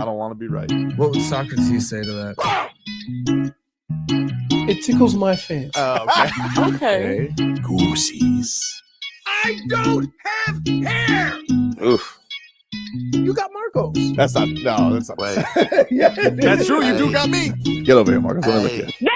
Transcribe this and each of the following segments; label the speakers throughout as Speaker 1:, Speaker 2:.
Speaker 1: I don't want to be right.
Speaker 2: What would Socrates say to that?
Speaker 3: It tickles my fancy.
Speaker 1: Okay.
Speaker 4: Okay.
Speaker 1: Goosies.
Speaker 3: I don't have hair.
Speaker 1: Oof.
Speaker 3: You got Marcos.
Speaker 1: That's not.
Speaker 5: Wait.
Speaker 3: Yeah,
Speaker 1: That's true. You do got me. Get over here, Marcus. Let me look at you.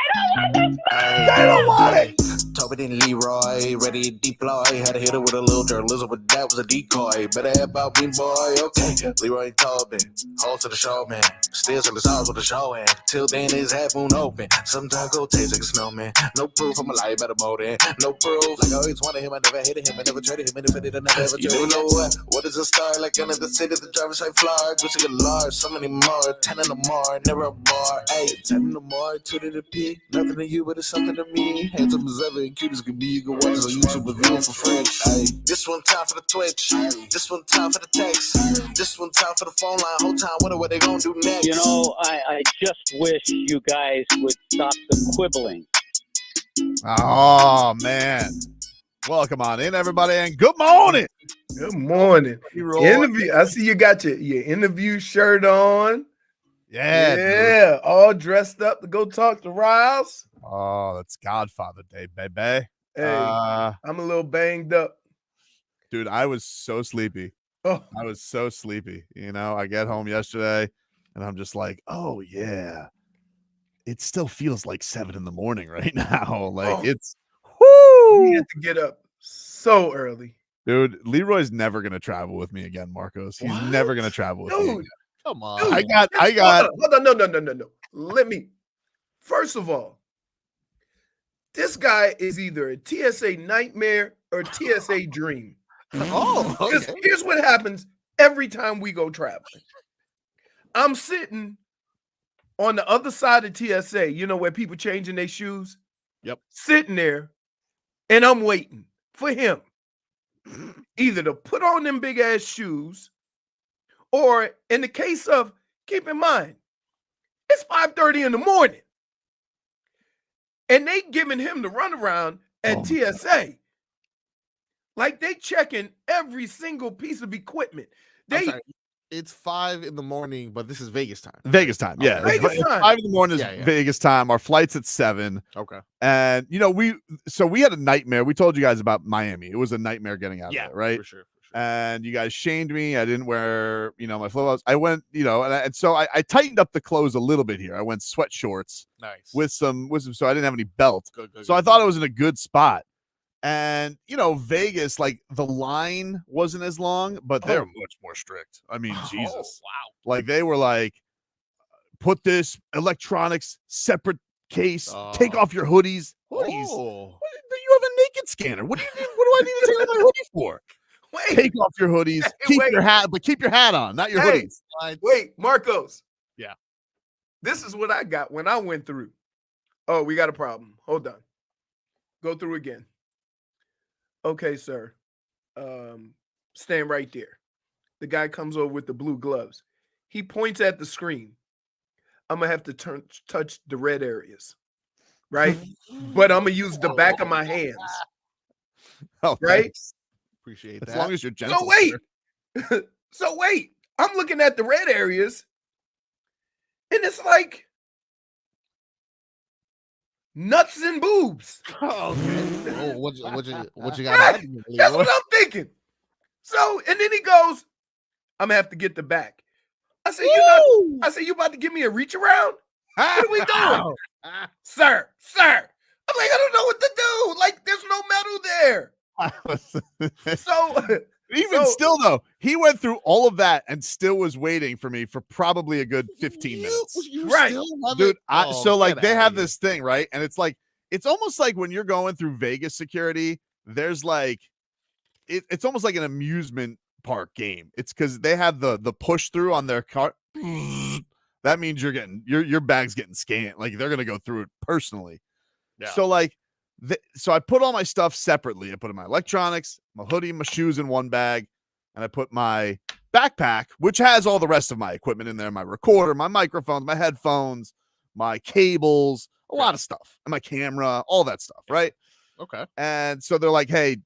Speaker 3: They don't want it.
Speaker 5: Tobin and Leroy, ready to deploy. Had to hit it with a little journalism, but that was a decoy. Better have about me, boy. Okay, Leroy and Tobin, hold to the show, man. Still to the stars with the show, and till then his half moon open. Sometimes go taste like a snowman. No proof, I'm a lie about a motive. No proof, like I always wanted him. I never hated him. I never traded him. And if I did, I never ever traded him. You know what is a star? Like another city, the driver's side floor. Gucci get large, so many more. 10 in the more, never a bar. 8, 10 in the more, 2 to the P. Nothing to you, but it's something to me. Handsome as ever, and cute as can be. You can watch it on YouTube with view for French. Ay. This one time for the Twitch. This one time for the text. This one time for the phone line. Whole time, wonder what they gonna do next.
Speaker 6: You know, I just wish you guys would stop the quibbling.
Speaker 1: Oh man. Welcome on in, everybody, and good morning.
Speaker 3: Good morning. Interview. I see you got your interview shirt on.
Speaker 1: Yeah.
Speaker 3: All dressed up to go talk to Riles.
Speaker 1: Oh, that's Godfather Day, baby.
Speaker 3: Hey, I'm a little banged up.
Speaker 1: Dude, I was so sleepy.
Speaker 3: Oh.
Speaker 1: I was so sleepy. You know, I get home yesterday and I'm just like, oh yeah. It still feels like 7 in the morning right now. Like it's
Speaker 3: whoo. You have to get up so early.
Speaker 1: Dude, Leroy's never gonna travel with me again, Marcos. He's never gonna travel with me again.
Speaker 5: Come on.
Speaker 3: Dude,
Speaker 1: I got
Speaker 3: hold on. No. Let me first of all, this guy is either a TSA nightmare or TSA dream.
Speaker 5: Oh, okay.
Speaker 3: Here's what happens every time we go traveling. I'm sitting on the other side of TSA, you know, where people changing their shoes.
Speaker 1: Yep.
Speaker 3: Sitting there, and I'm waiting for him either to put on them big ass shoes, or in the case of, keep in mind, it's 5:30 in the morning. And they giving him the runaround at TSA. Like they checking every single piece of equipment.
Speaker 5: It's 5 in the morning, but this is Vegas time.
Speaker 1: Vegas time, yeah.
Speaker 3: Okay. Vegas time.
Speaker 1: 5 in the morning is Vegas time. Our flight's at 7.
Speaker 5: Okay.
Speaker 1: And you know, we had a nightmare. We told you guys about Miami. It was a nightmare getting out of there, right?
Speaker 5: For sure.
Speaker 1: And you guys shamed me. I didn't wear, my flip-flops. I went, and so I tightened up the clothes a little bit here. I went sweat shorts,
Speaker 5: nice,
Speaker 1: with some, so I didn't have any belt.
Speaker 5: Good,
Speaker 1: I thought I was in a good spot. And Vegas, like the line wasn't as long, but they're much more strict. I mean, Jesus,
Speaker 5: wow!
Speaker 1: Like they were like, put this electronics separate case. Take off your hoodies. Hoodies. You have a naked scanner. What do I need to take off my hoodie for? Take off your hoodies. Keep your hat, but keep your hat on, not your hoodies.
Speaker 3: Wait, Marcos.
Speaker 1: Yeah.
Speaker 3: This is what I got when I went through. Oh, we got a problem. Hold on. Go through again. Okay, sir. Stand right there. The guy comes over with the blue gloves. He points at the screen. I'm going to have to touch the red areas, right? But I'm going to use the back of my hands.
Speaker 1: Oh,
Speaker 3: right?
Speaker 1: Thanks.
Speaker 5: Appreciate that.
Speaker 1: As long as you're gentle.
Speaker 3: So wait. I'm looking at the red areas, and it's like nuts and boobs.
Speaker 5: Oh, okay. What you got?
Speaker 3: Right? That's what I'm thinking. So, and then he goes, I'm gonna have to get the back. I said, you about to give me a reach around? What are we doing? Sir. I'm like, I don't know what to do. Like, there's no metal there. So
Speaker 1: still though, he went through all of that and still was waiting for me for probably a good 15 minutes.
Speaker 3: Right.
Speaker 1: Dude, they have this thing, right? And it's like, it's almost like when you're going through Vegas security, there's like, it's almost like an amusement park game. It's because they have the push through on their car. That means you're getting your bag's getting scanned. Like they're gonna go through it personally. Yeah. So like, so I put all my stuff separately. I put in my electronics, my hoodie, my shoes in one bag, and I put my backpack, which has all the rest of my equipment in there: my recorder, my microphones, my headphones, my cables, a lot of stuff, and my camera, all that stuff, right?
Speaker 5: Okay.
Speaker 1: And so they're like, hey,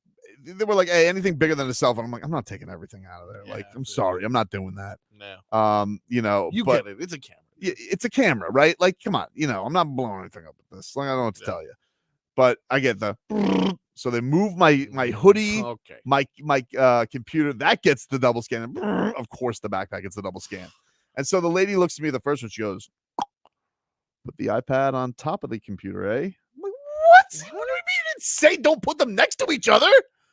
Speaker 1: they were like, hey, anything bigger than a cell phone. I'm like, I'm not taking everything out of there.
Speaker 4: Yeah,
Speaker 1: like, I'm sorry, I'm not doing that.
Speaker 4: No.
Speaker 1: You know,
Speaker 4: You
Speaker 1: but
Speaker 4: get it. It's a camera.
Speaker 1: it's a camera, right? Like, come on, you know, I'm not blowing anything up with this. Like, I don't know what to tell you. But I get the so they move my hoodie, my computer, that gets the double scan. Of course, the backpack gets the double scan. And so the lady looks at me the first one, she goes, put the iPad on top of the computer, eh? I'm like, what? What do you mean? You didn't say don't put them next to each other?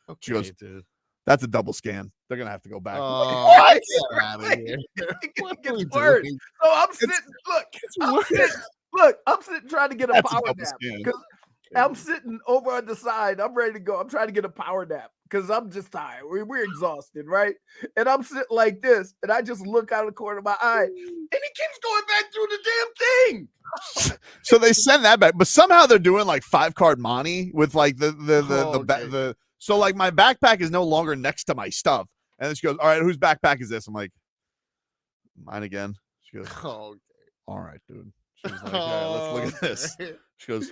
Speaker 4: Okay,
Speaker 1: She goes,
Speaker 4: dude.
Speaker 1: that's a double scan. They're gonna have to go back.
Speaker 3: What?
Speaker 4: Get out of here. What are we
Speaker 3: It gets worse.
Speaker 4: doing?
Speaker 3: So I'm sitting. I'm sitting trying to get a
Speaker 1: That's a
Speaker 3: power
Speaker 1: double
Speaker 3: nap
Speaker 1: scan.
Speaker 3: because I'm sitting over on the side. I'm ready to go. I'm trying to get a power nap because I'm just tired. We're exhausted, right? And I'm sitting like this, and I just look out of the corner of my eye, and he keeps going back through the damn thing.
Speaker 1: So they send that back, but somehow they're doing like 5-card money with like the so like my backpack is no longer next to my stuff. And then she goes, all right, whose backpack is this? I'm like, mine again. She goes, all right, dude. She's like, all right, let's look at this. She goes,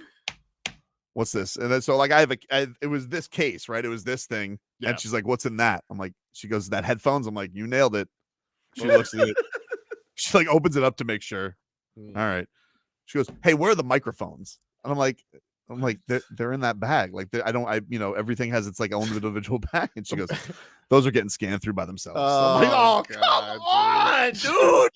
Speaker 1: what's this? And then so like it was this case, right? It was this thing.
Speaker 4: Yeah.
Speaker 1: And she's like, what's in that? I'm like, she goes, that headphones. I'm like, you nailed it. She looks at it. She like opens it up to make sure. All right. She goes, hey, where are the microphones? And I'm like, they're in that bag. Like everything has its like own individual bag. And she goes, those are getting scanned through by themselves. So I'm like, come on, dude.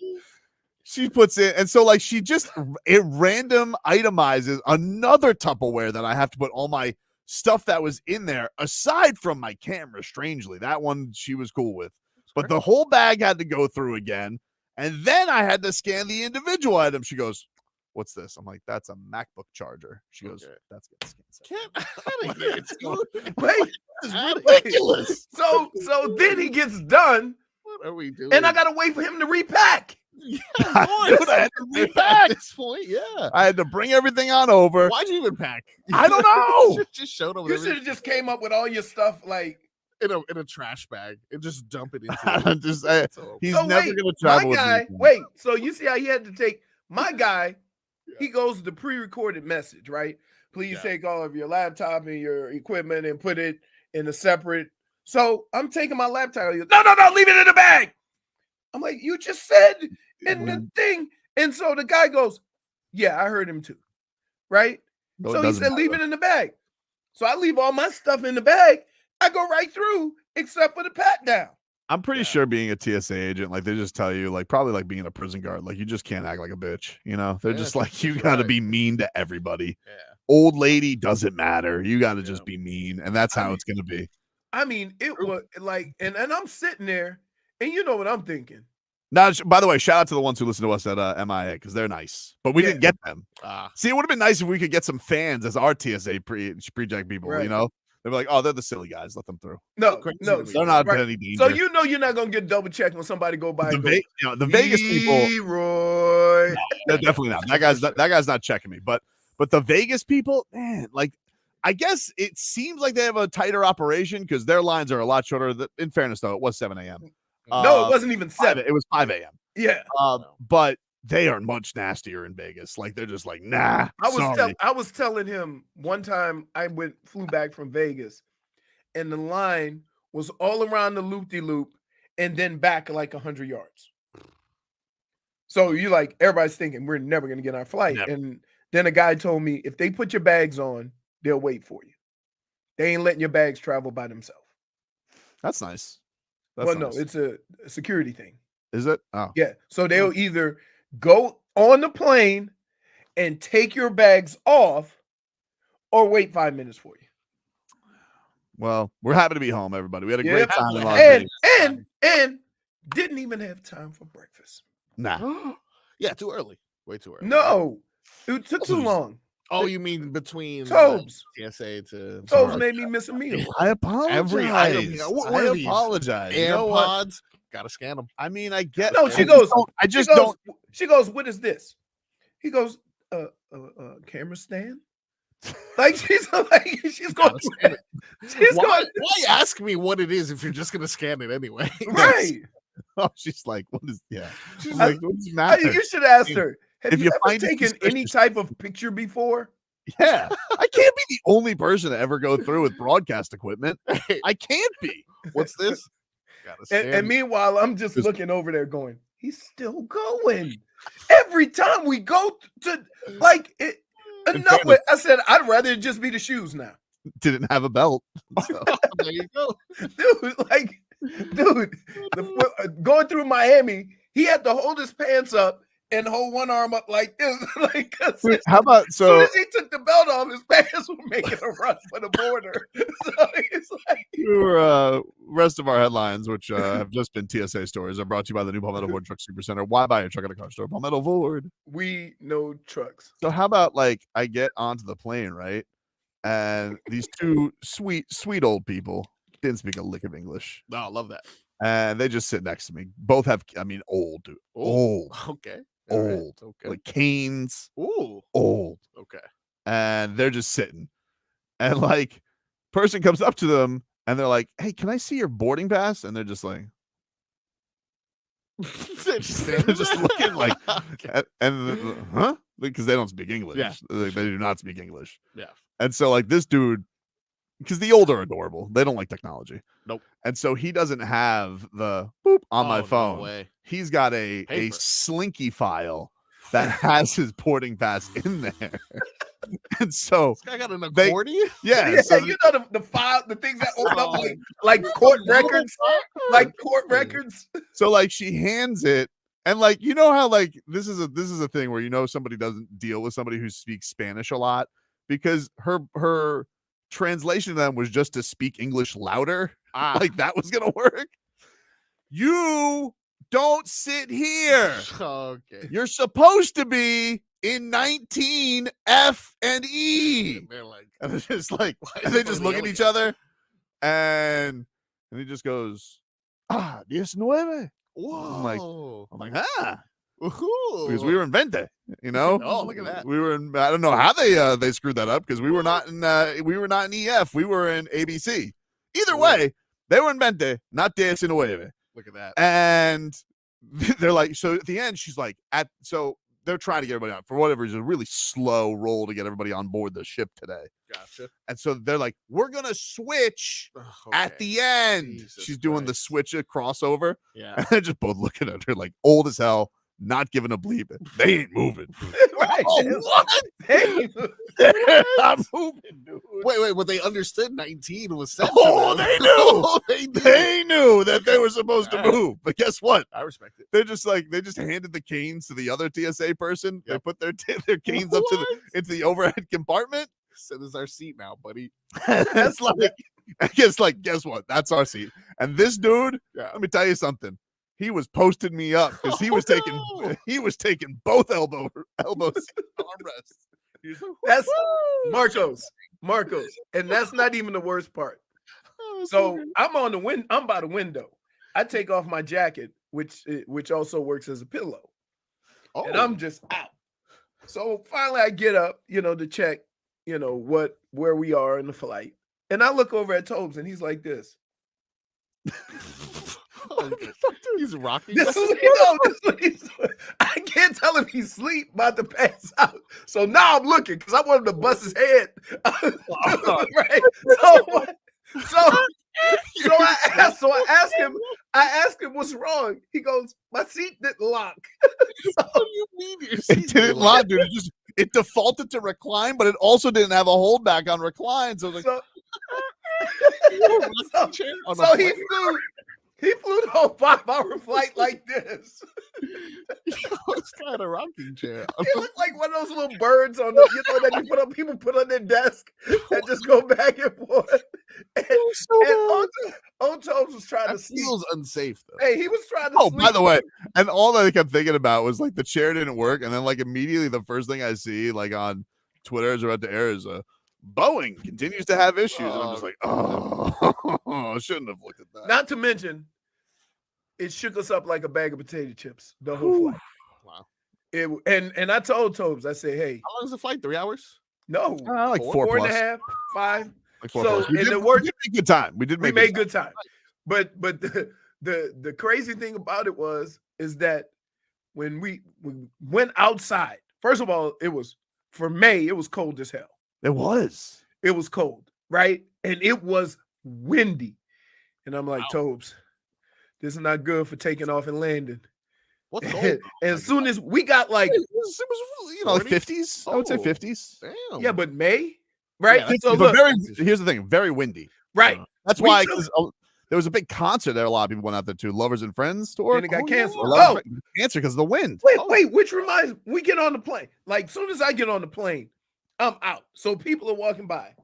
Speaker 1: She puts it, and so like she just random itemizes another Tupperware that I have to put all my stuff that was in there aside from my camera. Strangely, that one she was cool with, but the whole bag had to go through again, and then I had to scan the individual items. She goes, what's this? I'm like, that's a MacBook charger. She goes, that's getting scanned.
Speaker 4: Get out of here, dude.
Speaker 3: Wait,
Speaker 1: It's ridiculous.
Speaker 3: So then he gets done,
Speaker 4: What are we doing?
Speaker 3: and I gotta wait for him to repack.
Speaker 4: Yeah,
Speaker 1: Dude, I had to repack.
Speaker 4: at this point, yeah.
Speaker 1: I had to bring everything on over.
Speaker 4: Why'd you even pack?
Speaker 1: I don't know.
Speaker 4: Just showed up
Speaker 3: You
Speaker 4: with
Speaker 3: should have just came up with all your stuff like.
Speaker 4: in a trash bag and just dump it into
Speaker 1: Just, he's
Speaker 3: So
Speaker 1: never
Speaker 3: wait,
Speaker 1: going to travel
Speaker 3: my
Speaker 1: with
Speaker 3: guy.
Speaker 1: me.
Speaker 3: Wait, so you see how he had to take my guy? He goes to the pre-recorded message, right? Please take all of your laptop and your equipment and put it in a separate. So I'm taking my laptop. He goes, no, leave it in the bag. I'm like, you just said in the thing. And so the guy goes, yeah, I heard him too. Right?
Speaker 1: No,
Speaker 3: So he said, leave it in the bag. So I leave all my stuff in the bag. I go right through except for the pat down.
Speaker 1: I'm pretty sure being a TSA agent, like they just tell you, like probably like being a prison guard, like you just can't act like a bitch. You know, they're just like, you got to be mean to everybody.
Speaker 4: Yeah.
Speaker 1: Old lady doesn't matter. You got to just be mean. And that's how it's going to be.
Speaker 3: I mean, it was like, and I'm sitting there and you know what I'm thinking.
Speaker 1: Now, by the way, shout out to the ones who listen to us at MIA because they're nice, but we didn't get them. See, it would have been nice if we could get some fans as our TSA pre-check people, you know? They'd be like, oh, they're the silly guys. Let them through.
Speaker 3: No,
Speaker 1: they're not any danger.
Speaker 3: So you know you're not gonna get double checked when somebody go by.
Speaker 1: The Vegas people,
Speaker 3: Leroy.
Speaker 1: No, they're definitely not. That guy's not checking me. But the Vegas people, man, like I guess it seems like they have a tighter operation because their lines are a lot shorter. In fairness, though, it was 7 a.m.
Speaker 3: No, it wasn't even 7.
Speaker 1: It was 5 a.m.
Speaker 3: Yeah,
Speaker 1: but they are much nastier in Vegas. Like they're just like, nah.
Speaker 3: I was telling him one time I flew back from Vegas, and the line was all around the loop-de-loop, and then back like 100 yards. So you like everybody's thinking we're never gonna get our flight, and then a guy told me if they put your bags on, they'll wait for you. They ain't letting your bags travel by themselves.
Speaker 1: That's nice.
Speaker 3: No, it's a security thing.
Speaker 1: Is it? Oh,
Speaker 3: yeah. So they'll either go on the plane and take your bags off or wait 5 minutes for you.
Speaker 1: Well, we're happy to be home, everybody. We had a great time in Las Vegas.
Speaker 3: And didn't even have time for breakfast.
Speaker 1: Nah.
Speaker 4: Yeah, too early. Way too early.
Speaker 3: No. It took too long.
Speaker 4: Oh, you mean between
Speaker 3: Tobes?
Speaker 4: TSA to
Speaker 3: Tobes made me miss a meal.
Speaker 1: I apologize.
Speaker 4: Every item. What are these?
Speaker 1: Apologize.
Speaker 4: AirPods. Gotta scan them.
Speaker 1: I mean, I get.
Speaker 3: No, she goes.
Speaker 1: don't.
Speaker 3: She goes. What is this? He goes. Camera stand. Like she's going.
Speaker 4: Why ask me what it is if you're just gonna scan it anyway?
Speaker 3: Right.
Speaker 1: Oh, she's like, what is? Yeah. She's
Speaker 3: I,
Speaker 1: like, what does it matter?
Speaker 3: You should ask her. Have
Speaker 1: if
Speaker 3: you
Speaker 1: you
Speaker 3: ever
Speaker 1: find
Speaker 3: taken any type of picture before?
Speaker 1: Yeah, I can't be the only person to ever go through with broadcast equipment. I can't be.
Speaker 4: What's this?
Speaker 3: And meanwhile, I'm just looking over there going, he's still going. Every time we go to like it, enough with, I said, I'd rather it just be the shoes now.
Speaker 1: Didn't have a belt. So.
Speaker 4: There you go.
Speaker 3: Dude, going through Miami, he had to hold his pants up and hold one arm up like this. Like,
Speaker 1: wait, how about
Speaker 3: as soon as he took the belt off, his pants were making a run for the border. So it's like
Speaker 1: rest of our headlines, which have just been TSA stories, are brought to you by the new Palmetto Ford Truck Super Center. Why buy a truck at a car store? Palmetto Ford.
Speaker 3: We know trucks.
Speaker 1: So how about like I get onto the plane, right? And these two sweet old people didn't speak a lick of English.
Speaker 4: No, I love that.
Speaker 1: And they just sit next to me. Both have, I mean, old, dude. Old.
Speaker 4: Okay.
Speaker 1: Old.
Speaker 4: Right. Okay.
Speaker 1: Like canes.
Speaker 4: Ooh.
Speaker 1: Old.
Speaker 4: Okay.
Speaker 1: And they're just sitting. And like, person comes up to them and they're like, hey, can I see your boarding pass? And they're just like,
Speaker 4: they're
Speaker 1: just looking like,
Speaker 4: okay.
Speaker 1: huh? Because they don't speak English.
Speaker 4: Yeah.
Speaker 1: They do not speak English.
Speaker 4: Yeah.
Speaker 1: And so like this dude, because the old are adorable. They don't like technology.
Speaker 4: Nope.
Speaker 1: And so he doesn't have the boop on my phone.
Speaker 4: No way.
Speaker 1: He's got a slinky file that has his boarding pass in there. And so
Speaker 4: this guy got an accordion?
Speaker 1: Yeah. So
Speaker 3: you know the file, the things that open up like court records. Like court records.
Speaker 1: So like she hands it. And like, you know how like this is a thing where you know somebody doesn't deal with somebody who speaks Spanish a lot because her translation to them was just to speak English louder. Like that was gonna work. You don't sit here.
Speaker 4: Okay.
Speaker 1: You're supposed to be in 19 F and E.
Speaker 4: They're like,
Speaker 1: and it's just like, and they just look at each other, and he just goes, 19.
Speaker 4: whoa.
Speaker 1: I'm like,
Speaker 4: Ooh.
Speaker 1: because we were in 20, you know.
Speaker 4: Oh, look at that.
Speaker 1: We were in. I don't know how they screwed that up because we were not in EF. We were in ABC. Either way, they were in 20, not 19.
Speaker 4: Look at that.
Speaker 1: And they're like, so at the end, she's like, so they're trying to get everybody on for whatever reason, a really slow roll to get everybody on board the ship today.
Speaker 4: Gotcha.
Speaker 1: And so they're like, we're gonna switch at the end.
Speaker 4: Jesus
Speaker 1: She's doing the switch crossover.
Speaker 4: Yeah.
Speaker 1: And they're just both looking at her like old as hell, not giving a bleep. They ain't moving.
Speaker 3: Right.
Speaker 1: What?
Speaker 3: Hey.
Speaker 1: They're not moving, dude.
Speaker 4: Wait, well, they understood 19 was set.
Speaker 1: Oh, they knew.
Speaker 4: Oh, they knew.
Speaker 1: They knew that they were supposed to move. But guess what?
Speaker 4: I respect it.
Speaker 1: They're just like, they just handed the canes to the other TSA person.
Speaker 4: Yep.
Speaker 1: They put their canes up to into the overhead compartment.
Speaker 4: So this is our seat now, buddy.
Speaker 1: That's like, guess what? That's our seat. And this dude, let me tell you something. He was posting me up because he was taking both elbow armrests.
Speaker 3: That's Marcos, and that's not even the worst part. So I'm on the I'm by the window. I take off my jacket, which also works as a pillow, and I'm just out. So finally, I get up, to check, where we are in the flight, and I look over at Tobes, and he's like this.
Speaker 4: He's rocking.
Speaker 3: This is what he's doing. I can't tell if he's asleep, about to pass out. So now I'm looking because I want him to bust his head. Right? So I asked him what's wrong. He goes, my seat didn't lock.
Speaker 4: What do you mean your seat
Speaker 1: It didn't lock, dude. It defaulted to recline, but it also didn't have a holdback on recline. So,
Speaker 3: he flew the whole 5-hour flight like this.
Speaker 4: It's kind of rocking chair.
Speaker 3: It looked like one of those little birds on the, that people put on their desk and just go back and forth. And old Tobes was trying to sleep.
Speaker 4: It feels unsafe though.
Speaker 3: Hey, he was trying to sleep.
Speaker 1: by the way, and all that I kept thinking about was like the chair didn't work, and then like immediately the first thing I see like on Twitter is about to air is Boeing continues to have issues. And I'm just like, I shouldn't have looked at that.
Speaker 3: Not to mention, it shook us up like a bag of potato chips the whole flight.
Speaker 4: Wow.
Speaker 3: And I told Tobes, I said, hey.
Speaker 4: How long is the flight? 3 hours?
Speaker 3: No.
Speaker 1: Like
Speaker 3: 4 and a half, 5.
Speaker 1: Like 4
Speaker 3: we did make
Speaker 1: good time. We
Speaker 3: made good time. But the crazy thing about it is that when we went outside, first of all, for May, it was cold as hell.
Speaker 1: It was.
Speaker 3: It was cold, right? And it was windy. And I'm like, Tobes, this is not good for taking off and landing.
Speaker 4: What's cold?
Speaker 3: And as soon as we got like,
Speaker 1: It was you know,
Speaker 4: 40s?
Speaker 1: 50s. I would say
Speaker 4: Oh.
Speaker 1: 50s.
Speaker 4: Damn.
Speaker 3: yeah, but May, right?
Speaker 4: Yeah,
Speaker 3: So
Speaker 1: But
Speaker 3: look,
Speaker 1: here's the thing, very windy.
Speaker 3: right.
Speaker 1: That's
Speaker 3: We
Speaker 1: why
Speaker 3: took-
Speaker 1: 'cause, there was a big concert there. A lot of people went out there too. Lovers and Friends tour.
Speaker 3: And it got canceled.
Speaker 1: Or Lovers
Speaker 3: Oh,
Speaker 1: and Friends- canceled because of the wind.
Speaker 3: wait, which reminds me, we get on the plane. Like, soon as I get on the plane, I'm out. So people are walking by.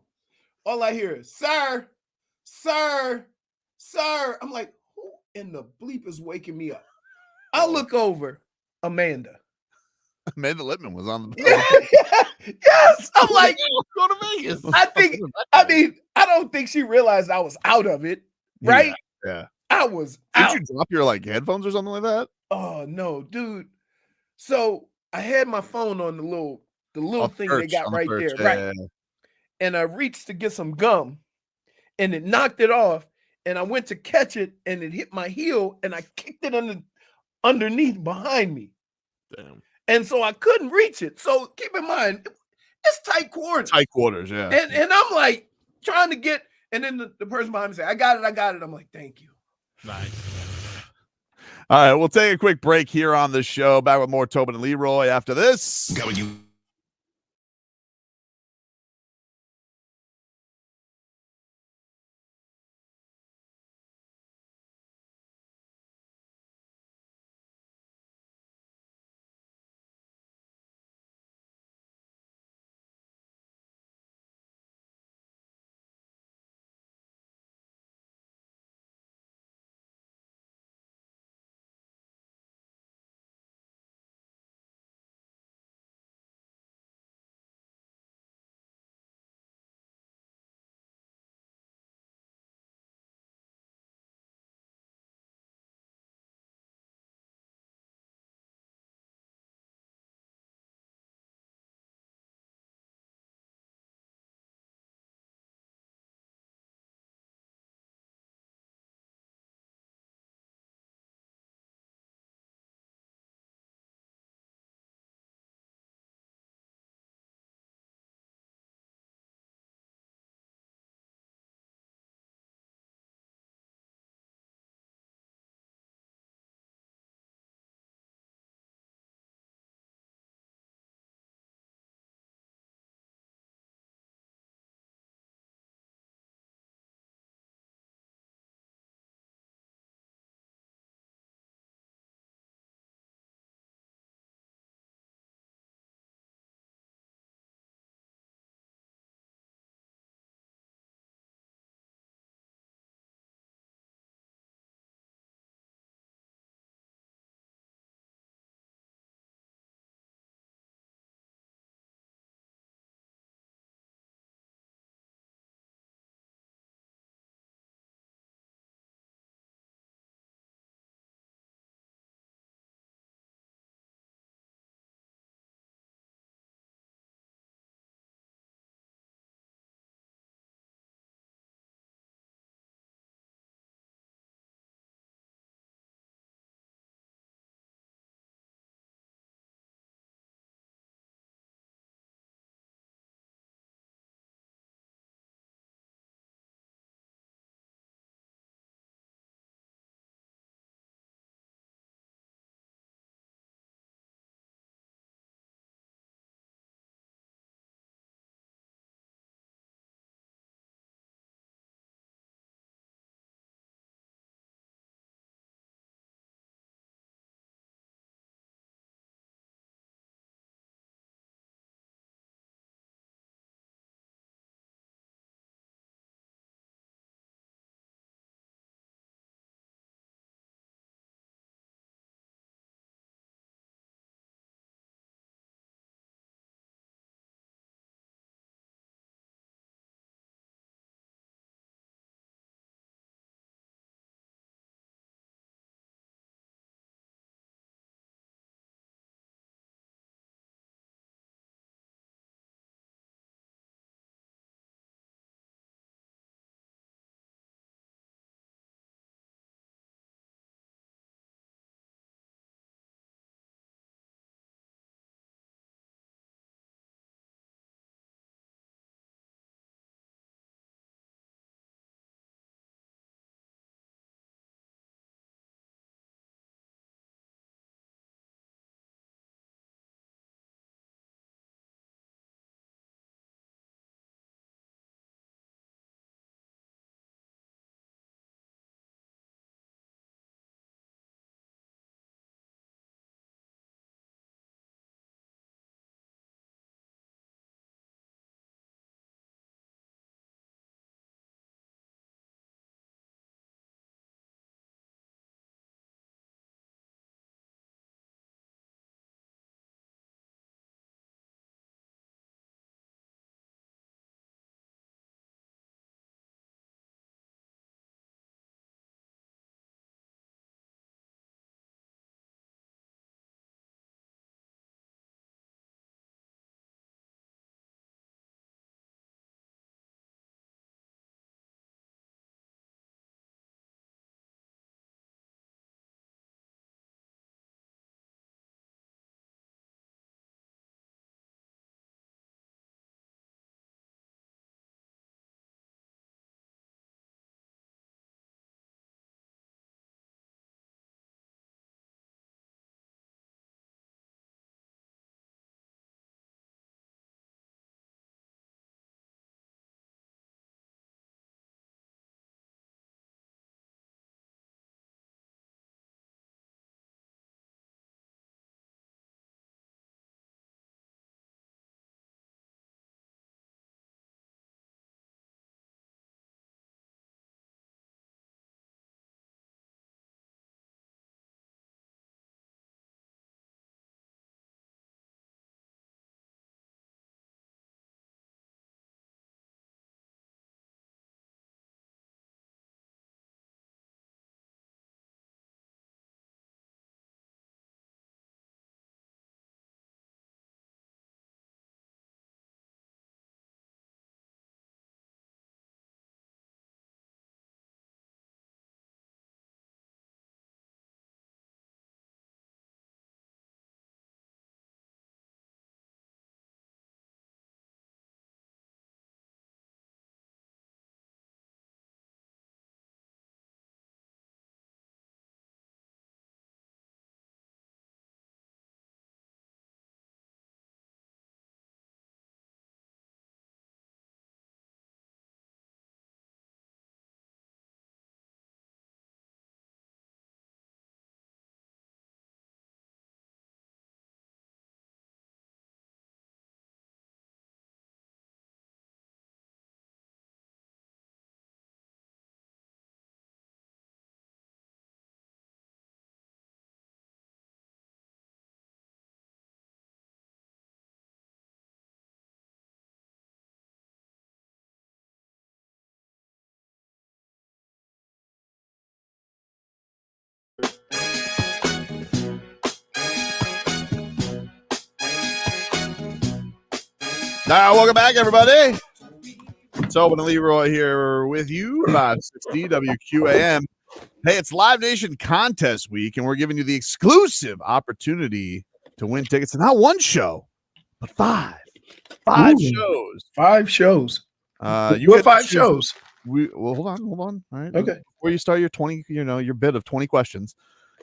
Speaker 3: All I hear is, sir, sir, sir. I'm like, who in the bleep is waking me up? I look over, Amanda.
Speaker 1: Amanda Littman was on the.
Speaker 3: Yes. I'm like,
Speaker 4: go to Vegas.
Speaker 3: I don't think she realized I was out of it, right?
Speaker 1: Yeah.
Speaker 3: I was
Speaker 1: Did
Speaker 3: out.
Speaker 1: you drop your like headphones or something like that?
Speaker 3: Oh no, dude. So I had my phone on the little thing they got right there, right? And I reached to get some gum and it knocked it off. And I went to catch it and it hit my heel and I kicked it underneath behind me.
Speaker 4: Damn.
Speaker 3: And so I couldn't reach it. So keep in mind, it's tight quarters.
Speaker 1: Tight quarters, yeah.
Speaker 3: And I'm like trying to get, and then the person behind me said, I got it. I'm like, thank you.
Speaker 4: Nice.
Speaker 1: All right, we'll take a quick break here on the show. Back with more Tobin and Leroy after this.
Speaker 5: Got you.
Speaker 1: Now, welcome back, everybody. Tobin and Leroy here with you, 560 WQAM. Hey, it's Live Nation Contest Week, and we're giving you the exclusive opportunity to win tickets to not one show, but five shows.
Speaker 3: 5 shows.
Speaker 1: You
Speaker 3: What
Speaker 1: get
Speaker 3: 5 shows?
Speaker 1: Hold on. All right.
Speaker 3: Okay.
Speaker 1: Before you start your 20, your bit of 20 questions,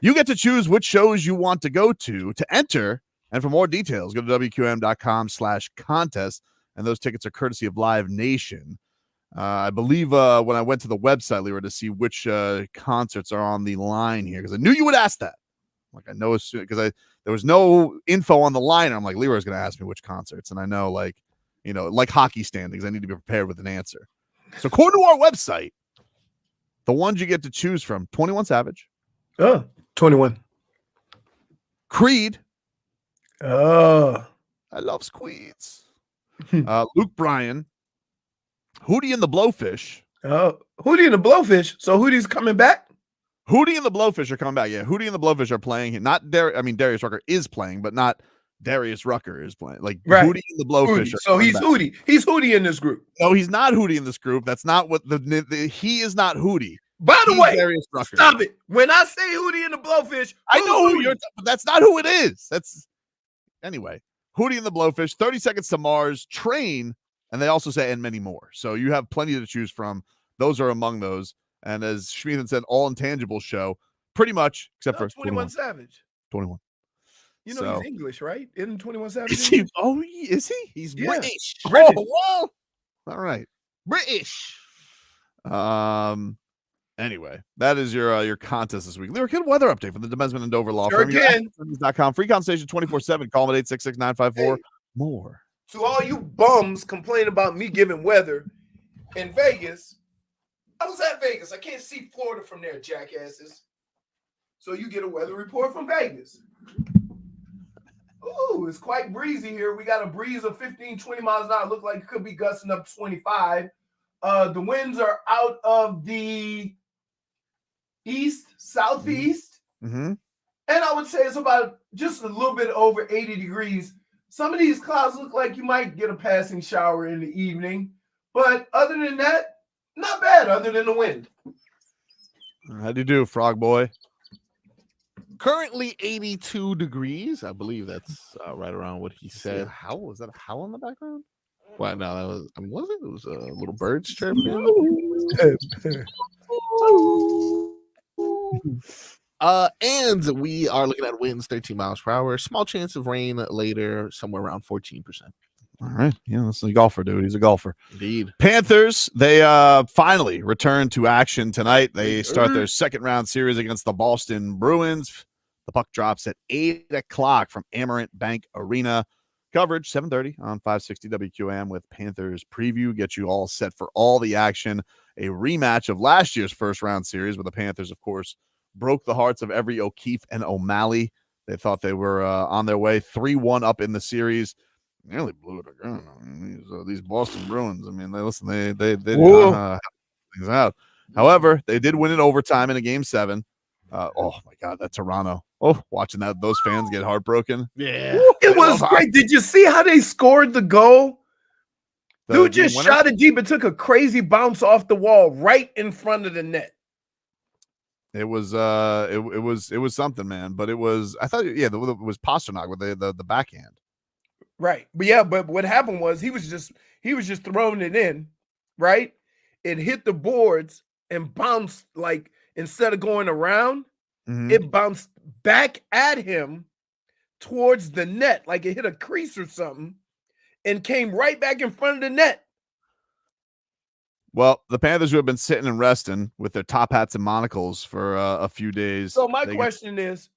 Speaker 1: you get to choose which shows you want to go to enter. And for more details, go to WQM.com/contest. And those tickets are courtesy of Live Nation. I believe when I went to the website, Leroy, to see which concerts are on the line here, because I knew you would ask that. Like, I know as soon, because there was no info on the line. I'm like, Leroy's going to ask me which concerts. And I know, like hockey standings, I need to be prepared with an answer. So according to our website, the ones you get to choose from: 21 Savage.
Speaker 3: 21.
Speaker 1: Creed. I love Squeeds. Luke Bryan. Hootie and the Blowfish.
Speaker 3: Hootie and the Blowfish. So Hootie's coming back?
Speaker 1: Hootie and the Blowfish are coming back. Yeah, Hootie and the Blowfish are playing. Not Darius Rucker is playing, but not Darius Rucker is playing. Like, right. Hootie and the Blowfish.
Speaker 3: So he's back. Hootie. He's Hootie in this group.
Speaker 1: No, he's not Hootie in this group. That's not what he is not Hootie.
Speaker 3: By the way,
Speaker 1: Darius Rucker.
Speaker 3: Stop it. When I say Hootie and the Blowfish,
Speaker 1: I know who you're, but that's not who it is. Anyway. Hootie and the Blowfish, 30 Seconds to Mars, Train, and they also say and many more. So you have plenty to choose from. Those are among those. And as Schmieden said, all intangible show, pretty much, except for
Speaker 3: 21 Savage.
Speaker 1: 21.
Speaker 3: You know he's English, right? Isn't 21 Savage?
Speaker 1: Is he? He's British.
Speaker 3: British.
Speaker 1: Oh, all right. British. Anyway, that is your contest this week. Lyric, get a weather update from the Demesman and Dover Law Firm. .com. Free consultation 24/7. Call them at 866-954 more.
Speaker 3: To all you bums complain about me giving weather in Vegas, I was at Vegas. I can't see Florida from there, jackasses. So you get a weather report from Vegas. Ooh, it's quite breezy here. We got a breeze of 15, 20 miles an hour. Look like it could be gusting up to 25. The winds are out of the southeast.
Speaker 1: Mm-hmm.
Speaker 3: And I would say it's about just a little bit over 80 degrees. Some of these clouds look like you might get a passing shower in the evening. But other than that, not bad, other than the wind.
Speaker 1: How do you do, Frog Boy?
Speaker 4: Currently 82 degrees. I believe that's right around what he said.
Speaker 1: Howl? Was that a howl in the background?
Speaker 4: Well, no, that was. Was it? It was a little bird chirping. And we are looking at winds 13 miles per hour. Small chance of rain later, somewhere around 14%.
Speaker 1: All right. Yeah, this is a golfer, dude. He's a golfer.
Speaker 4: Indeed.
Speaker 1: Panthers, they finally return to action tonight. They start their second round series against the Boston Bruins. The puck drops at 8 o'clock from Amarant Bank Arena. Coverage 7:30 on 560 WQAM with Panthers preview. Get you all set for all the action. A rematch of last year's first round series where the Panthers, of course, broke the hearts of every O'Keefe and O'Malley. They thought they were on their way 3-1 up in the series. Nearly blew it again. I mean, these Boston Bruins. I mean, they did things out. However, they did win in overtime in a game 7. Oh my God, that Toronto. Oh, watching those fans get heartbroken.
Speaker 4: Yeah,
Speaker 3: it was great. Did you see how they scored the goal? Dude just shot it deep and took a crazy bounce off the wall right in front of the net.
Speaker 1: It was it was something, man. But it was, I thought, it was Pasternak with the backhand.
Speaker 3: Right. But what happened was he was just throwing it in, right? It hit the boards and bounced, like, instead of going around, it bounced back at him towards the net, like it hit a crease or something, and came right back in front of the net.
Speaker 1: Well, the Panthers, who have been sitting and resting with their top hats and monocles for a few days.
Speaker 3: So my question is,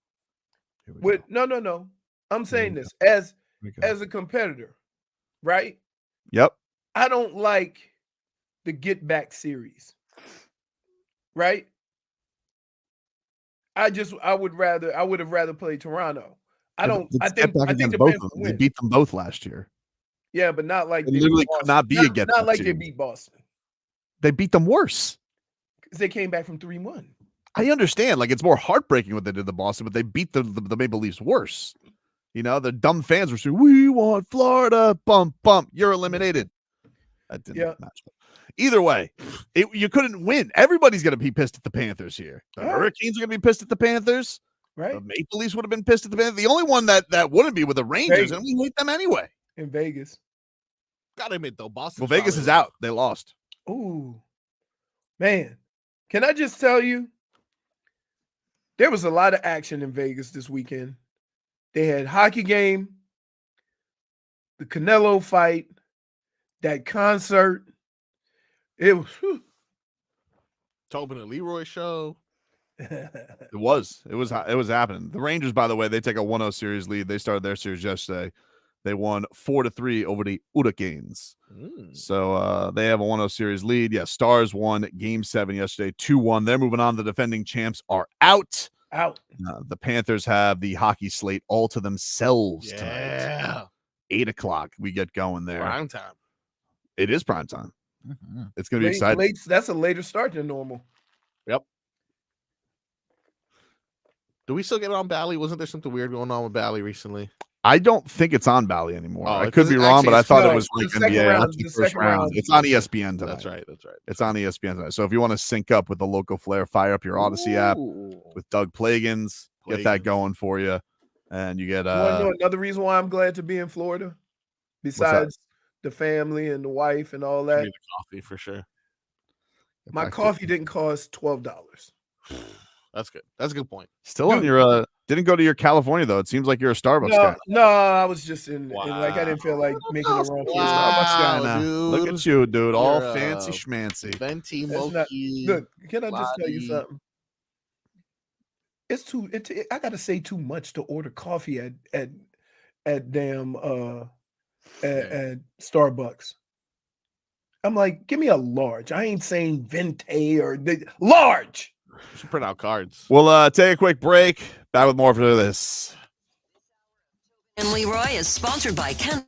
Speaker 3: no. I'm saying this as a competitor, right?
Speaker 1: Yep.
Speaker 3: I don't like the get back series, right? I would have rather played Toronto. I think the
Speaker 1: both
Speaker 3: Panthers
Speaker 1: of them.
Speaker 3: win.
Speaker 1: They beat them both last year.
Speaker 3: Yeah, but not like
Speaker 1: it literally could not be a get back.
Speaker 3: Not like
Speaker 1: series.
Speaker 3: they beat Boston.
Speaker 1: They beat them worse
Speaker 3: because they came back from 3-1.
Speaker 1: I understand. Like, it's more heartbreaking what they did to Boston, but they beat the Maple Leafs worse. The dumb fans were saying, "We want Florida." Bump, bump. You're eliminated. That didn't match up. Either way, you couldn't win. Everybody's going to be pissed at the Panthers here. The Hurricanes are going to be pissed at the Panthers.
Speaker 3: Right.
Speaker 1: The Maple Leafs would have been pissed at the Panthers. The only one that wouldn't be with the Rangers, and we hate them anyway.
Speaker 3: In Vegas.
Speaker 4: Gotta admit, though, Boston.
Speaker 1: Well, Vegas is out. They lost.
Speaker 3: Ooh. Man, can I just tell you, there was a lot of action in Vegas this weekend. They had hockey game, the Canelo fight, that concert. It was
Speaker 4: Tobin and Leroy show.
Speaker 1: It was happening. The Rangers, by the way, they take a 1-0 series lead. They started their series yesterday. They won 4-3 over the Hurricanes. So they have a 1-0 series lead. Yeah, Stars won Game 7 yesterday, 2-1. They're moving on. The defending champs are out. The Panthers have the hockey slate all to themselves tonight. 8 o'clock. We get going there.
Speaker 4: Prime time.
Speaker 1: It is prime time. It's going to be exciting.
Speaker 3: That's a later start than normal.
Speaker 4: Yep. Do we still get it on Bally? Wasn't there something weird going on with Bally recently?
Speaker 1: I don't think it's on Bally anymore.
Speaker 4: Oh,
Speaker 1: I could be wrong, but I thought it was like NBA.
Speaker 3: First round.
Speaker 1: It's on ESPN tonight.
Speaker 4: That's right.
Speaker 1: It's on ESPN tonight. So if you want to sync up with the local flair, fire up your Odyssey app with Doug Plagans. Get that going for you. And you get
Speaker 3: You want to know another reason why I'm glad to be in Florida? Besides the family and the wife and all that.
Speaker 4: The coffee for sure.
Speaker 3: My coffee didn't cost $12.
Speaker 4: That's good. That's a good point.
Speaker 1: Still on your didn't go to your California though. It seems like you're a Starbucks guy.
Speaker 3: No, I was just in like I didn't feel like making a run for
Speaker 1: Starbucks guy now.
Speaker 4: Dude.
Speaker 1: Look at you, dude. All fancy schmancy.
Speaker 4: Venti
Speaker 3: mochi. Look, can I just tell you something? It's too. I gotta say too much to order coffee at damn at Starbucks. I'm like, give me a large. I ain't saying venti or large.
Speaker 4: You should print out cards.
Speaker 1: We'll take a quick break. Back with more for this.
Speaker 7: And Leroy is sponsored by Ken.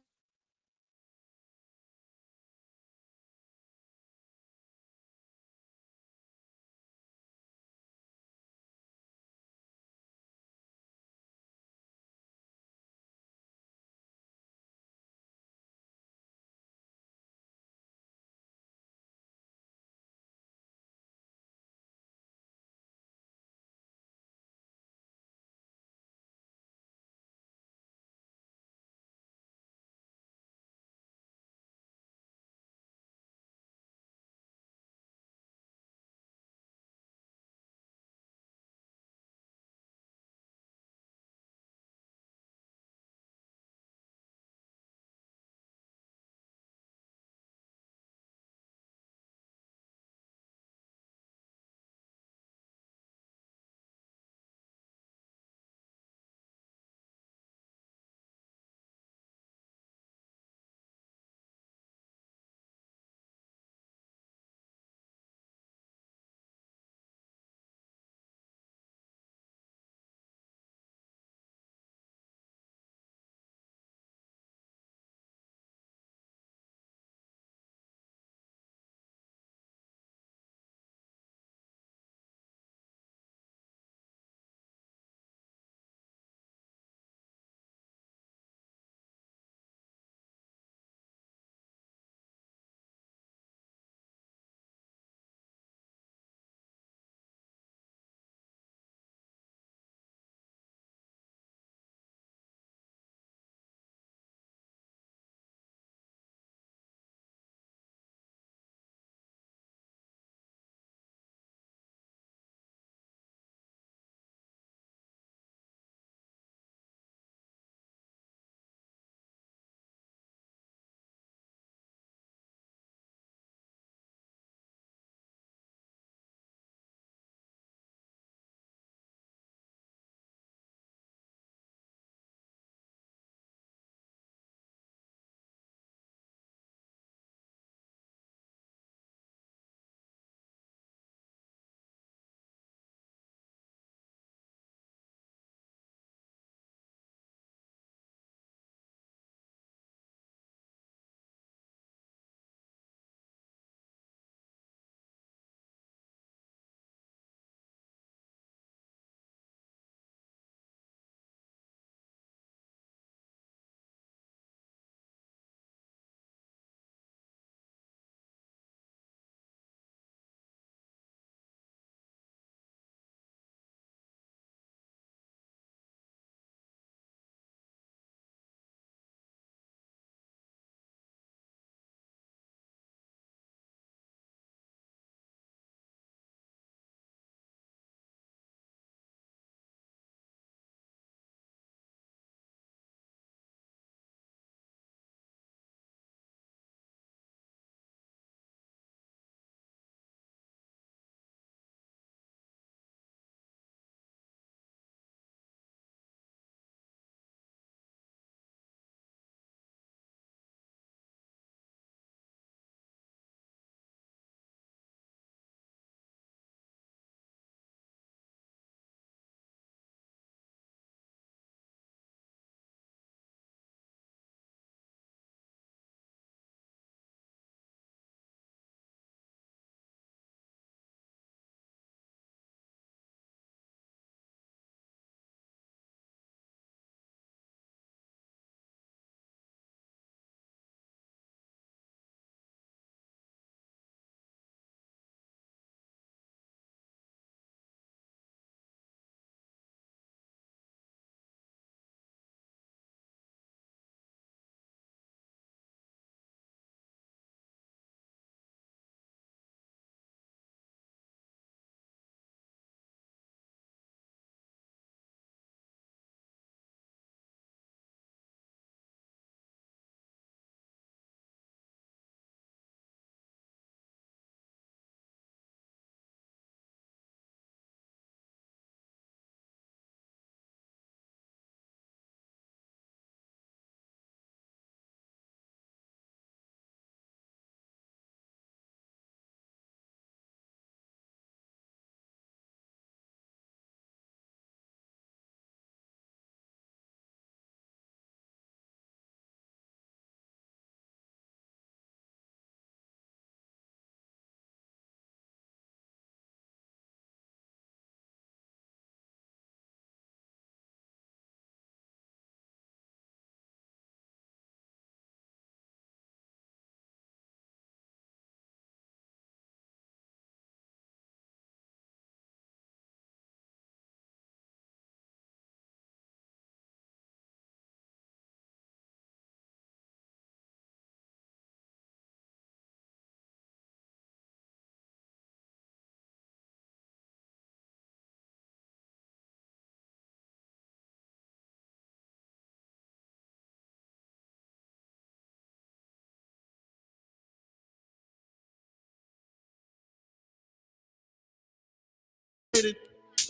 Speaker 8: To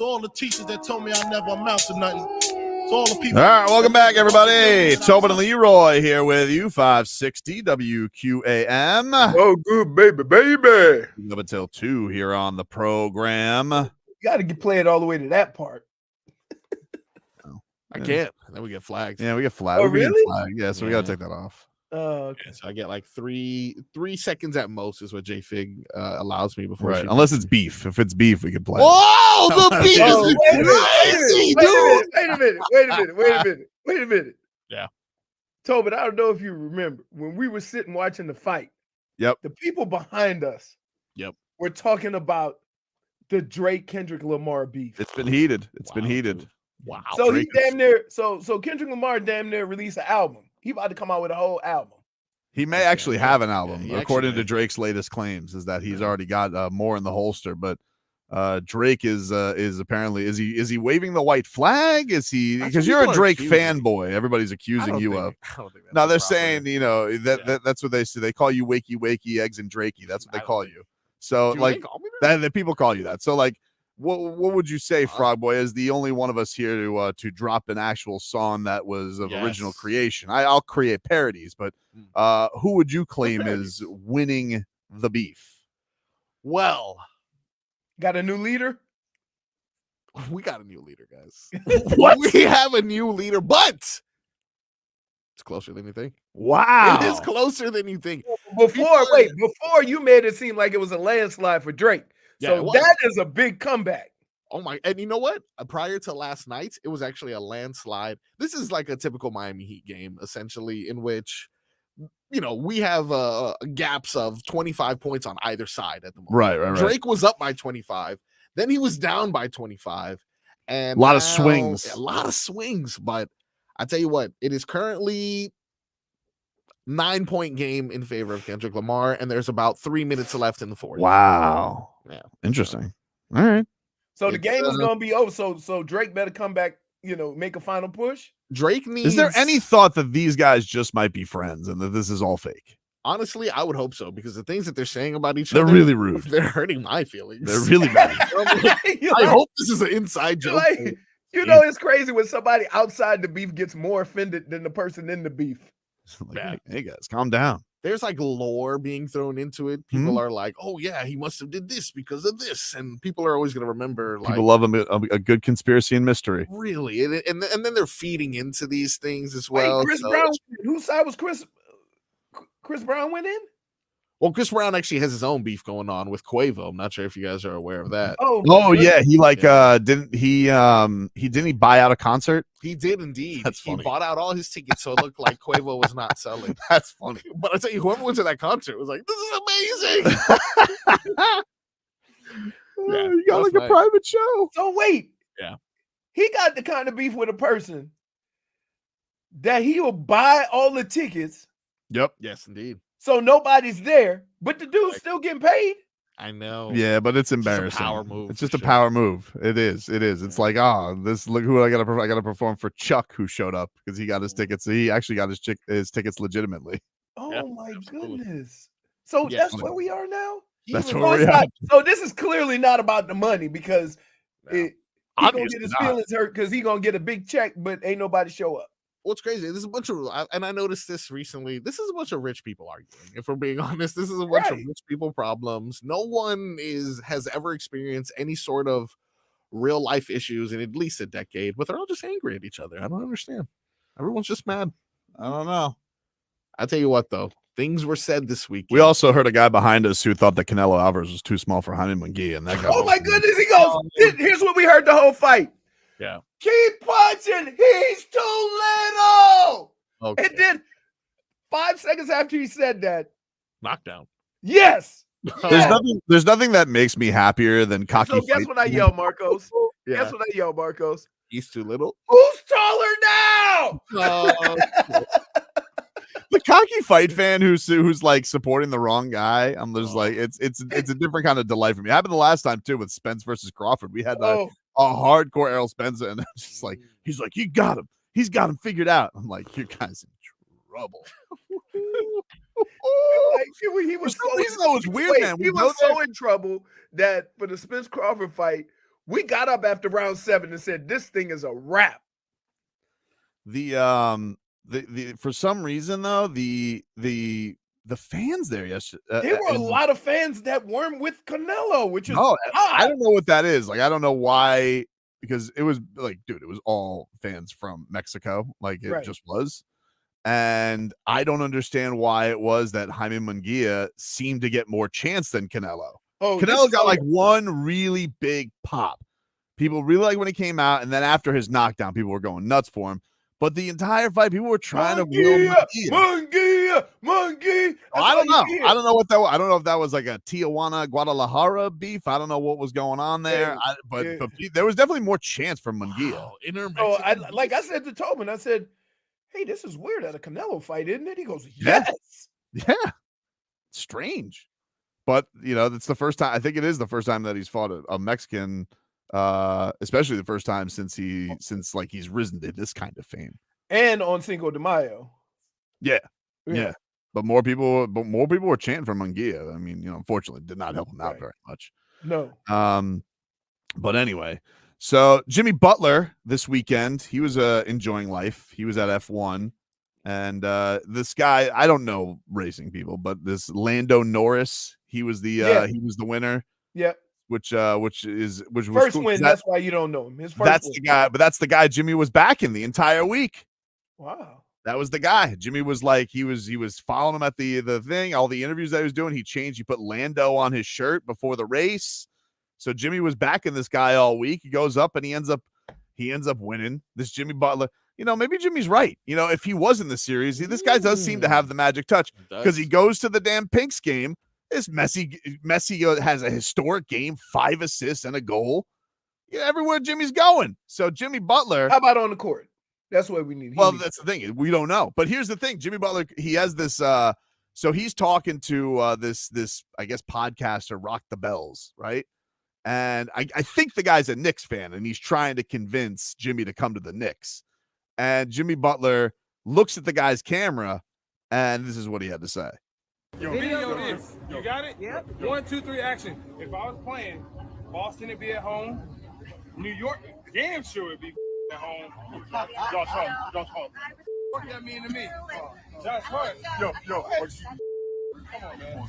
Speaker 8: all the teachers that told me I never amount to nothing. To all the people.
Speaker 1: All right, welcome back, everybody. Tobin and Leroy here with you, 560 WQAM.
Speaker 3: Oh, good, baby.
Speaker 1: Up until 2 here on the program.
Speaker 3: You got to play it all the way to that part.
Speaker 4: I can't. Then we get flagged.
Speaker 1: Yeah, we get flagged.
Speaker 3: Oh, really?
Speaker 1: Yeah, so we got to take that off.
Speaker 3: Okay.
Speaker 4: So I get like three seconds at most is what JFig allows me before.
Speaker 1: Right, unless it's beef. If it's beef, we can play.
Speaker 4: Whoa, the beef
Speaker 3: Oh,
Speaker 4: is crazy, dude.
Speaker 3: Wait a minute.
Speaker 4: Yeah.
Speaker 3: Tobin, I don't know if you remember when we were sitting watching the fight.
Speaker 1: Yep.
Speaker 3: The people behind us.
Speaker 4: Yep.
Speaker 3: Were talking about the Drake Kendrick Lamar beef.
Speaker 1: It's been heated. It's been heated.
Speaker 4: Dude. Wow.
Speaker 3: So
Speaker 1: Drake
Speaker 3: he damn near. So Kendrick Lamar damn near released an album. He about to come out with a whole album.
Speaker 1: He may actually have an album,
Speaker 4: he
Speaker 1: according
Speaker 4: actually
Speaker 1: to Drake's latest claims, is that he's already got more in the holster. But Drake is apparently is he waving the white flag? Is he, because you're a Drake fanboy? Everybody's accusing you of. No, they're saying that's what they say. They call you wakey wakey eggs and Drakey. That's what they call you. So like that people call you that. So like. What would you say, Frog Boy, is the only one of us here to drop an actual song that was of original creation? I'll create parodies, but who would you claim is winning the beef?
Speaker 4: Well,
Speaker 3: got a new leader.
Speaker 4: We got a new leader, guys.
Speaker 3: What?
Speaker 4: We have a new leader, but it's closer than you think.
Speaker 1: Wow,
Speaker 4: it is closer than you think.
Speaker 3: Before you made it seem like it was a landslide for Drake. So that is a big comeback.
Speaker 4: Oh my, and you know what? Prior to last night, it was actually a landslide. This is like a typical Miami Heat game, essentially, in which, we have gaps of 25 points on either side at the moment.
Speaker 1: Right.
Speaker 4: Drake was up by 25. Then he was down by 25. And
Speaker 1: a lot of swings. But
Speaker 4: I tell you what, it is currently 9-point game in favor of Kendrick Lamar, and there's about 3 minutes left in the fourth.
Speaker 1: Wow.
Speaker 4: Yeah.
Speaker 1: Interesting. All right.
Speaker 3: So the game is gonna be over. So Drake better come back, make a final push.
Speaker 4: Drake needs.
Speaker 1: Is there any thought that these guys just might be friends and that this is all fake?
Speaker 4: Honestly, I would hope so, because the things that they're saying about each other,
Speaker 1: they're really rude.
Speaker 4: They're hurting my feelings.
Speaker 1: They're really bad.
Speaker 4: I hope this is an inside joke.
Speaker 3: It's crazy when somebody outside the beef gets more offended than the person in the beef.
Speaker 1: Hey guys, calm down.
Speaker 4: There's like lore being thrown into it. People are like, "Oh yeah, he must have did this because of this," and people are always going to remember.
Speaker 1: People love a good conspiracy and mystery.
Speaker 4: Really, and then they're feeding into these things as well.
Speaker 3: Chris Brown. Whose side was Chris? Chris Brown went in.
Speaker 4: Well, Chris Brown actually has his own beef going on with Quavo. I'm not sure if you guys are aware of that.
Speaker 1: Oh yeah, he didn't he buy out a concert?
Speaker 4: He did indeed.
Speaker 1: That's funny.
Speaker 4: He bought out all his tickets, so it looked like Quavo was not selling.
Speaker 1: That's funny.
Speaker 4: But I tell you, whoever went to that concert was like, "This is amazing."
Speaker 1: You got like a private show.
Speaker 3: So wait,
Speaker 4: yeah,
Speaker 3: he got the kind of beef with a person that he will buy all the tickets.
Speaker 1: Yep.
Speaker 4: Yes, indeed.
Speaker 3: So nobody's there, but the dude's still getting paid.
Speaker 4: I know.
Speaker 1: Yeah, but it's embarrassing.
Speaker 4: Just a power move.
Speaker 1: It's just a power move. It is. It's like, look who I gotta perform for Chuck, who showed up because he got his tickets. He actually got his tickets legitimately.
Speaker 3: Oh my goodness. So that's where we are now?
Speaker 1: That's where we are.
Speaker 3: So this is clearly not about the money, because he's gonna get his feelings hurt because he's gonna get a big check, but ain't nobody show up.
Speaker 4: What's crazy? There's a bunch of, and I noticed this recently. This is a bunch of rich people arguing. If we're being honest, this is a bunch of rich people problems. No one has ever experienced any sort of real life issues in at least a decade, but they're all just angry at each other. I don't understand. Everyone's just mad.
Speaker 1: I don't know.
Speaker 4: I'll tell you what, though. Things were said this week.
Speaker 1: We also heard a guy behind us who thought that Canelo Alvarez was too small for Jaime Munguia, and that guy.
Speaker 3: Oh my goodness! He goes. Here's what we heard the whole fight.
Speaker 4: Yeah.
Speaker 3: Keep punching. He's too little.
Speaker 4: Okay.
Speaker 3: And then 5 seconds after he said that,
Speaker 4: knockdown.
Speaker 3: Yes.
Speaker 1: There's nothing that makes me happier than cocky.
Speaker 3: So guess what I yell, Marcos?
Speaker 4: Yeah.
Speaker 3: Guess what I yell, Marcos?
Speaker 4: He's too little.
Speaker 3: Who's taller now?
Speaker 1: The cocky fight fan who's like supporting the wrong guy. I'm just like, it's a different kind of delight for me. It happened the last time too with Spence versus Crawford. We had a hardcore Errol Spencer, and it's just like, he's like, he's got him figured out. I'm like, you guys in trouble.
Speaker 3: He was so
Speaker 1: weird, man.
Speaker 3: He was so in trouble that for the Spence Crawford fight, We got up after round 7 and said this thing is a wrap.
Speaker 1: The for some reason though, the fans there yesterday.
Speaker 3: There were a lot of fans that weren't with Canelo, which is odd.
Speaker 1: I don't know what that is. Like, I don't know why, because it was like, dude, it was all fans from Mexico. Like, it just was. And I don't understand why it was that Jaime Munguia seemed to get more chance than Canelo.
Speaker 3: Oh,
Speaker 1: Canelo got like one really big pop. People really like when he came out, and then after his knockdown, people were going nuts for him. But the entire fight, people were trying to wheel
Speaker 3: Munguia.
Speaker 1: I don't know. I don't know what that was. I don't know if that was like a Tijuana, Guadalajara beef. I don't know what was going on there. But there was definitely more chance for Munguia.
Speaker 3: Like I said to Tobin, I said, hey, this is weird at a Canelo fight, isn't it? He goes, yes.
Speaker 1: Yeah. Strange. But, it's the first time. I think it is the first time that he's fought a Mexican, especially the first time since he's risen to this kind of fame.
Speaker 3: And on Cinco de Mayo.
Speaker 1: Yeah. But more people were chanting for Munguia. I mean, unfortunately, did not help him out very much.
Speaker 3: No.
Speaker 1: But anyway, so Jimmy Butler this weekend, he was enjoying life. He was at F1, and this guy, I don't know racing people, but this Lando Norris, he was the winner.
Speaker 3: Yep.
Speaker 1: Which was
Speaker 3: first
Speaker 1: cool,
Speaker 3: win. That's why you don't know him.
Speaker 1: The guy, but that's the guy Jimmy was backing the entire week.
Speaker 3: Wow.
Speaker 1: That was the guy. Jimmy was like, he was following him at the thing, all the interviews that he was doing. He put Lando on his shirt before the race. So Jimmy was backing this guy all week. He goes up and he ends up winning. This Jimmy Butler, maybe Jimmy's right. If he was in the series, this guy does seem to have the magic touch, because he goes to the damn Pinks game. This Messi has a historic game, 5 assists and a goal. Everywhere Jimmy's going. So Jimmy Butler.
Speaker 3: How about on the court? That's what we need.
Speaker 1: That's the thing. We don't know. But here's the thing. Jimmy Butler, he has this. So he's talking to this I guess podcaster, Rock the Bells, right? And I think the guy's a Knicks fan, and he's trying to convince Jimmy to come to the Knicks. And Jimmy Butler looks at the guy's camera, and this is what he had to say.
Speaker 9: Video this. You got it? Yep. 1, 2, 3, action. If I was playing, Boston would be at home. New York, damn sure would be at home. Y'all talk. What that mean to me? Josh Hart. Yo. Come on, man.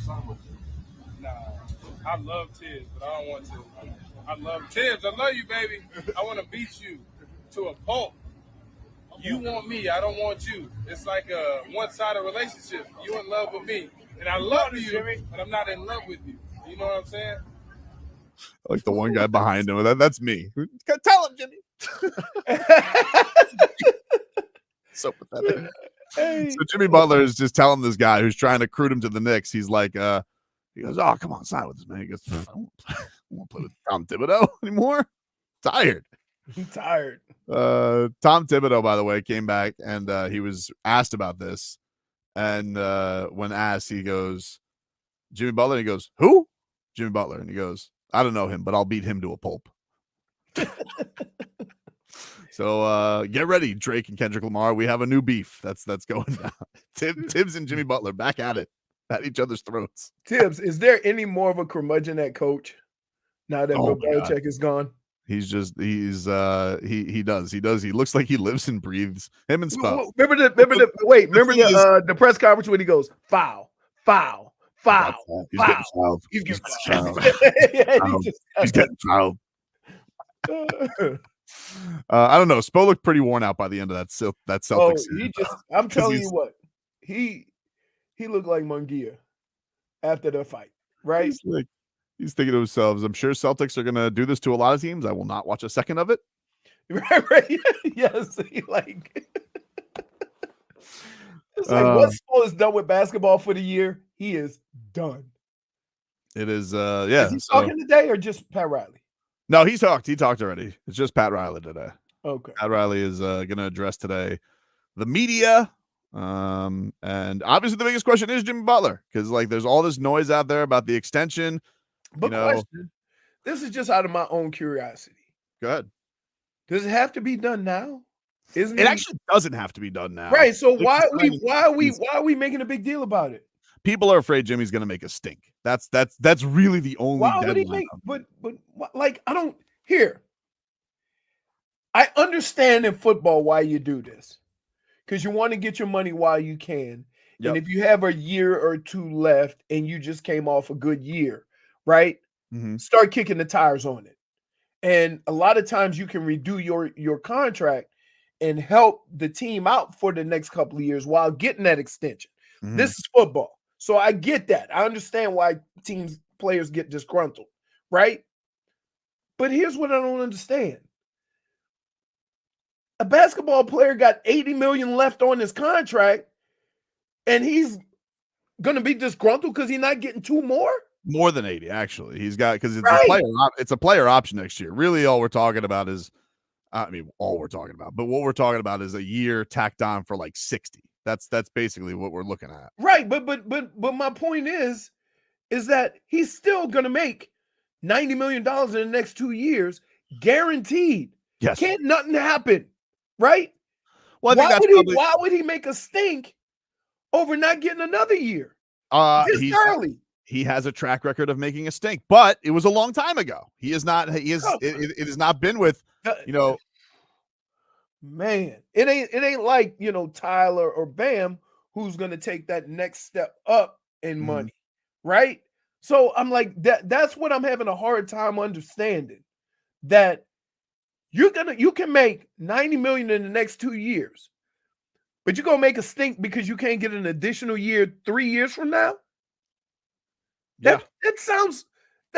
Speaker 9: Nah, I love Tibbs, but I don't want to. I love Tibbs. I love you, baby. I want to beat you to a pulp. You want me. I don't want you. It's like a one-sided relationship. You in love with me. And I love you, but I'm not in love with you. You know what I'm saying?
Speaker 1: Like the one guy behind him. That's me. Tell him, Jimmy. So pathetic. Hey. So Jimmy Butler is just telling this guy who's trying to recruit him to the Knicks. He's like, he goes, "Oh, come on, sign with us, man." He goes, "I don't want to play with Tom Thibodeau anymore. Tired."
Speaker 3: I'm tired.
Speaker 1: Tom Thibodeau, by the way, came back and he was asked about this. And when asked, he goes, Jimmy Butler, and he goes, "Who?" Jimmy Butler. And he goes, "I don't know him, but I'll beat him to a pulp." So get ready, Drake and Kendrick Lamar. We have a new beef that's going down. Tibbs and Jimmy Butler back at it, at each other's throats.
Speaker 3: Tibbs, is there any more of a curmudgeon at coach now that Bill Belichick is gone?
Speaker 1: He does. He looks like he lives and breathes him and Spo.
Speaker 3: Remember the press conference when he goes, foul. He's getting fouled.
Speaker 1: He's getting fouled. I don't know. Spo looked pretty worn out by the end of that Celtics.
Speaker 3: I'm telling you what, he looked like Munguia after the fight, right?
Speaker 1: He's thinking to himself, I'm sure Celtics are going to do this to a lot of teams. I will not watch a second of it.
Speaker 3: Right. Yes. It's like what Spo is done with basketball for the year. He is done.
Speaker 1: It is, yeah.
Speaker 3: Is he talking today or just Pat Riley?
Speaker 1: No, he talked already. It's just Pat Riley today.
Speaker 3: Okay.
Speaker 1: Pat Riley is going to address today the media. And obviously the biggest question is Jimmy Butler, because there's all this noise out there about the extension.
Speaker 3: But question, this is just out of my own curiosity.
Speaker 1: Go ahead.
Speaker 3: Does it have to be done now?
Speaker 1: It actually doesn't have to be done now.
Speaker 3: Right. So why are we making a big deal about it?
Speaker 1: People are afraid Jimmy's going to make a stink. That's really the only.
Speaker 3: Why would he make? But I don't. here. I understand in football why you do this. Because you want to get your money while you can.
Speaker 1: Yep.
Speaker 3: And if you have a year or two left and you just came off a good year, right? Start kicking the tires on it. And a lot of times you can redo your contract and help the team out for the next couple of years while getting that extension. This is football. So I get that. I understand why players get disgruntled, right? But here's what I don't understand. A basketball player got $80 million left on his contract, and he's gonna be disgruntled because he's not getting two more.
Speaker 1: More than 80, actually. He's got because it's a player option next year. Really, all we're talking about is, but what we're talking about is a year tacked on for like 60. That's basically what we're looking at.
Speaker 3: Right, but my point is that he's still gonna make $90 million in the next 2 years, guaranteed.
Speaker 1: Yes.
Speaker 3: Can't nothing happen. Right?
Speaker 1: Well,
Speaker 3: why would he make a stink over not getting another year?
Speaker 1: He has a track record of making a stink, but it was a long time ago. It has not been with,
Speaker 3: Man, it ain't like, Tyler or Bam who's going to take that next step up in money, right? So I'm like that's what I'm having a hard time understanding, that you can make $90 million in the next 2 years, but you're gonna make a stink because you can't get an additional year 3 years from now. That sounds.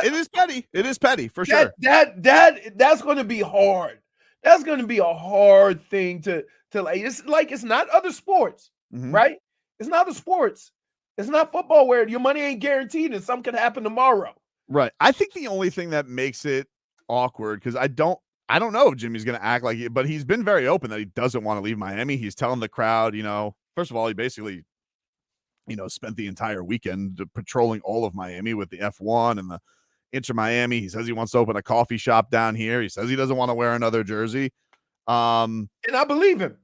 Speaker 1: It is petty. It is petty for sure.
Speaker 3: That's going to be hard. That's going to be a hard thing to like. It's not other sports, right? It's not other sports. It's not football where your money ain't guaranteed and something could happen tomorrow.
Speaker 1: Right. I think the only thing that makes it awkward, because I don't know if Jimmy's going to act like it, but he's been very open that he doesn't want to leave Miami. He's telling the crowd, first of all, he basically, spent the entire weekend patrolling all of Miami with the F1 and the Inter Miami. He says he wants to open a coffee shop down here. He says he doesn't want to wear another jersey. And
Speaker 3: I believe him.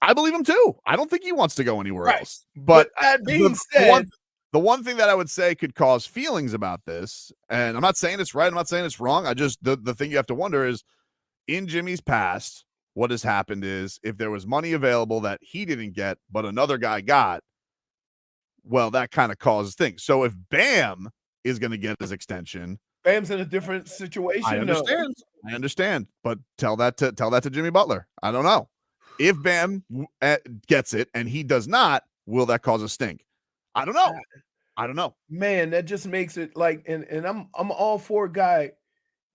Speaker 1: I believe him too. I don't think he wants to go anywhere else.
Speaker 3: But that being said,
Speaker 1: the one thing that I would say could cause feelings about this, and I'm not saying it's right, I'm not saying it's wrong. The thing you have to wonder is, in Jimmy's past, what has happened is if there was money available that he didn't get, but another guy got, well, that kind of causes things. So if Bam is going to get his extension,
Speaker 3: Bam's in a different situation.
Speaker 1: I understand, but tell that to Jimmy Butler. I don't know if Bam gets it and he does not. Will that cause a stink? I don't know.
Speaker 3: Man, that just makes it like, and I'm all for a guy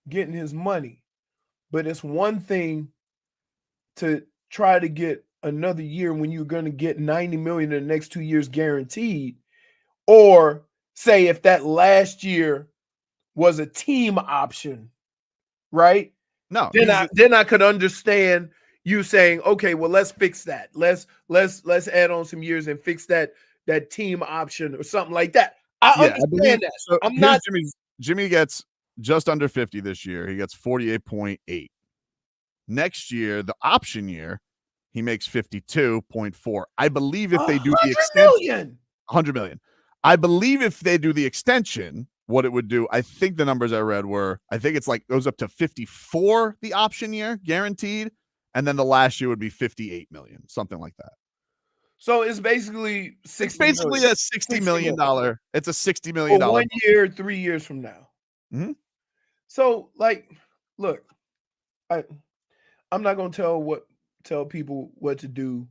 Speaker 3: getting his money, but it's one thing to try to get another year when you're going to get $90 million in the next 2 years guaranteed, or say if that last year was a team option, right?
Speaker 1: No,
Speaker 3: then I could understand you saying, okay, well, let's fix that. Let's add on some years and fix that team option or something like that. I understand that.
Speaker 1: So
Speaker 3: I'm not.
Speaker 1: Jimmy gets just under 50 this year. He gets 48.8. Next year, the option year, he makes 52.4. I believe if they do the extension, 100 million. I believe if they do the extension, what it would do, I think the numbers I read were, I think it's like goes up to 54 the option year guaranteed, and then the last year would be 58 million, something like that.
Speaker 3: So it's basically
Speaker 1: a $60 million. It's a $60 million.
Speaker 3: 1 year, 3 years from now.
Speaker 1: Mm-hmm.
Speaker 3: So, like, look, I'm not gonna tell people what to do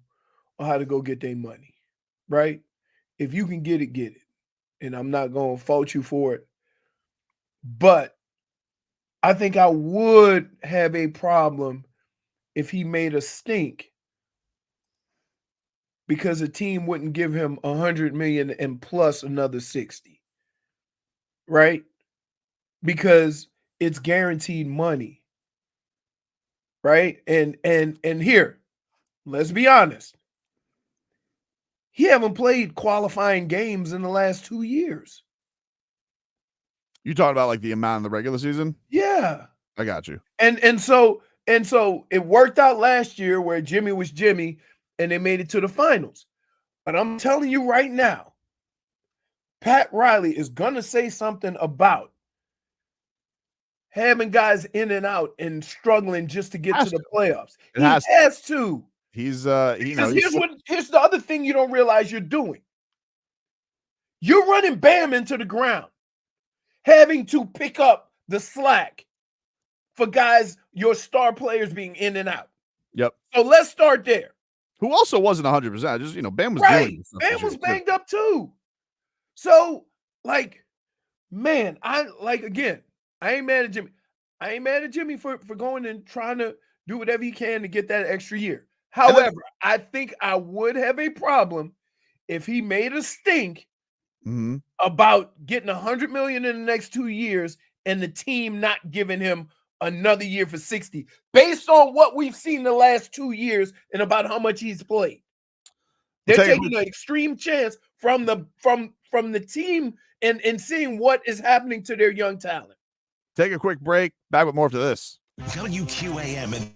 Speaker 3: or how to go get their money, right? If you can get it, get it, and I'm not gonna fault you for it. But I think I would have a problem if he made a stink, because a team wouldn't give him 100 million and plus another 60, right? Because it's guaranteed money, right? And here, let's be honest, he haven't played qualifying games in the last 2 years.
Speaker 1: You talking about like the amount in the regular season?
Speaker 3: Yeah,
Speaker 1: I got you.
Speaker 3: And so it worked out last year where Jimmy was Jimmy, and they made it to the finals. But I'm telling you right now, Pat Riley is going to say something about, having guys in and out and struggling just to get to the playoffs.
Speaker 1: It
Speaker 3: He has to.
Speaker 1: He's
Speaker 3: Because here's the other thing you don't realize you're doing. You're running Bam into the ground, having to pick up the slack for guys, your star players being in and out.
Speaker 1: Yep.
Speaker 3: So let's start there.
Speaker 1: Who also wasn't 100%. Just, Bam was
Speaker 3: Right.
Speaker 1: dealing with stuff
Speaker 3: Bam
Speaker 1: this
Speaker 3: was
Speaker 1: year,
Speaker 3: banged up too. So, like, man, again, I ain't mad at Jimmy. I ain't mad at Jimmy for going and trying to do whatever he can to get that extra year. However, I think I would have a problem if he made a stink about getting $100 million in the next 2 years and the team not giving him another year for 60, based on what we've seen the last 2 years and about how much he's played. They're taking an extreme chance from the team and seeing what is happening to their young talent.
Speaker 1: Take a quick break. Back with more after this.
Speaker 5: WQAM and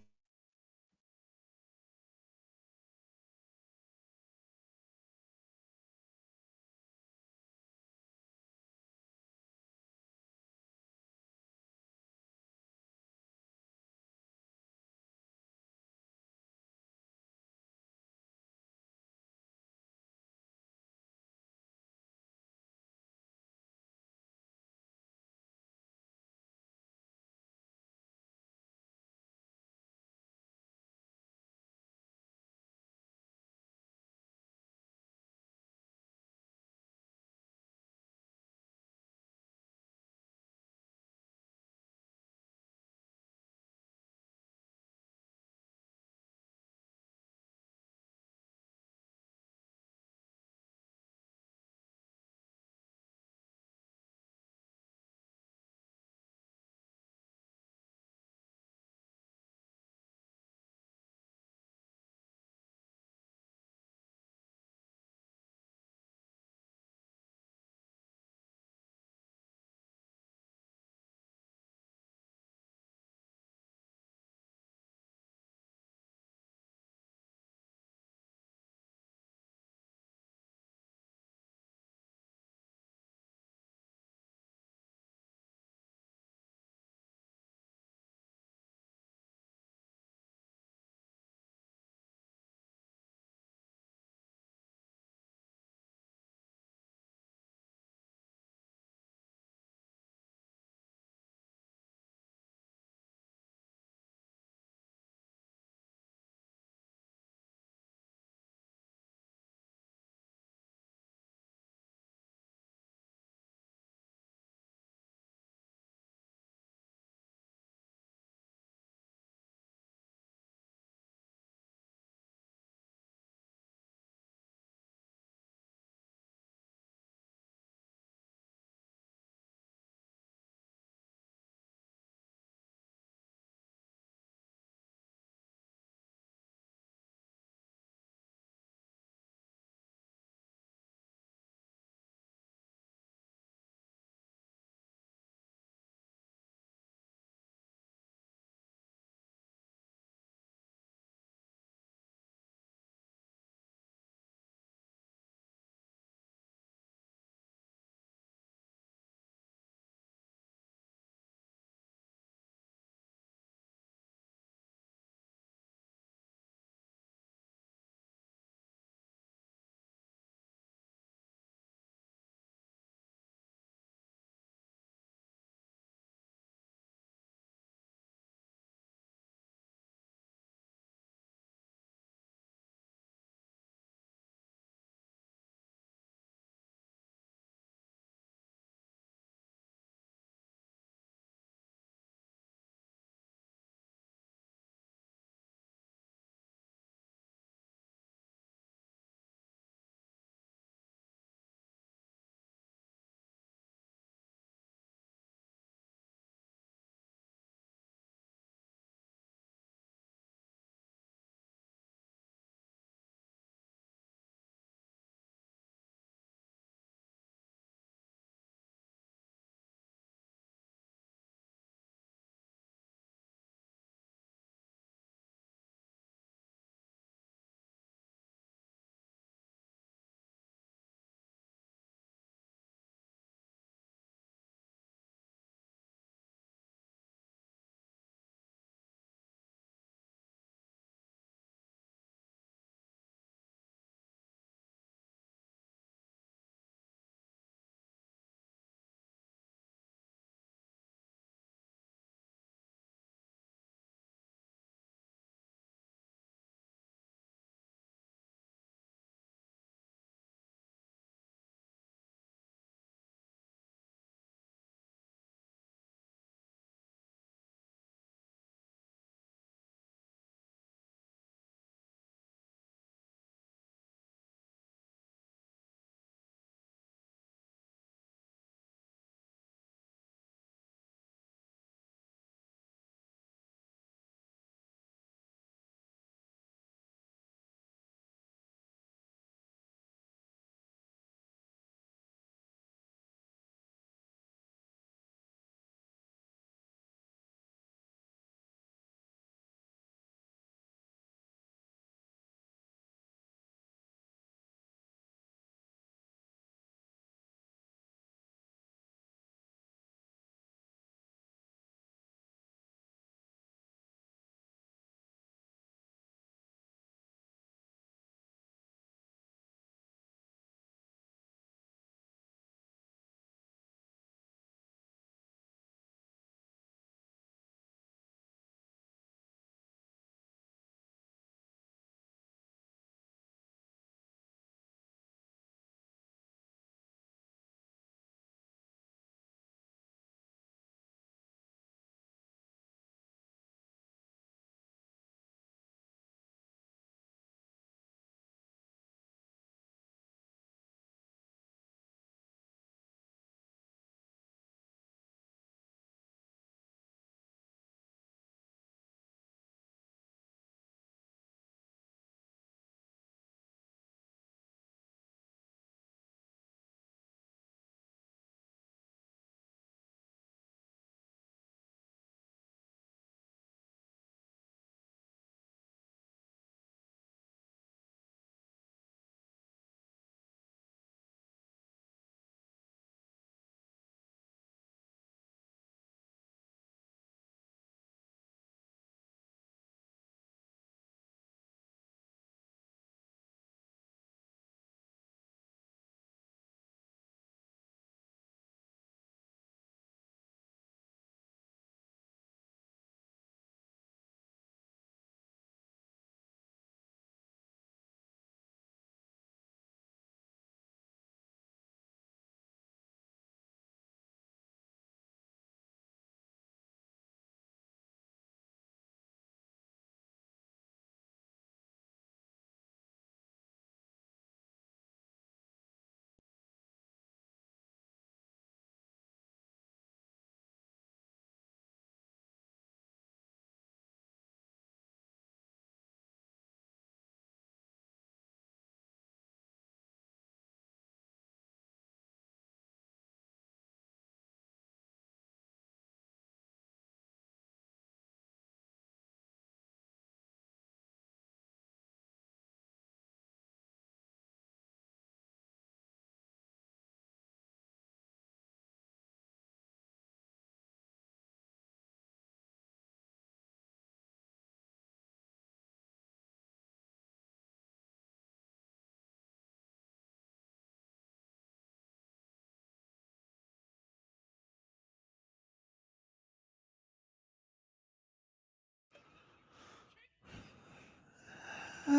Speaker 1: Hour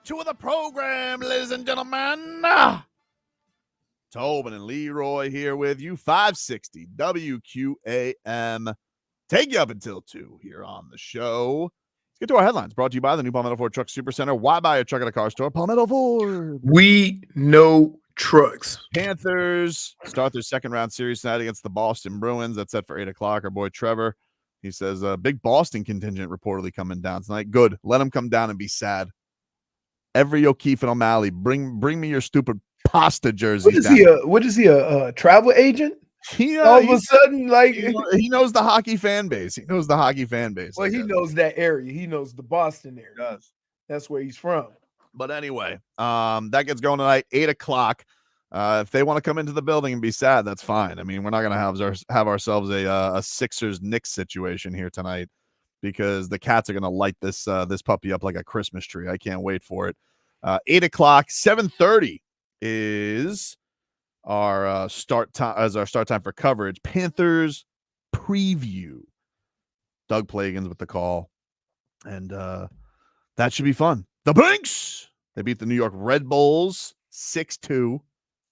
Speaker 1: 2 of the program, ladies and gentlemen. Tobin and Leroy here with you, 560 WQAM. Take you up until 2 here on the show. Let's get to our headlines, brought to you by the new Palmetto Ford Truck Supercenter. Why buy a truck at a car store? Palmetto Ford.
Speaker 3: We know trucks.
Speaker 1: Panthers start their second round series tonight against the Boston Bruins. That's set for 8 o'clock. Our boy Trevor, he says, big Boston contingent reportedly coming down tonight. Good. Let them come down and be sad. Every O'Keefe and O'Malley, bring me your stupid pasta jersey.
Speaker 3: What is he, a travel agent? All of a sudden, like
Speaker 1: he knows the hockey fan base. He knows the hockey fan base.
Speaker 3: Well, he knows that area. He knows the Boston area.
Speaker 1: He does.
Speaker 3: That's where he's from.
Speaker 1: But anyway, that gets going tonight, 8 o'clock. If they want to come into the building and be sad, that's fine. I mean, we're not going to have ourselves a Sixers-Knicks situation here tonight because the Cats are going to light this puppy up like a Christmas tree. I can't wait for it. 8 o'clock, 7:30 is our start time for coverage. Panthers preview. Doug Plagans with the call, and that should be fun. The Pinks, they beat the New York Red Bulls 6-2.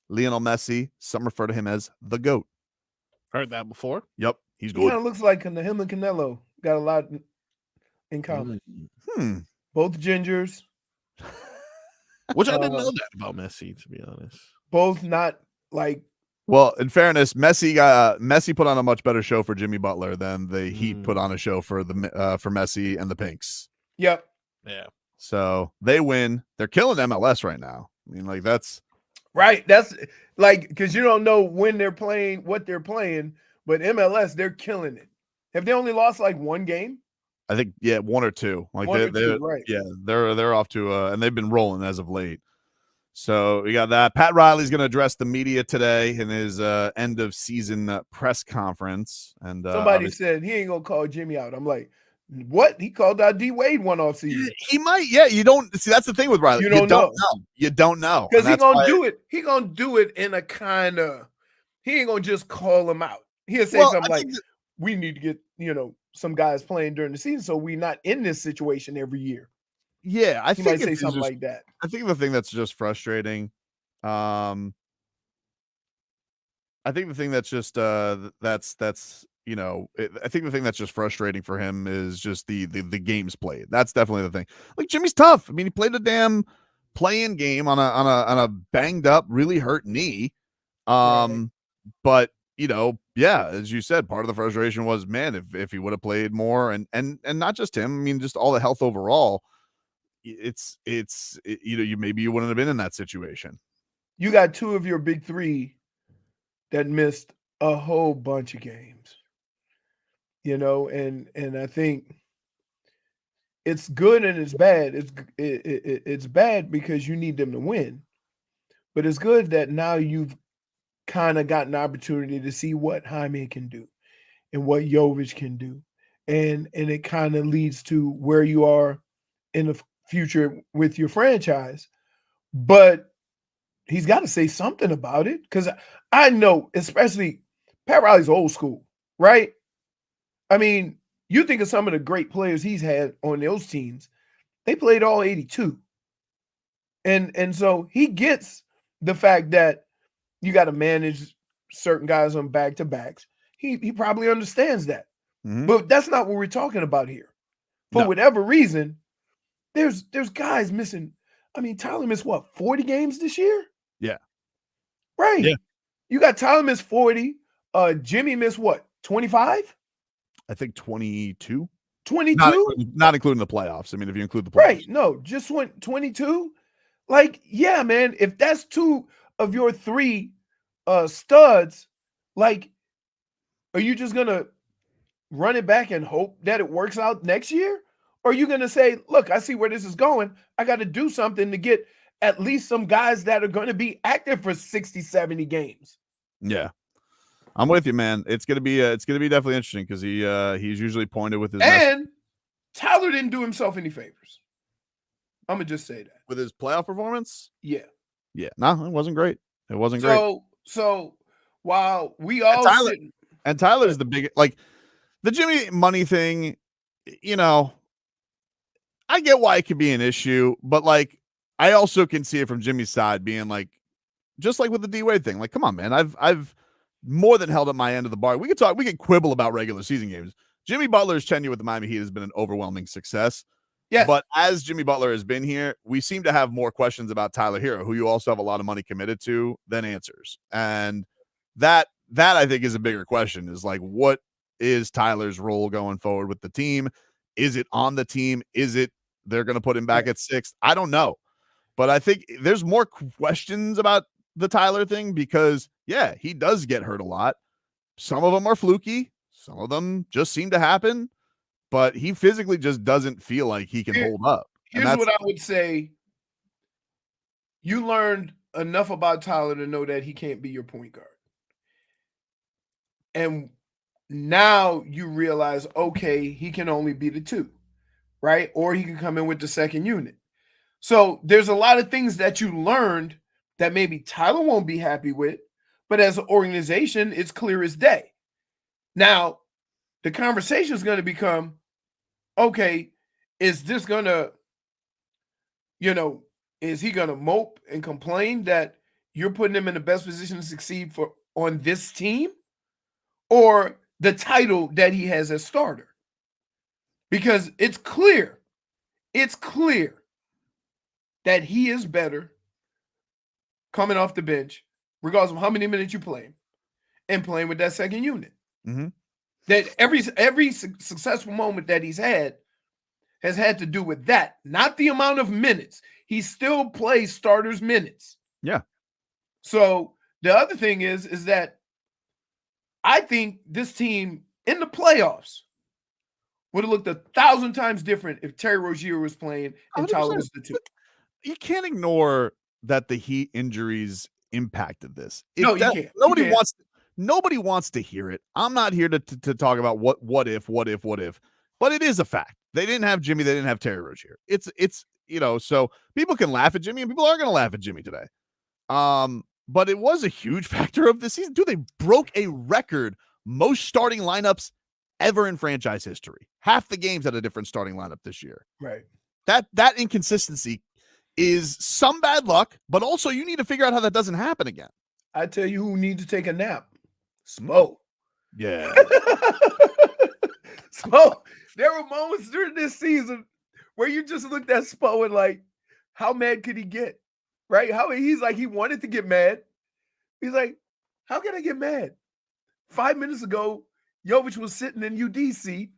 Speaker 1: Lionel Messi, some refer to him as the GOAT.
Speaker 4: Heard that before.
Speaker 1: Yep, he's
Speaker 3: He
Speaker 1: good.
Speaker 3: kind of looks like him and Canelo got a lot in common. Both gingers.
Speaker 4: Which I didn't know that about Messi, to be honest.
Speaker 3: Both not like.
Speaker 1: Well, in fairness, Messi put on a much better show for Jimmy Butler than the Heat put on a show for Messi and the Pinks.
Speaker 3: Yep.
Speaker 4: Yeah.
Speaker 1: So they win. They're killing MLS right now. I mean, like that's
Speaker 3: right. That's like because you don't know when they're playing, what they're playing, but MLS they're killing it. Have they only lost like one game?
Speaker 1: I think 1 or 2. Like
Speaker 3: they're right.
Speaker 1: Yeah, they're off to and they've been rolling as of late. So we got that. Pat Riley's going to address the media today in his end of season press conference. And
Speaker 3: somebody said he ain't gonna call Jimmy out. I'm like, what? He called out D Wade one off season.
Speaker 1: He might. Yeah, you don't see. That's the thing with Riley. You don't know. You don't know
Speaker 3: because he's gonna do it. He gonna do it in a kind of. He ain't gonna just call him out. He'll say something like, "We need to get some guys playing during the season, so we're not in this situation every year."
Speaker 1: Yeah, I think
Speaker 3: he might say something like that.
Speaker 1: I think the thing that's just frustrating, I think the thing that's just I think the thing that's just frustrating for him is just the games played. That's definitely the thing. Like Jimmy's tough. I mean, he played a damn play-in game on a banged up, really hurt knee. But yeah, as you said, part of the frustration was, man, if he would have played more and not just him, I mean, just all the health overall, maybe you wouldn't have been in that situation.
Speaker 3: You got 2 of your big 3 that missed a whole bunch of games, and I think it's good and it's bad. It's bad because you need them to win, but it's good that now you've kind of got an opportunity to see what Jaime can do and what Jovic can do. And it kind of leads to where you are in the future with your franchise. But he's got to say something about it because I know, especially Pat Riley's old school, right? I mean, you think of some of the great players he's had on those teams. They played all 82. And so he gets the fact that you got to manage certain guys on back-to-backs. He probably understands that. But that's not what we're talking about here. For whatever reason, there's guys missing. I mean, Tyler missed what, 40 games this year?
Speaker 1: Yeah.
Speaker 3: Right.
Speaker 1: Yeah.
Speaker 3: You got Tyler missed 40. Jimmy missed what, 25?
Speaker 1: I think 22.
Speaker 3: 22?
Speaker 1: Not including the playoffs. I mean, if you include the playoffs.
Speaker 3: Right. No, just went 22. Like, yeah, man, if that's 2 of your 3 studs, like, are you just gonna run it back and hope that it works out next year? Or are you gonna say, look, I see where this is going. I got to do something to get at least some guys that are going to be active for 60, 70 games.
Speaker 1: Yeah. I'm with you, man. It's gonna be definitely interesting because he's usually pointed with his
Speaker 3: and Tyler didn't do himself any favors. I'm gonna just say that
Speaker 1: with his playoff performance.
Speaker 3: Yeah,
Speaker 1: no, it wasn't great. It wasn't great.
Speaker 3: So while we all
Speaker 1: And Tyler's the big, like the Jimmy money thing, you know, I get why it could be an issue, but like, I also can see it from Jimmy's side being like, just like with the D-Wade thing, like, come on, man, I've more than held up my end of the bar. We could quibble about regular season games. Jimmy Butler's tenure with the Miami Heat has been an overwhelming success.
Speaker 3: Yes.
Speaker 1: But as Jimmy Butler has been here, we seem to have more questions about Tyler Herro, who you also have a lot of money committed to, than answers. And that I think is a bigger question, is like, what is Tyler's role going forward with the team? Is it on the team? Is it they're going to put him back at 6th? I don't know. But I think there's more questions about the Tyler thing because, yeah, he does get hurt a lot. Some of them are fluky. Some of them just seem to happen. But he physically just doesn't feel like he can hold up.
Speaker 3: Here's what I would say. You learned enough about Tyler to know that he can't be your point guard. And now you realize, okay, he can only be the 2, right? Or he can come in with the second unit. So there's a lot of things that you learned that maybe Tyler won't be happy with, but as an organization, it's clear as day. Now, the conversation is going to become, okay, is this going to, is he going to mope and complain that you're putting him in the best position to succeed on this team, or the title that he has as starter? Because it's clear that he is better coming off the bench, regardless of how many minutes you play him, and playing with that second unit.
Speaker 1: Mm-hmm.
Speaker 3: That every successful moment that he's had has had to do with that, not the amount of minutes. He still plays starters minutes.
Speaker 1: Yeah.
Speaker 3: So the other thing is that I think this team in the playoffs would have looked 1,000 times different if Terry Rozier was playing and
Speaker 1: 100%.
Speaker 3: Tyler was the 2.
Speaker 1: You can't ignore that the Heat injuries impacted this.
Speaker 3: No, you can't.
Speaker 1: Nobody wants to hear it. I'm not here to talk about what if, but it is a fact. They didn't have Jimmy. They didn't have Terry Rozier. It's so people can laugh at Jimmy and people are going to laugh at Jimmy today. But it was a huge factor of the season. Dude, they broke a record, most starting lineups ever in franchise history. Half the games had a different starting lineup this year.
Speaker 3: Right.
Speaker 1: That inconsistency is some bad luck, but also you need to figure out how that doesn't happen again.
Speaker 3: I tell you who needs to take a nap. Spo.
Speaker 1: Yeah.
Speaker 3: Spo. There were moments during this season where you just looked at Spo and like, how mad could he get? Right? He's like, he wanted to get mad. He's like, how can I get mad? 5 minutes ago, Jovic was sitting in UDC,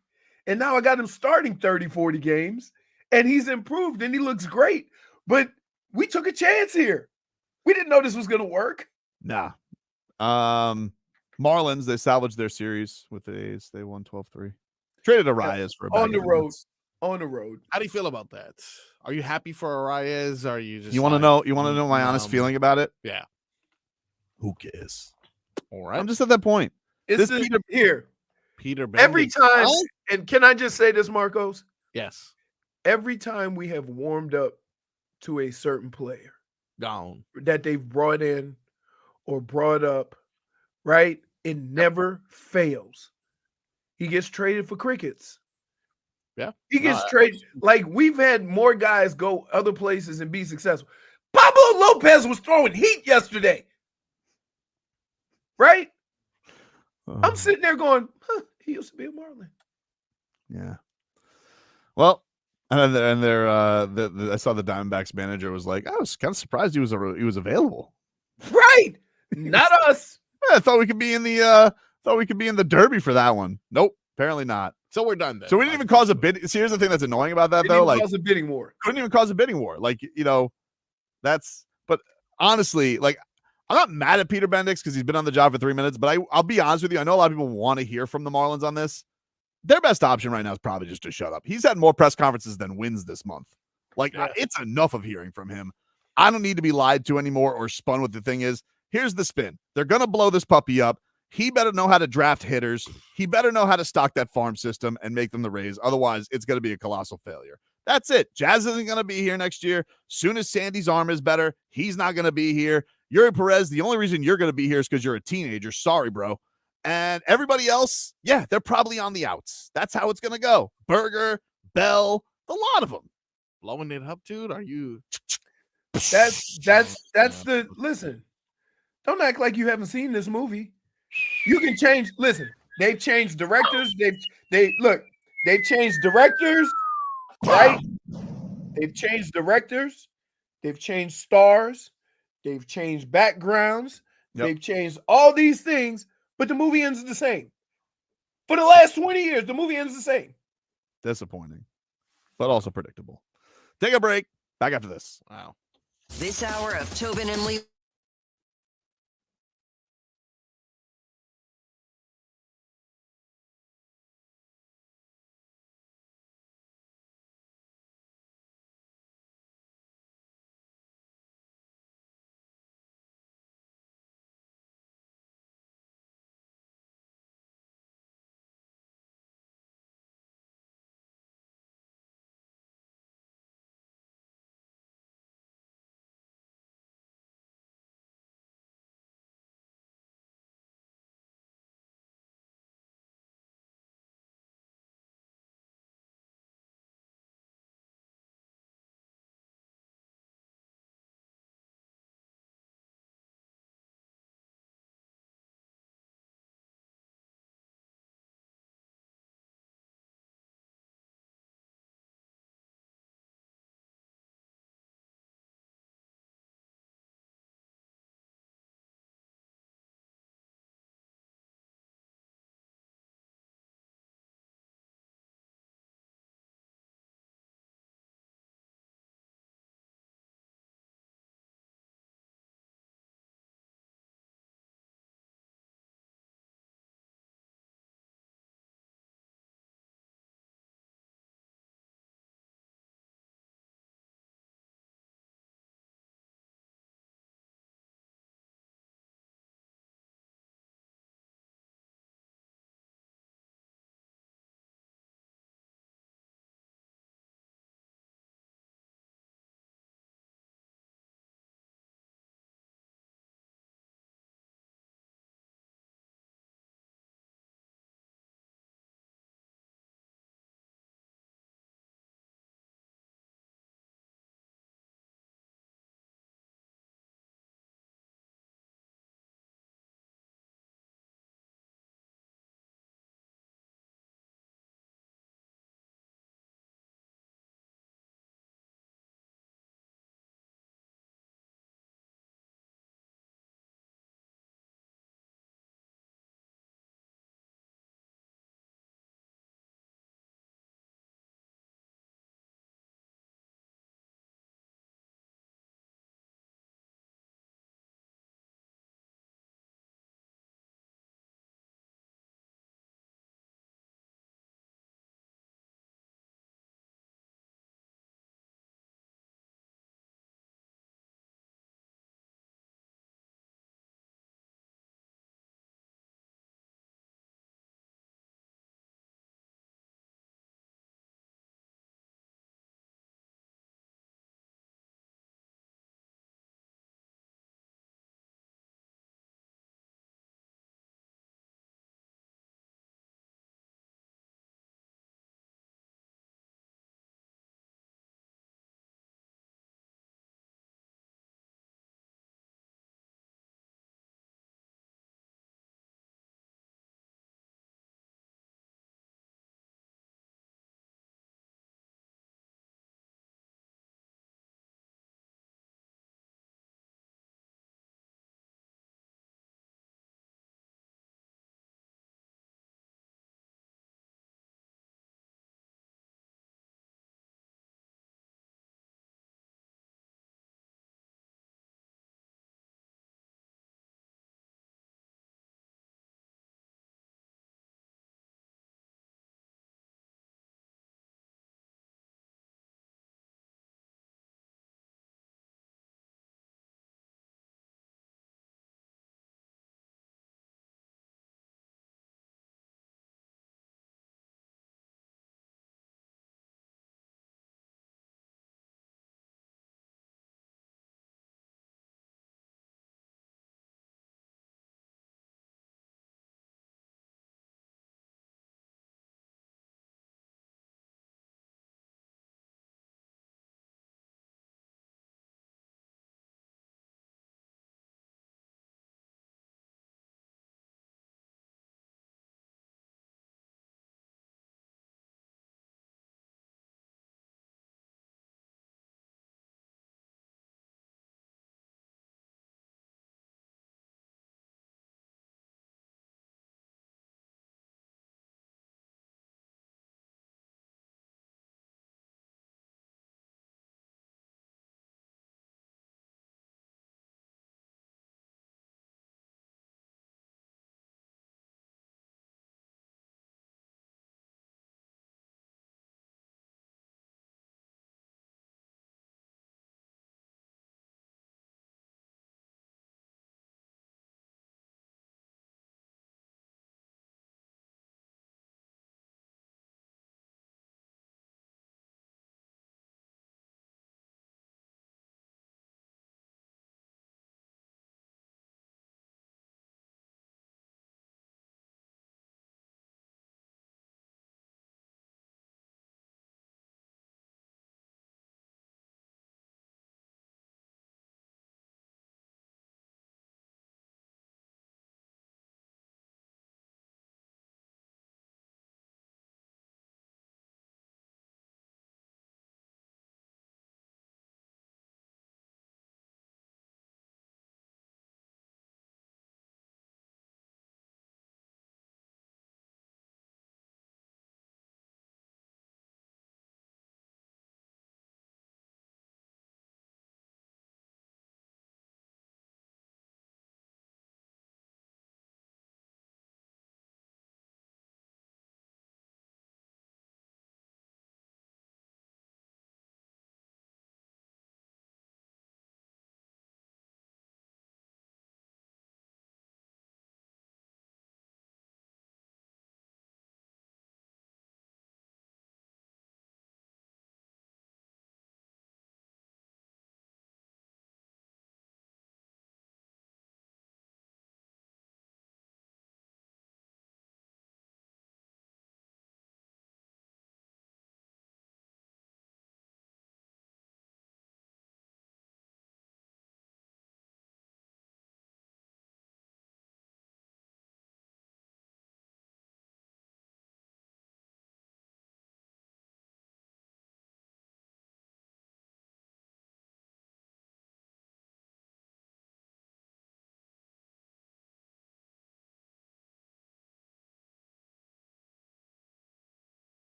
Speaker 3: and now I got him starting 30, 40 games, and he's improved, and he looks great. But we took a chance here. We didn't know this was going to work.
Speaker 1: Nah. Marlins, they salvaged their series with the A's. They won 12-3. Traded Arraez for a bag
Speaker 3: on the
Speaker 1: of
Speaker 3: road.
Speaker 1: minutes.
Speaker 3: On the road.
Speaker 4: How do you feel about that? Are you happy for Arraez? Or are you just
Speaker 1: You want to know? You want to know my honest feeling about it?
Speaker 4: Yeah.
Speaker 1: Who cares?
Speaker 4: All right.
Speaker 1: I'm just at that point.
Speaker 3: It's
Speaker 4: Peter Bendix.
Speaker 3: Every time, and can I just say this, Marcos?
Speaker 4: Yes.
Speaker 3: Every time we have warmed up to a certain player
Speaker 4: Gone.
Speaker 3: that they've brought in or brought up, right? It never fails. He gets traded for crickets.
Speaker 4: Yeah.
Speaker 3: He gets traded. Like, we've had more guys go other places and be successful. Pablo Lopez was throwing heat yesterday. Right? I'm sitting there going, he used to be a Marlin.
Speaker 1: Yeah. Well, and I saw the Diamondbacks manager was like, I was kind of surprised he was available.
Speaker 3: Right. Not us.
Speaker 1: I thought we could be in the Derby for that one. Nope, apparently not.
Speaker 4: So we're done then.
Speaker 1: So we didn't even cause a bid. See, here's the thing that's annoying about that, though. Like,
Speaker 3: cause a bidding war.
Speaker 1: Couldn't even cause a bidding war. Like, but honestly, like, I'm not mad at Peter Bendix because he's been on the job for 3 minutes, but I'll be honest with you. I know a lot of people want to hear from the Marlins on this. Their best option right now is probably just to shut up. He's had more press conferences than wins this month. Like, it's enough of hearing from him. I don't need to be lied to anymore or spun what the thing is. Here's the spin. They're going to blow this puppy up. He better know how to draft hitters. He better know how to stock that farm system and make them the Rays. Otherwise, it's going to be a colossal failure. That's it. Jazz isn't going to be here next year. Soon as Sandy's arm is better, he's not going to be here. Yuri Perez, the only reason you're going to be here is because you're a teenager. Sorry, bro. And everybody else, yeah, they're probably on the outs. That's how it's going to go. Berger, Bell, a lot of them.
Speaker 4: Blowing it up, dude. Are you?
Speaker 3: That's the listen. Don't act like you haven't seen this movie. You can change. Listen, they've changed directors. They've changed directors, right? They've changed directors. They've changed stars. They've changed backgrounds.
Speaker 1: Yep.
Speaker 3: They've changed all these things, but the movie ends the same. For the last 20 years, the movie ends the same.
Speaker 1: Disappointing, but also predictable. Take a break. Back after this.
Speaker 4: Wow.
Speaker 7: This hour of Tobin and Leroy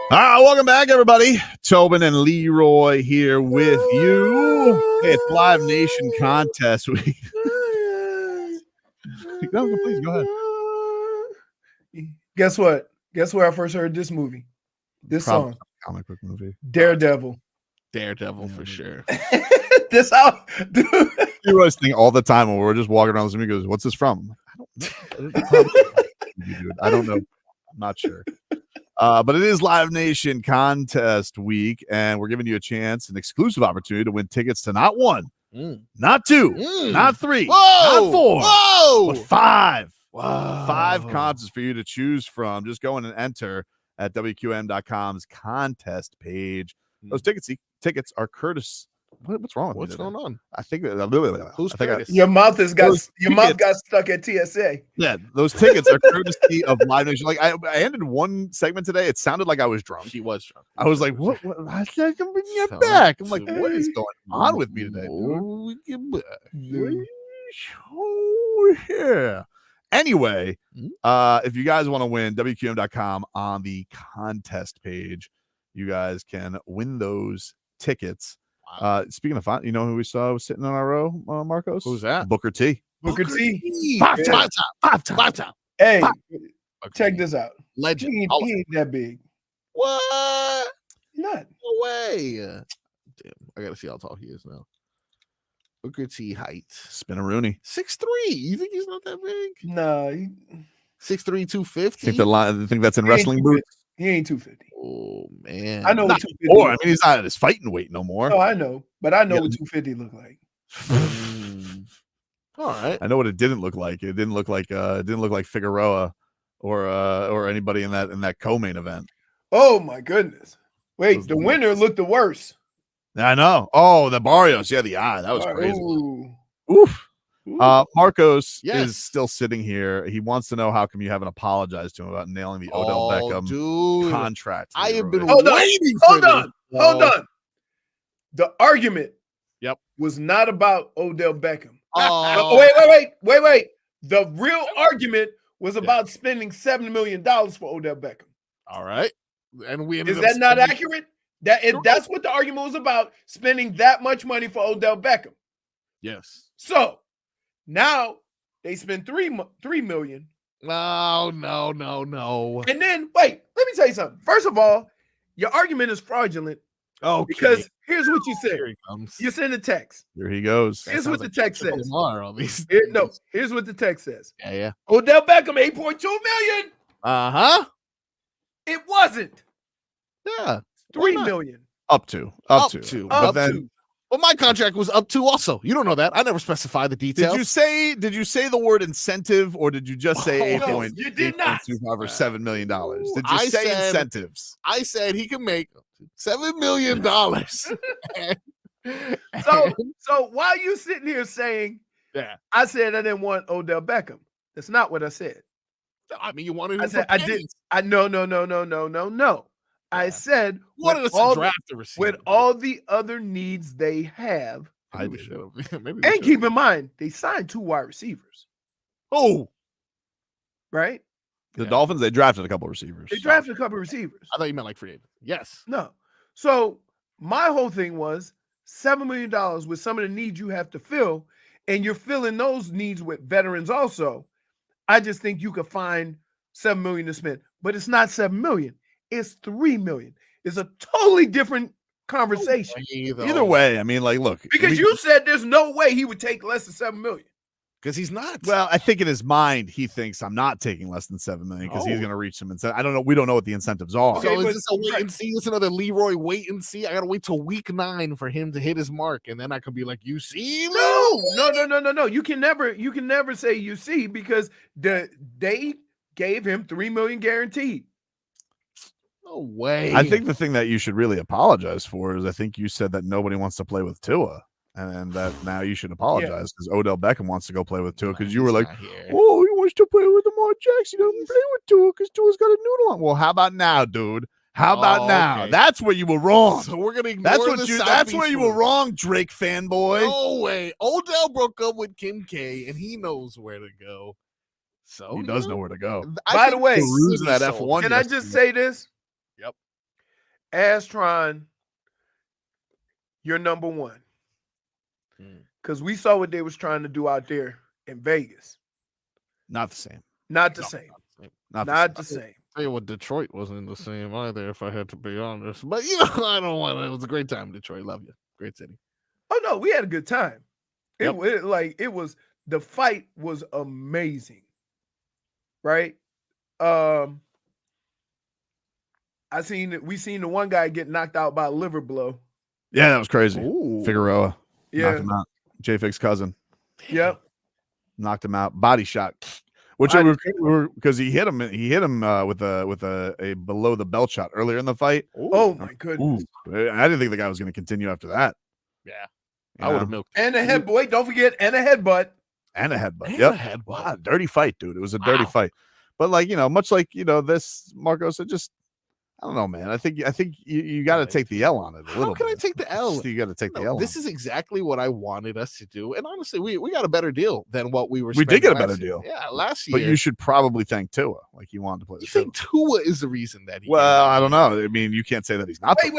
Speaker 1: All right, welcome back, everybody. Tobin and Leroy here with you. Hey, it's Live Nation Contest Week. No, please go ahead.
Speaker 3: Guess what? Guess where I first heard this movie? This
Speaker 1: Probably
Speaker 3: song.
Speaker 1: comic book movie.
Speaker 3: Daredevil.
Speaker 4: Daredevil for sure.
Speaker 3: This how, dude.
Speaker 1: Leroy's thing all the time when we're just walking around the room. He goes, "What's this from?" I don't know. I'm not sure. But it is Live Nation Contest Week, and we're giving you a chance, an exclusive opportunity to win tickets to not one, not two, not three, not four, but five.
Speaker 4: Wow.
Speaker 1: 5 contests for you to choose from. Just go in and enter at WQM.com's contest page. Those tickets are courtesy. What's wrong with
Speaker 4: What's
Speaker 1: me
Speaker 4: going on?
Speaker 1: I think
Speaker 4: Who's
Speaker 1: I think
Speaker 4: Curtis?
Speaker 3: Your mouth has got
Speaker 1: Those
Speaker 3: your mouth
Speaker 1: tickets-
Speaker 3: got stuck at TSA.
Speaker 1: Yeah, those tickets are courtesy of Live Nation. Like I ended one segment today. It sounded like I was drunk.
Speaker 4: She was drunk.
Speaker 1: I was like, "What? I said I'm bringing it back." I'm like, "What is going on with me today, dude?" Oh, yeah. Anyway, if you guys want to win, WQM.com on the contest page, you guys can win those tickets. Speaking of fun, you know who we saw was sitting on our row, Marcos?
Speaker 4: Who's that?
Speaker 1: Booker T.
Speaker 3: Booker T.
Speaker 1: Five
Speaker 3: Yeah.
Speaker 1: time.
Speaker 3: Hey,
Speaker 4: Okay.
Speaker 3: check this out.
Speaker 4: Legend.
Speaker 3: He ain't that big.
Speaker 4: What?
Speaker 3: Not.
Speaker 4: No way. Damn, I gotta see how tall he is now. Booker T height.
Speaker 1: Spinaroonie.
Speaker 4: 6'3". You think he's not that big?
Speaker 3: Nah.
Speaker 4: 6'3", 250.
Speaker 1: I think that's in wrestling boots.
Speaker 3: He ain't 250.
Speaker 4: Oh man.
Speaker 3: I know what
Speaker 1: Not
Speaker 3: 250
Speaker 1: more. I
Speaker 3: look
Speaker 1: mean, he's not at his fighting weight no more.
Speaker 3: No, I know, but I know
Speaker 1: Yeah.
Speaker 3: what 250 look like.
Speaker 4: All right.
Speaker 1: I know what it didn't look like. It didn't look like Figueroa or anybody in that co-main event.
Speaker 3: Oh my goodness. Wait, the winner looked the worst.
Speaker 1: I know. Oh, the Barrios. Yeah, the eye. That was crazy.
Speaker 3: Ooh.
Speaker 1: Oof. Marcos
Speaker 4: Yes.
Speaker 1: is still sitting here. He wants to know how come you haven't apologized to him about nailing the Odell Beckham
Speaker 4: dude.
Speaker 1: contract.
Speaker 4: I have been
Speaker 3: Hold on.
Speaker 4: waiting
Speaker 3: Hold
Speaker 4: for
Speaker 3: on.
Speaker 4: this.
Speaker 3: Hold on. The argument
Speaker 4: Yep.
Speaker 3: was not about Odell Beckham.
Speaker 4: Oh.
Speaker 3: Wait. The real argument was about spending $7 million for Odell Beckham.
Speaker 4: All right. And we ended
Speaker 3: Is
Speaker 4: up
Speaker 3: that not
Speaker 4: spending-
Speaker 3: accurate? That's what the argument was about, spending that much money for Odell Beckham.
Speaker 4: Yes.
Speaker 3: So now they spend $3 million.
Speaker 4: No.
Speaker 3: And then wait, let me tell you something. First of all, your argument is fraudulent.
Speaker 4: Oh,
Speaker 3: Because here's what you said.
Speaker 4: Here he comes.
Speaker 3: You send a text.
Speaker 1: Here he goes.
Speaker 3: Here's what the text says.
Speaker 4: Lamar on these
Speaker 3: Here's what the text says.
Speaker 4: Yeah.
Speaker 3: Odell Beckham, $8.2 million.
Speaker 4: Uh-huh.
Speaker 3: It wasn't.
Speaker 4: Yeah.
Speaker 3: $3 million.
Speaker 1: Up to.
Speaker 3: Up
Speaker 1: But
Speaker 3: to.
Speaker 1: then
Speaker 4: Well, my contract was up to also. You don't know that. I never specified the details.
Speaker 1: did you say the word incentive, or did you just say
Speaker 4: Oh, no,
Speaker 3: you did not.
Speaker 1: $8.25 or $7 million? Did you
Speaker 4: I
Speaker 1: say
Speaker 4: said-
Speaker 1: incentives?
Speaker 4: I said he can make $7 million.
Speaker 3: So why are you sitting here saying,
Speaker 4: Yeah.
Speaker 3: I said I didn't want Odell Beckham? That's not what I said.
Speaker 4: I mean, you wanted him
Speaker 3: I said
Speaker 4: for
Speaker 3: I
Speaker 4: pennies.
Speaker 3: did. No. I said
Speaker 4: You wanted us to draft a receiver.
Speaker 3: with all the other needs they have,
Speaker 1: I
Speaker 4: Maybe
Speaker 1: did.
Speaker 4: we should've- maybe we
Speaker 3: and
Speaker 4: should've.
Speaker 3: keep in mind they signed 2 wide receivers,
Speaker 4: Oh,
Speaker 3: right?
Speaker 1: The
Speaker 4: Yeah.
Speaker 1: Dolphins, they drafted a couple receivers.
Speaker 3: They drafted a couple of receivers.
Speaker 4: I thought you meant like free agent. Yes.
Speaker 3: No. So my whole thing was $7 million with some of the needs you have to fill, and you're filling those needs with veterans also. I just think you could find $7 million to spend, but it's not $7 million. It's $3 million. It's a totally different conversation.
Speaker 1: Either way, I mean, like, look,
Speaker 3: Because you said there's no way he would take less than $7 million.
Speaker 4: Because he's not.
Speaker 1: well, I think in his mind he thinks I'm not taking less than $7 million because he's
Speaker 4: Oh.
Speaker 1: going to reach some incentive. I don't know. We don't know what the incentives are.
Speaker 3: Okay,
Speaker 4: So
Speaker 3: but-
Speaker 4: is this a wait
Speaker 3: right.
Speaker 4: and see? It's another Leroy wait and see. I gotta wait till week 9 for him to hit his mark, and then I could be like, "You see,
Speaker 3: No. You can never say you see because they gave him $3 million guaranteed.
Speaker 4: no way."
Speaker 1: I think the thing that you should really apologize for is I think you said that nobody wants to play with Tua, and that now you should apologize because Odell Beckham wants to go play with Tua because you were like, oh, he wants to play with Lamar Jackson. He doesn't play with Tua because Tua's got a noodle on. Well, how about now, dude? How about
Speaker 4: Oh,
Speaker 1: now?
Speaker 4: okay.
Speaker 1: That's where you were wrong.
Speaker 4: So we're gonna ignore
Speaker 1: That's where you were wrong, Drake fanboy.
Speaker 4: No way. Odell broke up with Kim K, and he knows where to go. So
Speaker 1: He does know where to go.
Speaker 3: By the way,
Speaker 1: Cruising that
Speaker 4: so.
Speaker 1: F1.
Speaker 3: Can I just say this?
Speaker 4: Yep.
Speaker 3: Astron, you're number one. Because we saw what they was trying to do out there in Vegas.
Speaker 1: Not the same.
Speaker 3: Not the same. Not the same.
Speaker 4: Tell you what, Detroit wasn't the same either, if I had to be honest. But I don't want it. It was a great time in Detroit. Love you. Great city.
Speaker 3: Oh no, we had a good time.
Speaker 4: Yep.
Speaker 3: It was the fight was amazing. Right? We seen the one guy get knocked out by a liver blow.
Speaker 1: Yeah, that was crazy.
Speaker 4: Ooh.
Speaker 1: Figueroa.
Speaker 3: Yeah.
Speaker 1: Knocked him out. J-Fig's cousin.
Speaker 3: Yep.
Speaker 1: Knocked him out. Body shot. Which because he hit him with a below the belt shot earlier in the fight.
Speaker 3: Oh my goodness.
Speaker 1: I didn't think the guy was going to continue after that.
Speaker 4: Yeah. I would have milked.
Speaker 3: And a head boy, don't forget, and a headbutt.
Speaker 1: And a headbutt.
Speaker 4: And
Speaker 1: Yep.
Speaker 4: a headbutt.
Speaker 1: Wow, dirty fight, dude. It was a dirty fight. But much like this, Marcos, it just I don't know, man. I think you got to take the L on it a little.
Speaker 4: How can
Speaker 1: bit.
Speaker 4: I take the L?
Speaker 1: You got to take the L.
Speaker 4: This is exactly what I wanted us to do, and honestly, we got a better deal than what we were.
Speaker 1: We did get a
Speaker 4: last
Speaker 1: better
Speaker 4: year.
Speaker 1: deal.
Speaker 4: Yeah, last year.
Speaker 1: But you should probably thank Tua, like you wanted to play.
Speaker 4: You think Tua is the reason that he?
Speaker 1: Well, I don't know. I mean, you can't say that he's not.
Speaker 3: Wait.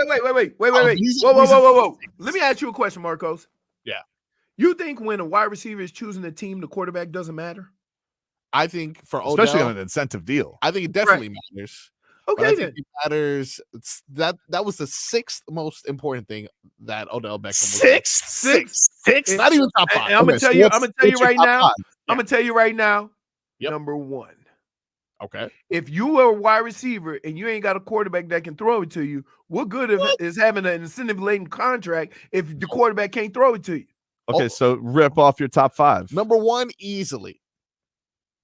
Speaker 3: Whoa. Let me ask you a question, Marcos.
Speaker 4: Yeah.
Speaker 3: You think when a wide receiver is choosing a team, the quarterback doesn't matter?
Speaker 4: I think for Odell,
Speaker 1: especially on an incentive deal.
Speaker 4: I think it definitely matters.
Speaker 3: Okay,
Speaker 4: I think it matters. That was the sixth most important thing that Odell Beckham was.
Speaker 3: Six.
Speaker 4: Not even top five.
Speaker 3: I'm gonna tell you right now.
Speaker 1: Yeah.
Speaker 3: I'm gonna tell you right now.
Speaker 4: Yep.
Speaker 3: Number one.
Speaker 4: Okay.
Speaker 3: If you are a wide receiver and you ain't got a quarterback that can throw it to you, what good is having an incentive-laden contract if the quarterback can't throw it to you?
Speaker 1: Okay, so rip off your top five.
Speaker 4: Number one, easily.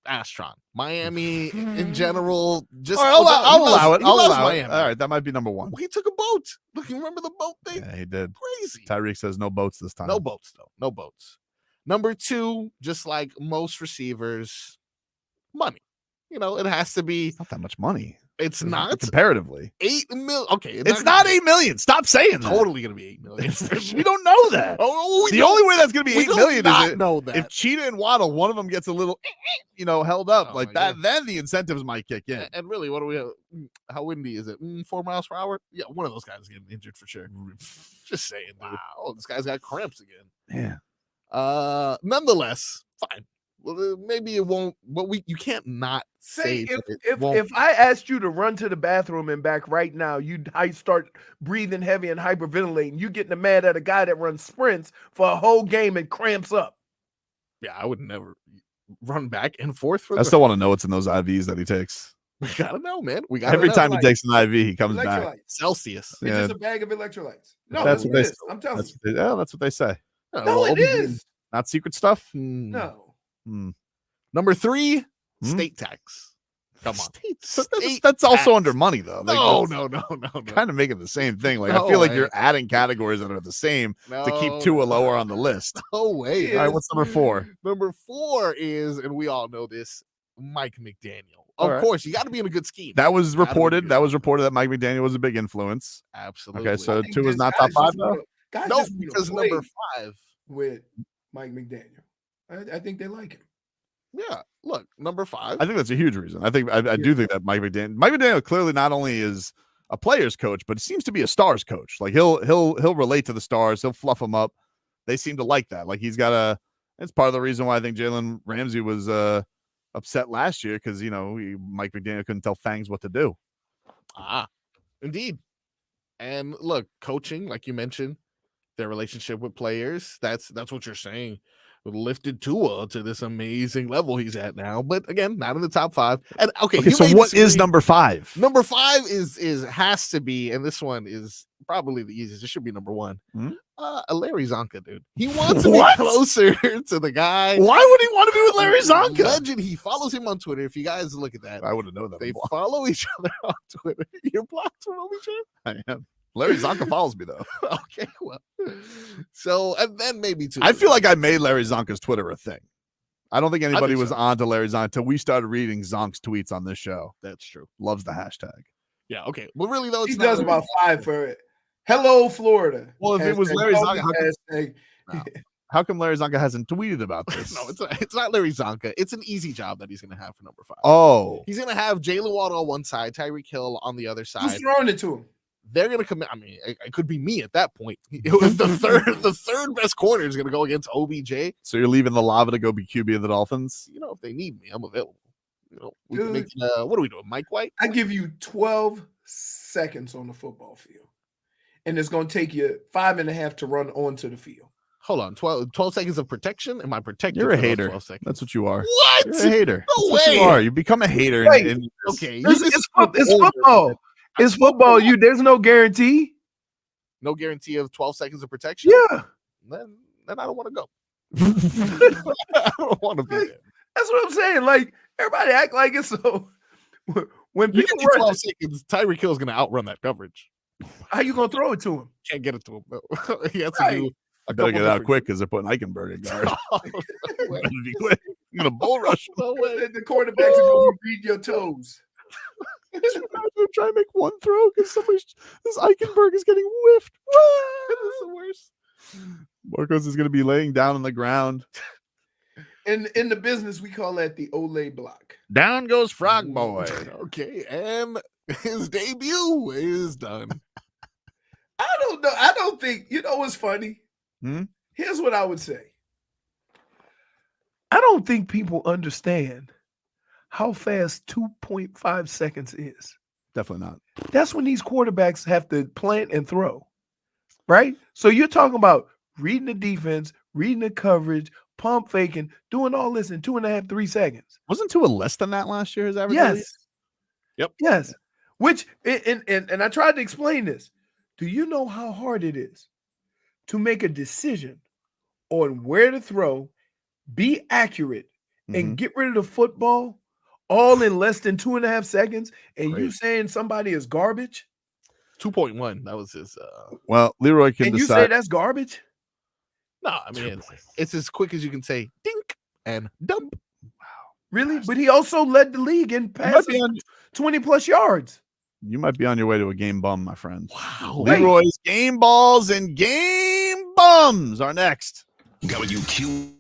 Speaker 4: Astron, Miami in general. Just
Speaker 1: I'll allow it.
Speaker 4: I'll allow
Speaker 1: it. All right, that might be number one.
Speaker 4: He took a boat. Look, you remember the boat thing?
Speaker 1: Yeah, he did.
Speaker 4: Crazy.
Speaker 1: Tyreek says no boats this time.
Speaker 4: No boats though. No boats. Number two, just like most receivers, money. It has to be.
Speaker 1: It's not that much money.
Speaker 4: It's not
Speaker 1: comparatively.
Speaker 4: 8 million. Okay,
Speaker 1: it's not 8 million. Stop saying that.
Speaker 4: Totally gonna be 8 million.
Speaker 1: We don't know that. The only way that's gonna be 8 million is if Cheetah and Waddle, one of them gets a little, held up like that. God. Then the incentives might kick in.
Speaker 4: And really, what do we have? How windy is it? 4 miles per hour? Yeah, one of those guys is getting injured for sure. Just saying, dude. Wow, this guy's got cramps again.
Speaker 3: Yeah.
Speaker 4: Nonetheless, fine. Well, maybe it won't, but you can't not say
Speaker 3: if I asked you to run to the bathroom and back right now, I start breathing heavy and hyperventilating. You getting mad at a guy that runs sprints for a whole game and cramps up.
Speaker 4: Yeah, I would never run back and forth.
Speaker 1: I still want to know what's in those IVs that he takes.
Speaker 4: We gotta know, man. We got
Speaker 1: every time he takes an IV, he comes back.
Speaker 4: Celsius.
Speaker 3: It's just a bag of electrolytes. No,
Speaker 1: that's what they say.
Speaker 3: I'm telling you.
Speaker 1: That's what they say.
Speaker 3: No, it is
Speaker 1: not secret stuff.
Speaker 3: No.
Speaker 4: Number 3, state tax. Come on.
Speaker 1: That's also under money, though.
Speaker 4: No.
Speaker 1: Kind of making the same thing. I feel like you're adding categories that are the same to keep Tua lower on the list.
Speaker 4: No way.
Speaker 1: All right, what's number 4?
Speaker 4: Number 4 is, and we all know this, Mike McDaniel. Of course, you got to be in a good scheme.
Speaker 1: That was reported. That Mike McDaniel was a big influence.
Speaker 4: Absolutely.
Speaker 1: Okay, so Tua is not top 5 though.
Speaker 4: No, because number 5
Speaker 3: with Mike McDaniel. I think they like him.
Speaker 4: Yeah, look, number 5.
Speaker 1: I think that's a huge reason. I do think that Mike McDaniel clearly not only is a player's coach, but seems to be a stars coach. Like he'll relate to the stars. He'll fluff them up. They seem to like that. Like he's got it's part of the reason why I think Jalen Ramsey was upset last year because Mike McDaniel couldn't tell Fangs what to do.
Speaker 4: Indeed. And look, coaching, like you mentioned, their relationship with players. That's what you're saying. Lifted Tua to this amazing level he's at now, but again, not in the top 5. And okay,
Speaker 1: so what is number 5?
Speaker 4: Number 5 is has to be, and this one is probably the easiest. It should be number 1. Larry Zonka, dude. He wants to be closer to the guy.
Speaker 1: Why would he want to be with Larry Zonka?
Speaker 4: Legend. He follows him on Twitter. If you guys look at that,
Speaker 1: I wouldn't know that.
Speaker 4: They follow each other on Twitter. You're blocked from OBJ?
Speaker 1: I am. Larry Zonka follows me though.
Speaker 4: Okay, well, so and then maybe too.
Speaker 1: I feel like I made Larry Zonka's Twitter a thing. I don't think anybody was on to Larry Zonka until we started reading Zonk's tweets on this show.
Speaker 4: That's true.
Speaker 1: Loves the hashtag.
Speaker 4: Yeah. Okay. Well, really though,
Speaker 3: he does about 5 for it. Hello, Florida.
Speaker 1: Well, if it was Larry Zonka, how come Larry Zonka hasn't tweeted about this?
Speaker 4: No, it's not Larry Zonka. It's an easy job that he's going to have for number 5.
Speaker 1: Oh,
Speaker 4: he's going to have Jalen Waddle on one side, Tyreek Hill on the other side.
Speaker 3: Who's throwing it to him?
Speaker 4: they're going to commit. I mean, it could be me at that point. The third best corner is going to go against OBJ.
Speaker 1: So you're leaving the lava to go be QB of the Dolphins?
Speaker 4: You know, if they need me, I'm available. You know, we can make, what are we doing? Mike White?
Speaker 3: I give you 12 seconds on the football field, and it's going to take you 5.5 to run onto the field.
Speaker 4: Hold on, 12 seconds of protection? Am I protected?
Speaker 1: You're a
Speaker 4: for those
Speaker 1: hater.
Speaker 4: 12 seconds?
Speaker 1: That's what you are.
Speaker 4: What?
Speaker 1: You're a hater.
Speaker 4: No
Speaker 1: That's
Speaker 4: way.
Speaker 1: what you are. You become a hater.
Speaker 3: Wait.
Speaker 4: Okay.
Speaker 3: It's football. It's football. There's no guarantee.
Speaker 4: No guarantee of 12 seconds of protection?
Speaker 3: Yeah.
Speaker 4: Then I don't want to go. I don't want to be there.
Speaker 3: That's what I'm saying. Like, everybody act like it's so. When
Speaker 4: You
Speaker 3: people
Speaker 4: give me 12
Speaker 3: run,
Speaker 4: seconds, Tyreek Hill is going to outrun that coverage.
Speaker 3: how you going to throw it to him?
Speaker 4: Can't get it to him, though. He has to
Speaker 3: Right.
Speaker 4: do
Speaker 1: I better get out quick because they're putting Eichenberg in guard. Better be quick. I'm going to bull rush.
Speaker 4: No way.
Speaker 3: The quarterbacks are going to read your toes.
Speaker 1: I'm trying to make one throw because this Eichenberg is getting whiffed.
Speaker 4: This is the worst.
Speaker 1: Marcos is going to be laying down on the ground.
Speaker 3: In the business, we call that the Olay block.
Speaker 1: Down goes Frog Boy.
Speaker 4: Okay, and his debut is done.
Speaker 3: I don't know. I don't think, you know what's funny? Here's what I would say. I don't think people understand how fast 2.5 seconds is.
Speaker 1: Definitely not.
Speaker 3: That's when these quarterbacks have to plant and throw, right? So you're talking about reading the defense, reading the coverage, pump faking, doing all this in 2.5, 3 seconds.
Speaker 1: Wasn't Tua less than that last year? His average?
Speaker 3: Yes.
Speaker 4: Yep.
Speaker 3: Yes. Which, and I tried to explain this. Do you know how hard it is to make a decision on where to throw, be accurate, and get rid of the football all in less than 2.5 seconds? And you saying somebody is garbage?
Speaker 4: 2.1. That was his.
Speaker 1: Well, Leroy can
Speaker 3: And you
Speaker 1: decide.
Speaker 3: say that's garbage?
Speaker 4: No, I mean, it's as quick as you can say dink and dump.
Speaker 3: Really? But he also led the league in passes 20 plus yards.
Speaker 1: You might be on your way to a game bum, my friend.
Speaker 4: Wow.
Speaker 1: Leroy's game balls and game bums are next.
Speaker 5: Got you cute.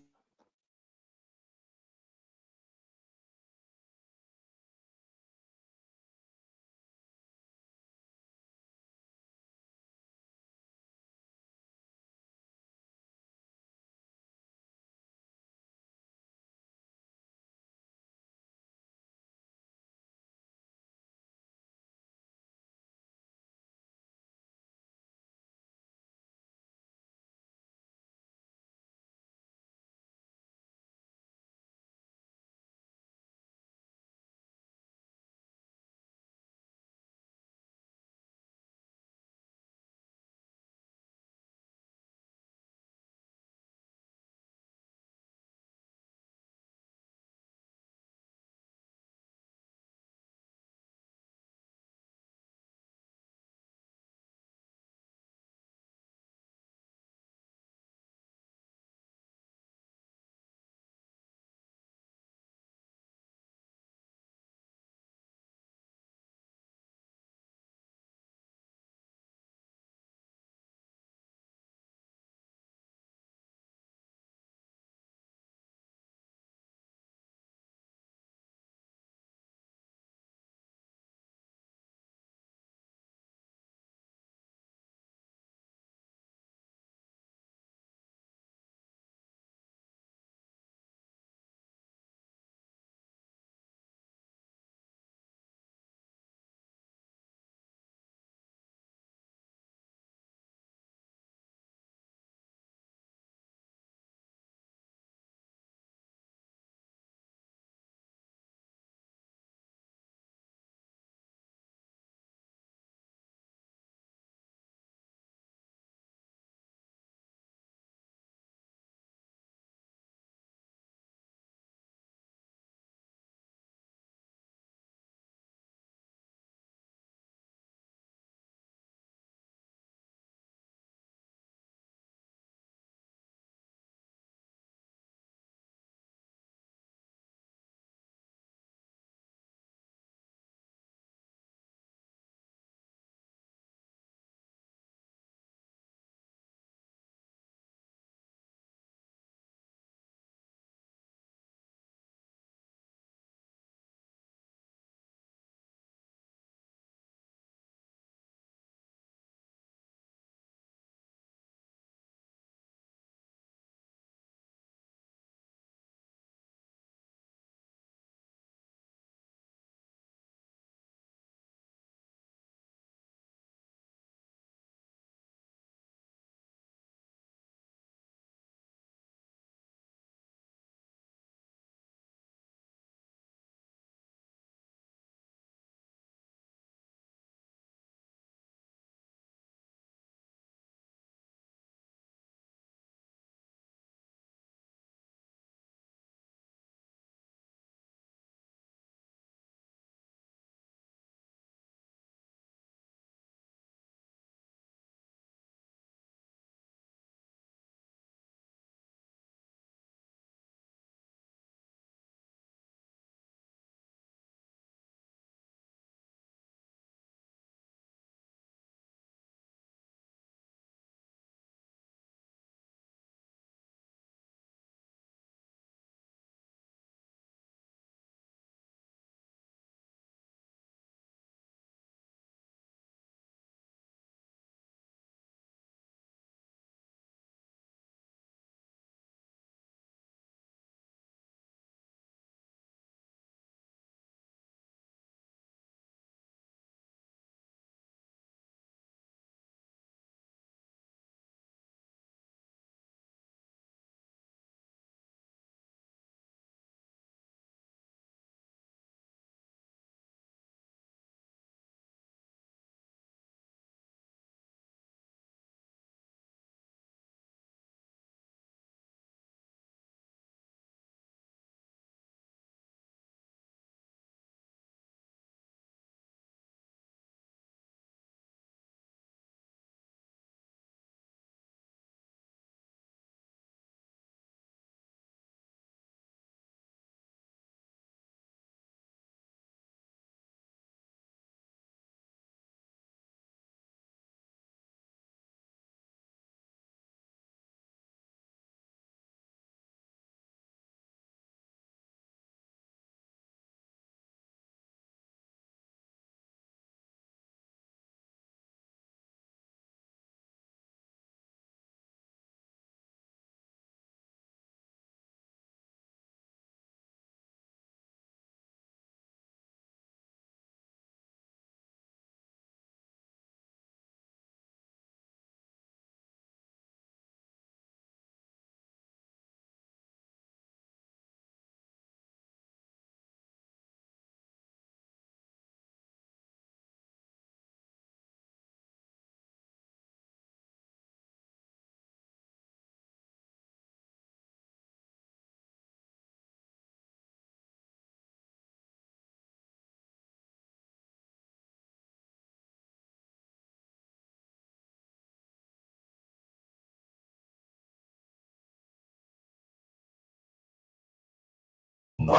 Speaker 3: This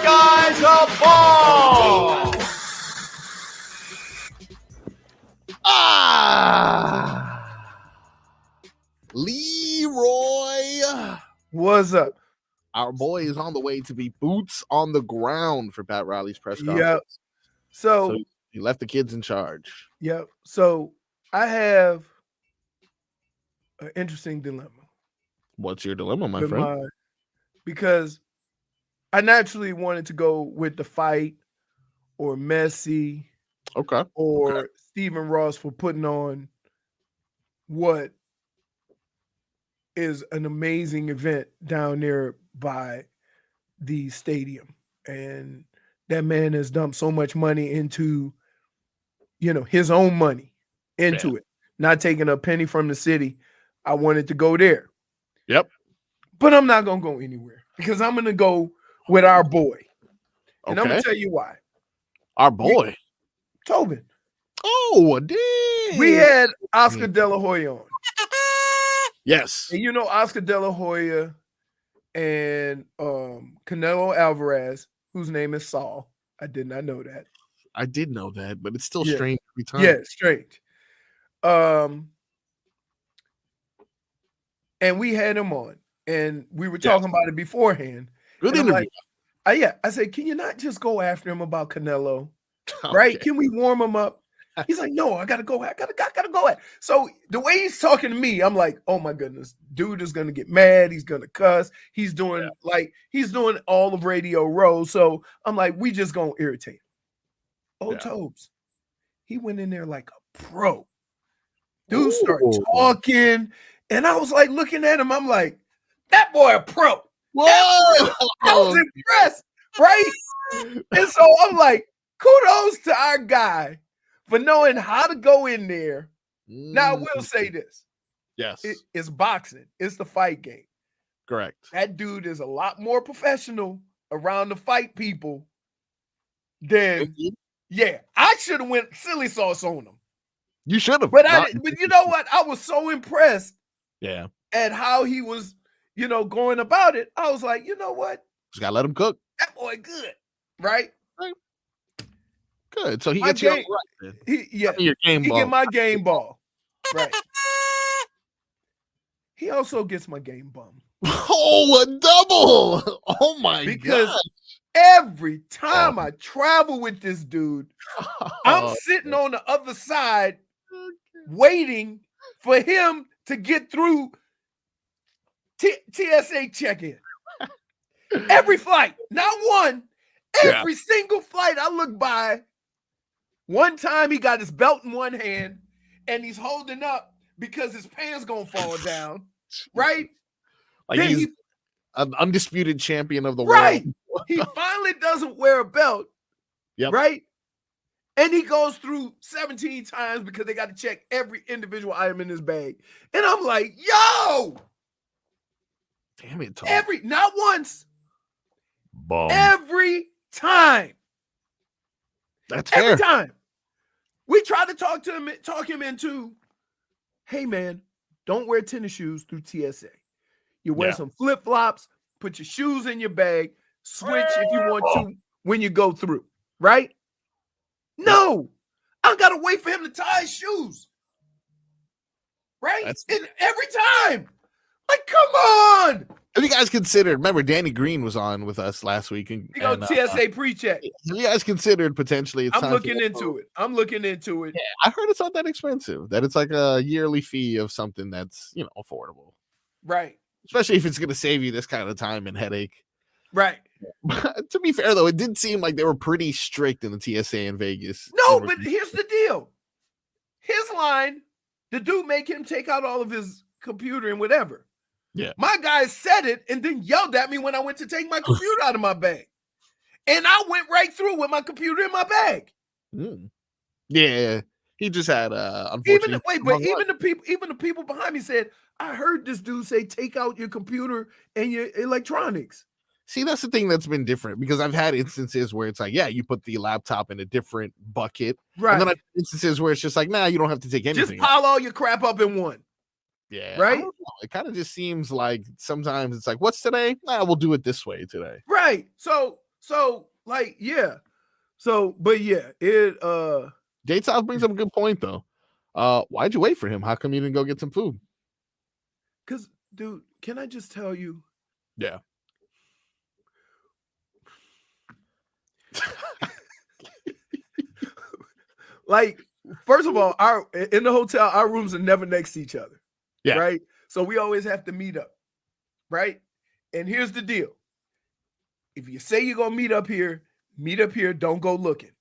Speaker 3: guy's a ball.
Speaker 4: Leroy.
Speaker 3: What's up?
Speaker 4: Our boy is on the way to be boots on the ground for Pat Riley's press conference.
Speaker 3: Yep. So
Speaker 4: he left the kids in charge.
Speaker 3: Yep. So I have an interesting dilemma.
Speaker 4: What's your dilemma, my friend?
Speaker 3: Because I naturally wanted to go with the fight or Messi, or Stephen Ross for putting on what is an amazing event down there by the stadium. And that man has dumped so much money into, his own money into it, not taking a penny from the city. I wanted to go there.
Speaker 4: Yep.
Speaker 3: But I'm not going to go anywhere because I'm going to go with our boy. And I'm going to tell you why.
Speaker 4: Our boy?
Speaker 3: Tobin.
Speaker 4: Oh, dang.
Speaker 3: We had Oscar De La Hoya on.
Speaker 4: Yes.
Speaker 3: And Oscar De La Hoya and Canelo Alvarez, whose name is Saul. I did not know that.
Speaker 4: I did know that, but it's still strange every time.
Speaker 3: Yeah, strange. And we had him on, and we were talking about it beforehand.
Speaker 4: Good interview.
Speaker 3: I said, can you not just go after him about Canelo? Right? Can we warm him up? He's like, no, I gotta go. I gotta go at. So the way he's talking to me, I'm like, oh my goodness, dude is gonna get mad. He's gonna cuss. He's doing all of Radio Row. So I'm like, we just gonna irritate him. Tobes, he went in there like a pro. Dude started talking, and I was like looking at him. I'm like, that boy a pro.
Speaker 4: Whoa!
Speaker 3: I was impressed, right? And so I'm like, kudos to our guy for knowing how to go in there. Now, I will say this.
Speaker 4: Yes.
Speaker 3: It's boxing. It's the fight game.
Speaker 4: Correct.
Speaker 3: That dude is a lot more professional around the fight people than, I should have went silly sauce on him.
Speaker 4: You should have.
Speaker 3: But you know what? I was so impressed
Speaker 4: at
Speaker 3: how he was, going about it. I was like, you know what?
Speaker 4: Just got to let him cook.
Speaker 3: That boy good, right?
Speaker 4: Good. So he gets you right. Your game ball.
Speaker 3: He get my game ball. Right. He also gets my game bum.
Speaker 4: Oh, a double. Oh my god.
Speaker 3: Because every time I travel with this dude, I'm sitting on the other side waiting for him to get through TSA check-in. Every flight, not one. Every single flight I look by. One time he got his belt in one hand and he's holding up because his pants gonna fall down, right?
Speaker 4: Like then he's an undisputed champion of the
Speaker 3: world.
Speaker 4: World.
Speaker 3: He finally doesn't wear a belt, right? And he goes through 17 times because they got to check every individual item in his bag. And I'm like, yo!
Speaker 4: Damn it, Tom.
Speaker 3: Not once.
Speaker 4: Bum.
Speaker 3: Every time.
Speaker 4: That's fair.
Speaker 3: Every time. We try to talk him into, hey man, don't wear tennis shoes through TSA. You wear some flip-flops, put your shoes in your bag, switch if you want to when you go through, right? No, I gotta wait for him to tie his shoes. Right? And every time. Like, come on.
Speaker 4: Have you guys considered? Remember, Danny Green was on with us last week. And
Speaker 3: TSA pre-check.
Speaker 4: Have you guys considered potentially?
Speaker 3: I'm looking into it. Yeah,
Speaker 4: I heard it's not that expensive. That it's like a yearly fee of something that's affordable.
Speaker 3: Right.
Speaker 4: Especially if it's going to save you this kind of time and headache.
Speaker 3: Right.
Speaker 4: To be fair, though, it did seem like they were pretty strict in the TSA in Vegas.
Speaker 3: No, but here's the deal. His line, the dude make him take out all of his computer and whatever.
Speaker 4: Yeah.
Speaker 3: My guy said it and then yelled at me when I went to take my computer out of my bag. And I went right through with my computer in my bag.
Speaker 4: Yeah. He just had unfortunately.
Speaker 3: Even the people behind me said, I heard this dude say, take out your computer and your electronics.
Speaker 4: See, that's the thing that's been different because I've had instances where it's like, yeah, you put the laptop in a different bucket.
Speaker 3: Right.
Speaker 4: And then I've had instances where it's just like, nah, you don't have to take anything.
Speaker 3: Just pile all your crap up in one.
Speaker 4: Yeah.
Speaker 3: Right.
Speaker 4: It kind of just seems like sometimes it's like, what's today? Nah, we'll do it this way today.
Speaker 3: Right. So like, yeah. So, but yeah,
Speaker 4: Date South brings up a good point though. Why'd you wait for him? How come you didn't go get some food?
Speaker 3: Because, dude, can I just tell you?
Speaker 4: Yeah.
Speaker 3: Like, first of all, in the hotel, our rooms are never next to each other.
Speaker 4: Yeah.
Speaker 3: Right. So we always have to meet up. Right. And here's the deal. If you say you're gonna meet up here, don't go looking.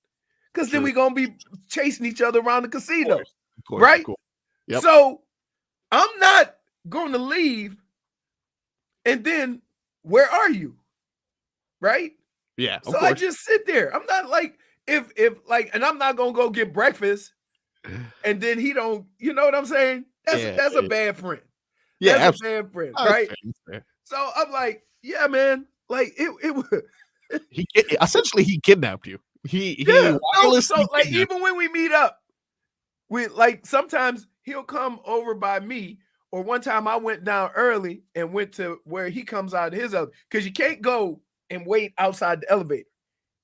Speaker 3: Because then we're gonna be chasing each other around the casino.
Speaker 4: Of course,
Speaker 3: right?
Speaker 4: Cool. Yep.
Speaker 3: So I'm not going to leave. And then where are you? Right?
Speaker 4: Yeah.
Speaker 3: So I just sit there. I'm not like if like, and I'm not gonna go get breakfast and then he don't, you know what I'm saying? That's a bad friend.
Speaker 4: Yeah,
Speaker 3: that's a bad friend, right?
Speaker 4: Fair.
Speaker 3: So I'm like, yeah, man. Like it was
Speaker 4: essentially he kidnapped you.
Speaker 3: So like even when we meet up, we like sometimes he'll come over by me. Or one time I went down early and went to where he comes out of his elevator. Because you can't go and wait outside the elevator.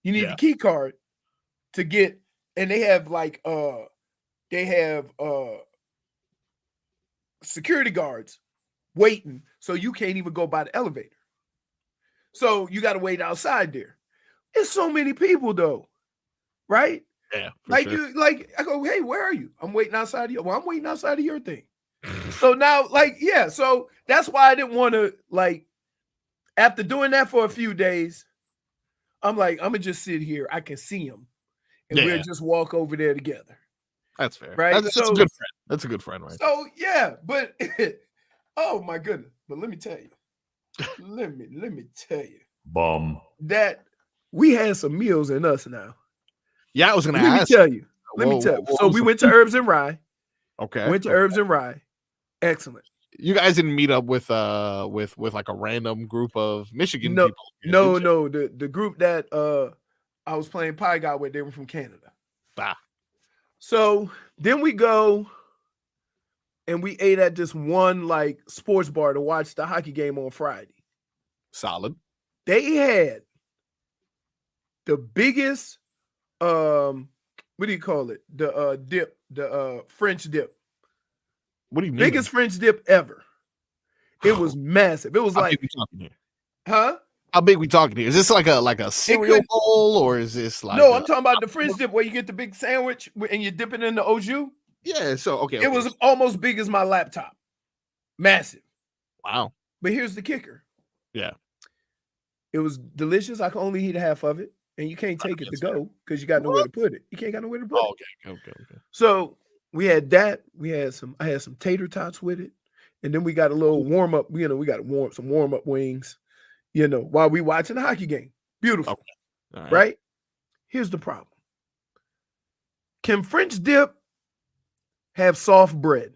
Speaker 3: You need a key card to get, and they have like security guards waiting, so you can't even go by the elevator. So you got to wait outside there. It's so many people though, right?
Speaker 4: Yeah.
Speaker 3: Like you, like I go, hey, where are you? I'm waiting outside of you. Well, I'm waiting outside of your thing. So now, like, yeah, so that's why I didn't want to, like, after doing that for a few days, I'm like, I'm gonna just sit here. I can see him, and we'll just walk over there together.
Speaker 4: That's fair,
Speaker 3: right?
Speaker 4: That's a good friend. That's a good friend, right?
Speaker 3: So yeah, but oh my goodness! But let me tell you, let me tell you, that we had some meals in us now.
Speaker 4: Yeah, I was gonna
Speaker 3: ask. Let me tell you. So we went to Herbs and Rye.
Speaker 4: Okay.
Speaker 3: Went to Herbs and Rye. Excellent.
Speaker 4: You guys didn't meet up with like a random group of Michigan people?
Speaker 3: No. The group that I was playing Pie Guy with, they were from Canada. So then we go and we ate at this one like sports bar to watch the hockey game on Friday.
Speaker 4: Solid.
Speaker 3: They had the biggest what do you call it? The dip, the French dip.
Speaker 4: What do you mean?
Speaker 3: Biggest French dip ever. It was massive. It was
Speaker 4: How
Speaker 3: like,
Speaker 4: big we talking here?
Speaker 3: Huh?
Speaker 4: How big we talking here? Is this like a cereal bowl, or is this like?
Speaker 3: No, I'm talking about the French dip where you get the big sandwich and you dip it in the au jus.
Speaker 4: Yeah. So okay.
Speaker 3: It was almost big as my laptop. Massive.
Speaker 4: Wow.
Speaker 3: But here's the kicker.
Speaker 4: Yeah.
Speaker 3: It was delicious. I could only eat half of it, and you can't take it to go because you got nowhere to put it. You can't got nowhere to put it.
Speaker 4: Okay.
Speaker 3: So we had that. I had some tater tots with it, and then we got a little warm up. You know, we got some warm up wings. You know, while we watching the hockey game. Beautiful,
Speaker 4: okay.
Speaker 3: Right? Here's the problem: can French dip have soft bread?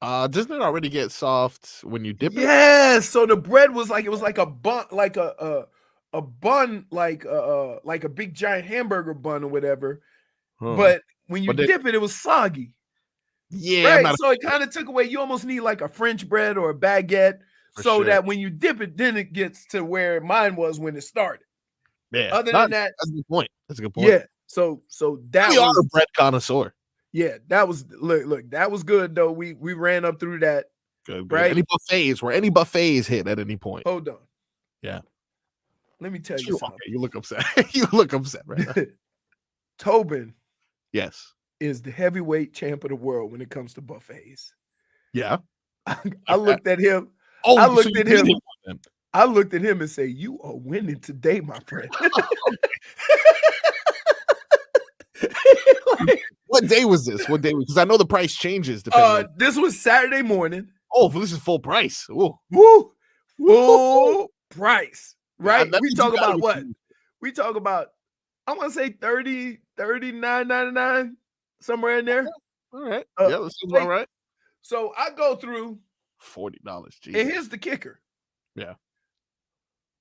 Speaker 4: Doesn't it already get soft when you dip it?
Speaker 3: Yes. So the bread was like a bun, like a bun, like a big giant hamburger bun or whatever. But when you dip it, it was soggy.
Speaker 4: Yeah.
Speaker 3: Right. So it kind of took away. You almost need like a French bread or a baguette, that when you dip it, then it gets to where mine was when it started.
Speaker 4: Yeah.
Speaker 3: Other than that,
Speaker 4: that's a good point. That's a good point.
Speaker 3: Yeah. So that
Speaker 4: we are a bread connoisseur.
Speaker 3: Yeah, that was look, that was good though. We ran up through that.
Speaker 4: Good.
Speaker 3: Right.
Speaker 4: Any buffets hit at any point?
Speaker 3: Hold on.
Speaker 4: Yeah.
Speaker 3: Let me tell you something.
Speaker 4: Okay, you look upset. You look upset right now.
Speaker 3: Tobin,
Speaker 4: yes,
Speaker 3: is the heavyweight champ of the world when it comes to buffets.
Speaker 4: Yeah.
Speaker 3: I looked at him. I looked at him and say, "You are winning today, my friend."
Speaker 4: What day was this? Because I know the price changes.
Speaker 3: This was Saturday morning.
Speaker 4: Oh, this is full price. Ooh.
Speaker 3: Woo! Full price. Right?
Speaker 4: Yeah,
Speaker 3: we talk about what? We talk about, I want to say 30, 39.99, somewhere in there.
Speaker 4: All right. Yeah, that sounds about right.
Speaker 3: So I go through
Speaker 4: $40.
Speaker 3: And here's the kicker.
Speaker 4: Yeah.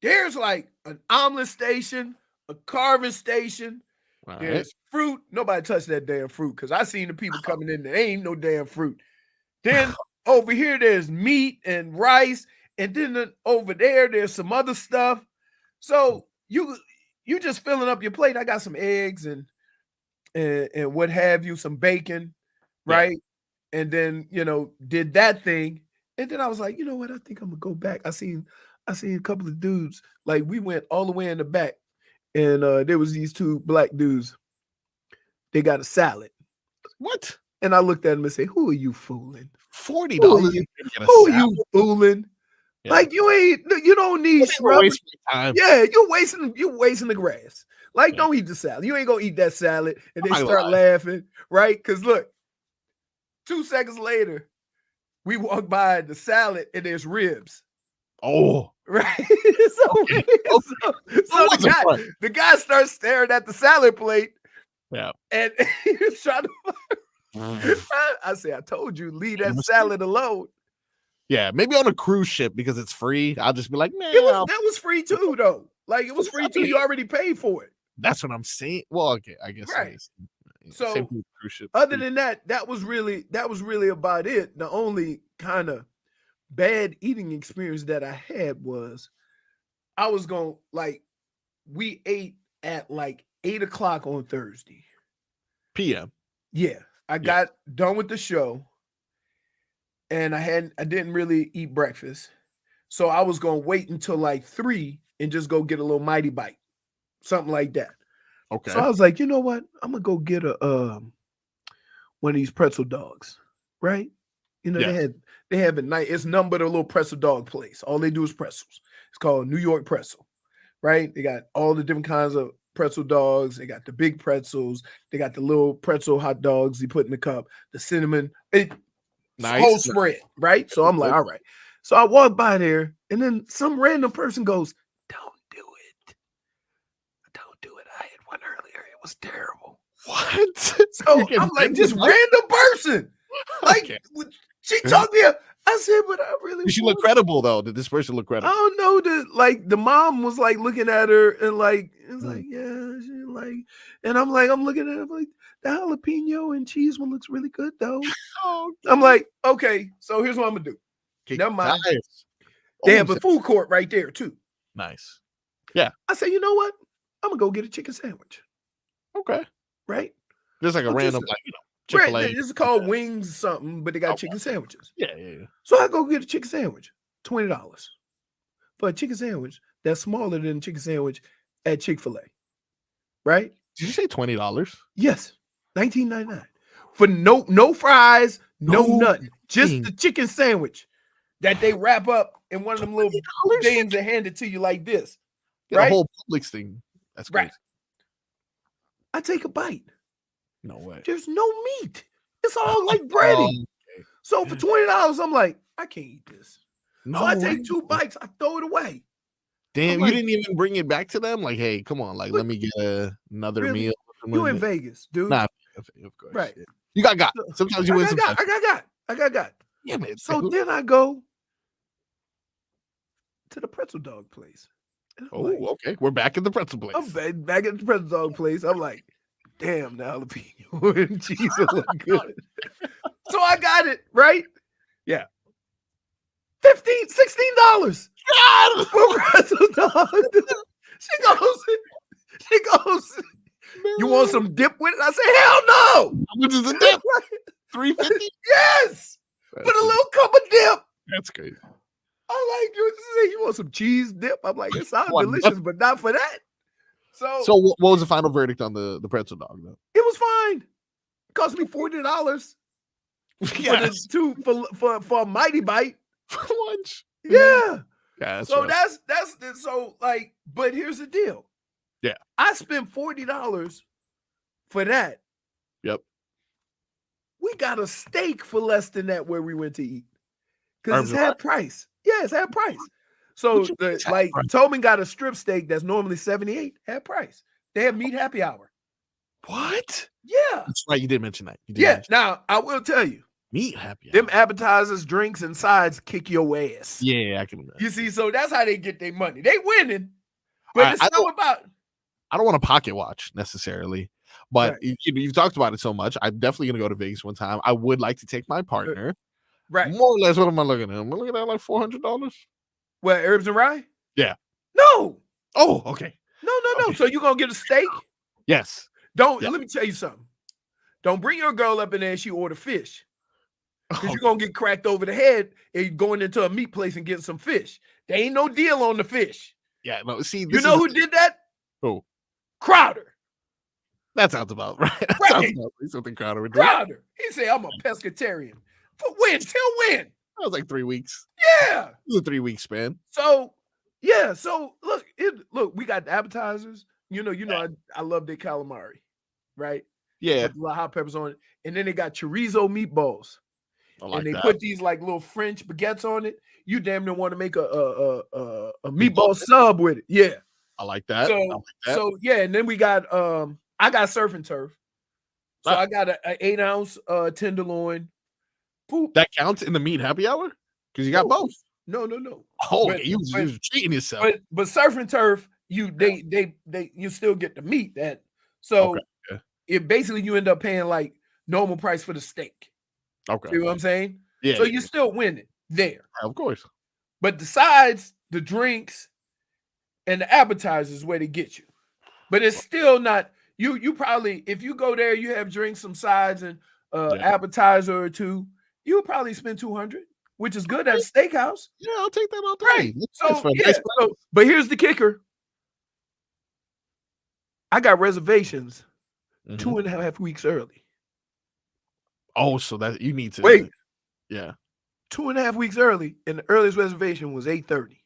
Speaker 3: There's like an omelet station, a carving station.
Speaker 4: All
Speaker 3: There's fruit. Nobody touched that damn fruit because I seen the people coming in there. Ain't no damn fruit. Then over here, there's meat and rice. And then over there, there's some other stuff. So you just filling up your plate. I got some eggs and what have you, some bacon, right? Yeah. And then, did that thing. And then I was like, you know what? I think I'm gonna go back. I seen a couple of dudes. Like we went all the way in the back. And there was these two black dudes. They got a salad.
Speaker 4: What?
Speaker 3: And I looked at them and said, who are you fooling?
Speaker 4: $40.
Speaker 3: Who are you fooling? Yeah. Like you don't need shrub.
Speaker 4: Time.
Speaker 3: Yeah, you're wasting the grass. Like, don't eat the salad. You ain't gonna eat that salad. And they start laughing, right? Because look, 2 seconds later, we walk by the salad and there's ribs.
Speaker 4: Oh,
Speaker 3: right. So the guy starts staring at the salad plate.
Speaker 4: Yeah.
Speaker 3: And he was trying to I say, I told you, leave that salad alone.
Speaker 4: Yeah, maybe on a cruise ship because it's free. I'll just be like, man,
Speaker 3: that was free too, though. Like it was free too. You already paid for it.
Speaker 4: That's what I'm saying. Well, okay, I guess.
Speaker 3: Right.
Speaker 4: So
Speaker 3: cruise ship. Other than that was really about it. The only kind of bad eating experience that I had was we ate at like 8:00 on Thursday.
Speaker 4: PM.
Speaker 3: Yeah. I got done with the show. And I didn't really eat breakfast. So I was going to wait until like 3 and just go get a little Mighty Bite. Something like that.
Speaker 4: Okay.
Speaker 3: So I was like, you know what? I'm going to go get one of these pretzel dogs. Right? They have a night. It's nothing but a little pretzel dog place. All they do is pretzels. It's called New York Pretzel. Right? They got all the different kinds of pretzel dogs. They got the big pretzels. They got the little pretzel hot dogs you put in the cup. The cinnamon. Nice. Whole spread, right? So I'm like, all right. So I walk by there, and then some random person goes, "Don't do it. Don't do it. I had one earlier. It was terrible."
Speaker 4: What?
Speaker 3: So I'm like, this random person. Like, she told me, I said, but I really.
Speaker 4: Did she look credible though? Did this person look credible?
Speaker 3: I don't know. The mom was like looking at her and like, it's like, yeah, she like, and I'm looking at her like, the jalapeno and cheese one looks really good though.
Speaker 4: Oh,
Speaker 3: I'm like, okay, so here's what I'm gonna do. Never mind. Nice. They have a food court right there too.
Speaker 4: Nice. Yeah.
Speaker 3: I say, you know what? I'm gonna go get a chicken sandwich.
Speaker 4: Okay.
Speaker 3: Right?
Speaker 4: Just like a random, Chick-fil-A.
Speaker 3: Right. This is called wings something, but they got chicken sandwiches.
Speaker 4: Yeah.
Speaker 3: So I go get a chicken sandwich, $20 for a chicken sandwich that's smaller than a chicken sandwich at Chick-fil-A. Right?
Speaker 4: Did you say $20?
Speaker 3: Yes. $19.99 for no fries, no nothing, just the chicken sandwich that they wrap up in one of them little things and hand it to you like this.
Speaker 4: Right? A whole Publix thing. That's crazy.
Speaker 3: Right. I take a bite.
Speaker 4: No way.
Speaker 3: There's no meat. It's all like bready. Okay. So for $20, I'm like, I can't eat this. No, so I take 2 bites. I throw it away.
Speaker 4: Damn, you didn't even bring it back to them? Like, hey, come on, like, let me get another meal.
Speaker 3: You in Vegas, dude.
Speaker 4: Nah, of course.
Speaker 3: Right.
Speaker 4: You got. Sometimes you win some.
Speaker 3: I got.
Speaker 4: Yeah, man.
Speaker 3: So then I go to the pretzel dog place.
Speaker 4: Okay. We're back at the pretzel place.
Speaker 3: I'm back at the pretzel dog place. I'm like, damn, the jalapeno and cheese look good. So I got it, right? Yeah. $16 for pretzel dog. She goes, you want some dip with it? I say, hell no.
Speaker 4: How much is the dip? $3.50?
Speaker 3: Yes. Put a little cup of dip.
Speaker 4: That's crazy.
Speaker 3: I'm like, you want some cheese dip? I'm like, it sounds delicious, but not for that.
Speaker 4: So what was the final verdict on the pretzel dog though?
Speaker 3: It was fine. It cost me $40. Yes. For a Mighty Bite.
Speaker 4: For lunch.
Speaker 3: Yeah.
Speaker 4: Yeah.
Speaker 3: So that's so like, but here's the deal.
Speaker 4: Yeah.
Speaker 3: I spent $40 for that.
Speaker 4: Yep.
Speaker 3: We got a steak for less than that where we went to eat. Because it's half price. Yeah, it's half price. So Tobin got a strip steak that's normally $78, half price. They have meat happy hour.
Speaker 4: What?
Speaker 3: Yeah.
Speaker 4: That's right. You did mention that.
Speaker 3: Now, I will tell you,
Speaker 4: Meat happy hour.
Speaker 3: Them appetizers, drinks, and sides kick your ass.
Speaker 4: Yeah, I can imagine.
Speaker 3: You see, so that's how they get their money. They winning, but it's not about.
Speaker 4: I don't want to pocket watch necessarily, but you've talked about it so much. I'm definitely gonna go to Vegas one time. I would like to take my partner.
Speaker 3: Right.
Speaker 4: More or less, what am I looking at? Am I looking at like $400?
Speaker 3: What, herbs and rye?
Speaker 4: Yeah.
Speaker 3: No.
Speaker 4: Oh, okay.
Speaker 3: No. Okay. So you gonna get a steak?
Speaker 4: Yes.
Speaker 3: Let me tell you something. Don't bring your girl up in there and she order fish. Because you're gonna get cracked over the head and going into a meat place and getting some fish. There ain't no deal on the fish.
Speaker 4: Yeah, no, see,
Speaker 3: you know who did that?
Speaker 4: Who?
Speaker 3: Crowder.
Speaker 4: That sounds about right. That sounds about something Crowder would do.
Speaker 3: Crowder. He said, I'm a pescatarian. For when? Till when?
Speaker 4: That was like 3 weeks.
Speaker 3: Yeah.
Speaker 4: It was a 3-week span.
Speaker 3: So, yeah. So, look, we got the appetizers. You know, I love their calamari, right?
Speaker 4: Yeah.
Speaker 3: Put a lot of hot peppers on it. And then they got chorizo meatballs.
Speaker 4: Like
Speaker 3: and they put these like little French baguettes on it. You damn near want to make a meatball sub with it. Yeah.
Speaker 4: I like that.
Speaker 3: So yeah, and then we got I got surf and turf. So I got an 8-ounce tenderloin. Poop.
Speaker 4: That counts in the meat happy hour? Because you got both.
Speaker 3: No.
Speaker 4: Oh, you was treating yourself.
Speaker 3: But surf and turf, you still get the meat. That so it basically you end up paying like normal price for the steak.
Speaker 4: Okay.
Speaker 3: See what I'm saying?
Speaker 4: Yeah.
Speaker 3: So you still winning there.
Speaker 4: Of course.
Speaker 3: But the sides, the drinks, and the appetizers where they get you. But it's still not you probably, if you go there, you have drinks, some sides, and appetizer or two, you'll probably spend $200, which is good at a steakhouse.
Speaker 4: Yeah, I'll take that all day.
Speaker 3: Right. So but here's the kicker. I got reservations 2.5 weeks early.
Speaker 4: Oh, so that you need to
Speaker 3: wait.
Speaker 4: Yeah.
Speaker 3: 2.5 weeks early, and the earliest reservation was 8:30.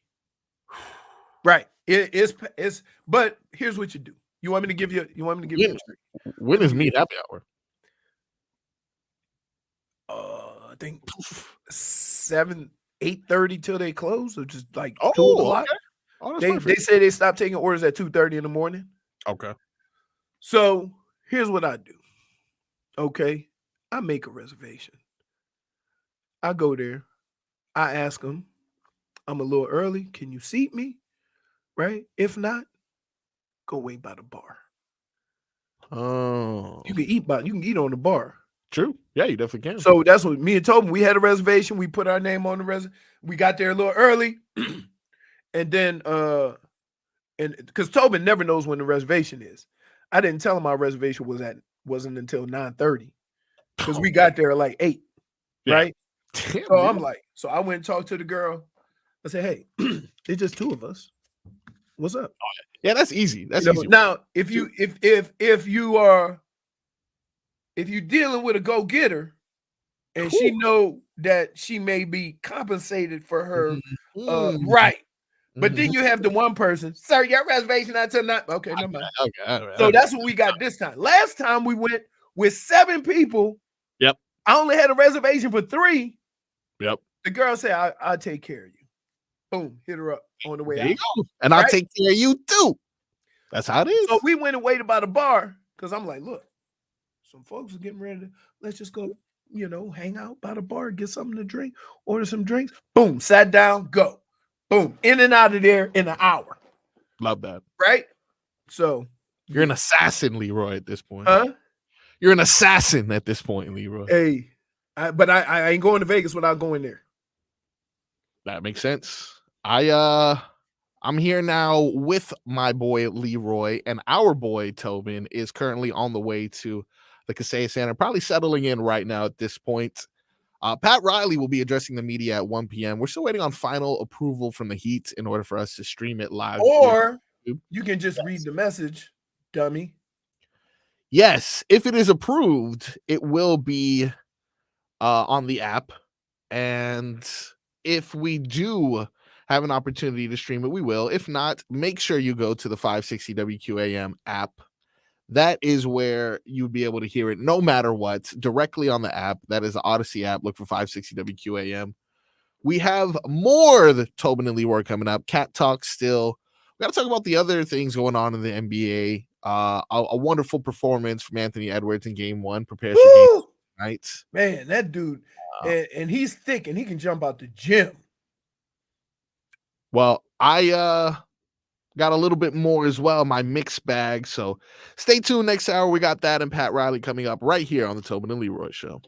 Speaker 3: Right. It's but here's what you do. You want me to give you a treat?
Speaker 4: When is meat happy hour?
Speaker 3: I think 8:30 till they close, or just like 2 o'clock.
Speaker 4: Okay.
Speaker 3: They say they stopped taking orders at 2:30 in the morning.
Speaker 4: Okay.
Speaker 3: So here's what I do. Okay. I make a reservation. I go there. I ask them, I'm a little early. Can you seat me? Right? If not, go wait by the bar.
Speaker 4: Oh.
Speaker 3: You can eat on the bar.
Speaker 4: True. Yeah, you definitely can.
Speaker 3: So that's what me and Tobin, we had a reservation. We put our name on the reservation. We got there a little early. And then and because Tobin never knows when the reservation is. I didn't tell him our reservation wasn't until 9:30. Because we got there at like 8, right?
Speaker 4: Damn,
Speaker 3: so I'm like, so I went and talked to the girl. I said, hey, it's just 2 of us. What's up?
Speaker 4: Yeah, that's easy. That's easy.
Speaker 3: Now, if you're dealing with a go-getter and she know that she may be compensated for her right. But then you have the one person, sir, your reservation not till 9. Okay, never mind.
Speaker 4: Okay.
Speaker 3: So that's what we got this time. Last time we went with 7 people.
Speaker 4: Yep.
Speaker 3: I only had a reservation for 3.
Speaker 4: Yep.
Speaker 3: The girl said, I'll take care of you. Boom, hit her up on the way
Speaker 4: there
Speaker 3: out.
Speaker 4: You go. And I'll take care of you too. That's how it is.
Speaker 3: So we went and waited by the bar because I'm like, look, some folks are getting ready to, let's just go, hang out by the bar, get something to drink, order some drinks. Boom, sat down, go. Boom, in and out of there in an hour.
Speaker 4: Love that.
Speaker 3: Right? So
Speaker 4: you're an assassin, Leroy, at this point.
Speaker 3: Huh?
Speaker 4: You're an assassin at this point, Leroy.
Speaker 3: Hey, but I ain't going to Vegas without going there.
Speaker 4: That makes sense. I'm here now with my boy Leroy, and our boy Tobin is currently on the way to the Kaseya Center, probably settling in right now at this point. Pat Riley will be addressing the media at 1 p.m. We're still waiting on final approval from the Heat in order for us to stream it live.
Speaker 3: Or you can just read the message, dummy.
Speaker 4: Yes, if it is approved, it will be on the app. And if we do have an opportunity to stream it, we will. If not, make sure you go to the 560 WQAM app. That is where you'd be able to hear it no matter what, directly on the app. That is the Odyssey app. Look for 560 WQAM. We have more the Tobin and Leroy coming up. Cat Talk still. We got to talk about the other things going on in the NBA. A wonderful performance from Anthony Edwards in Game 1. Prepares for nights.
Speaker 3: Man, that dude, and he's thick and he can jump out the gym.
Speaker 4: Well, I got a little bit more as well, my mixed bag. So stay tuned next hour. We got that and Pat Riley coming up right here on the Tobin and Leroy Show.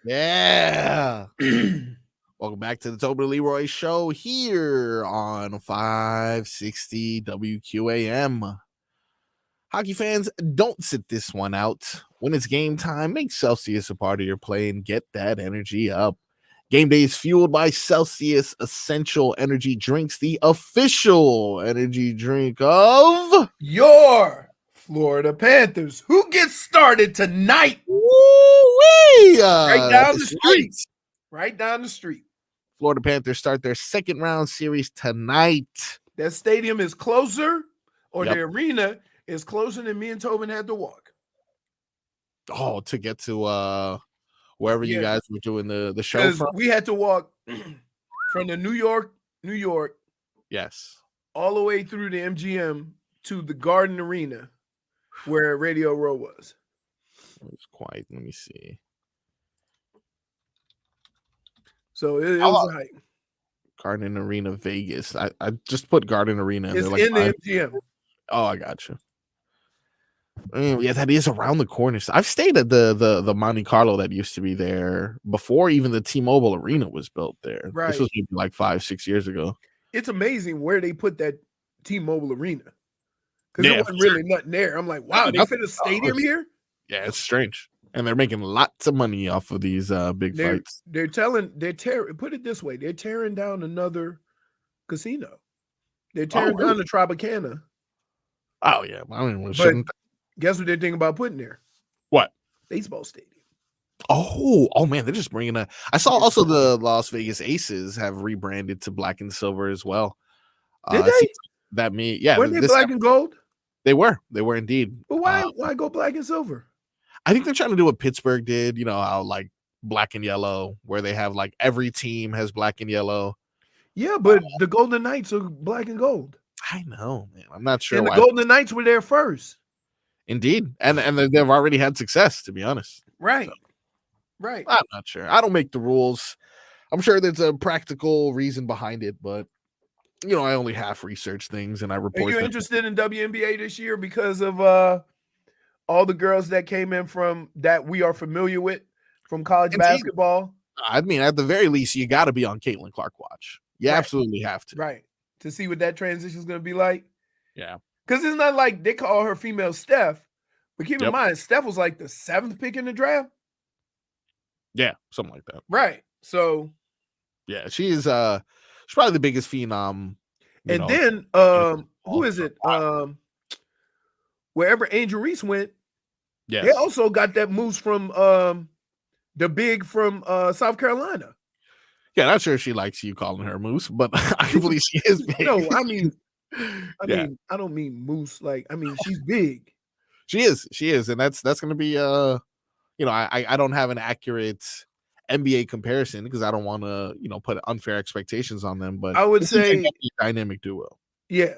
Speaker 4: Yeah. Welcome back to the Tobin and Leroy show here on 560 WQAM. Hockey fans, don't sit this one out. When it's game time, make Celsius a part of your play and get that energy up. Game day is fueled by Celsius Essential Energy Drinks, the official energy drink of
Speaker 3: your Florida Panthers, who gets started tonight.
Speaker 4: Right
Speaker 3: down the street. Right down the street.
Speaker 4: Florida Panthers start their second round series tonight.
Speaker 3: That stadium is closer, or the arena is closer than me and Tobin had to walk.
Speaker 4: Oh, to get to wherever you guys were doing the show from?
Speaker 3: We had to walk from the New York,
Speaker 4: yes,
Speaker 3: all the way through the MGM to the Garden Arena where Radio Row was.
Speaker 4: It was quite, let me see.
Speaker 3: So it was a hike.
Speaker 4: Garden Arena, Vegas. I just put Garden Arena.
Speaker 3: It's
Speaker 4: like
Speaker 3: in the MGM.
Speaker 4: Oh, I got you. Yeah, that is around the corner. I've stayed at the Monte Carlo that used to be there before even the T-Mobile Arena was built there.
Speaker 3: Right.
Speaker 4: This was maybe like 5-6 years ago.
Speaker 3: It's amazing where they put that T-Mobile Arena. Because there wasn't really nothing there. I'm like, wow, they fit a stadium here?
Speaker 4: Yeah, it's strange. And they're making lots of money off of these big fights.
Speaker 3: Put it this way, they're tearing down another casino. They're tearing down the Tropicana.
Speaker 4: Oh, yeah. I mean,
Speaker 3: guess what they're thinking about putting there?
Speaker 4: What?
Speaker 3: Baseball stadium.
Speaker 4: Oh man, they're just bringing a. I saw also the Las Vegas Aces have rebranded to black and silver as well.
Speaker 3: Did they?
Speaker 4: That me, yeah.
Speaker 3: Weren't they black and gold?
Speaker 4: They were indeed.
Speaker 3: But why go black and silver?
Speaker 4: I think they're trying to do what Pittsburgh did. You know how like black and yellow, where they have like every team has black and yellow.
Speaker 3: Yeah, but the Golden Knights are black and gold.
Speaker 4: I know, man. I'm not sure.
Speaker 3: And the Golden Knights were there first.
Speaker 4: Indeed, and they've already had success, to be honest.
Speaker 3: Right.
Speaker 4: So,
Speaker 3: right.
Speaker 4: I'm not sure. I don't make the rules. I'm sure there's a practical reason behind it, but you know, I only half research things and I report.
Speaker 3: Are you interested in WNBA this year because of all the girls that came in from that we are familiar with from college basketball?
Speaker 4: I mean, at the very least, you got to be on Caitlin Clark watch. You absolutely have to.
Speaker 3: Right. To see what that transition is going to be like.
Speaker 4: Yeah.
Speaker 3: Because it's not like they call her female Steph, but keep in mind, Steph was like the 7th pick in the draft.
Speaker 4: Yeah, something like that.
Speaker 3: Right. So
Speaker 4: yeah, she's probably the biggest phenom.
Speaker 3: And then who is it? Wherever Angel Reese went, they also got that moose from the big from South Carolina.
Speaker 4: Yeah, not sure if she likes you calling her moose, but I believe she is big.
Speaker 3: No, I mean, I don't mean moose. Like, I mean, she's big.
Speaker 4: She is, and that's gonna be you know, I don't have an accurate NBA comparison because I don't want to, you know, put unfair expectations on them. But
Speaker 3: I would say
Speaker 4: a dynamic duo.
Speaker 3: Yeah.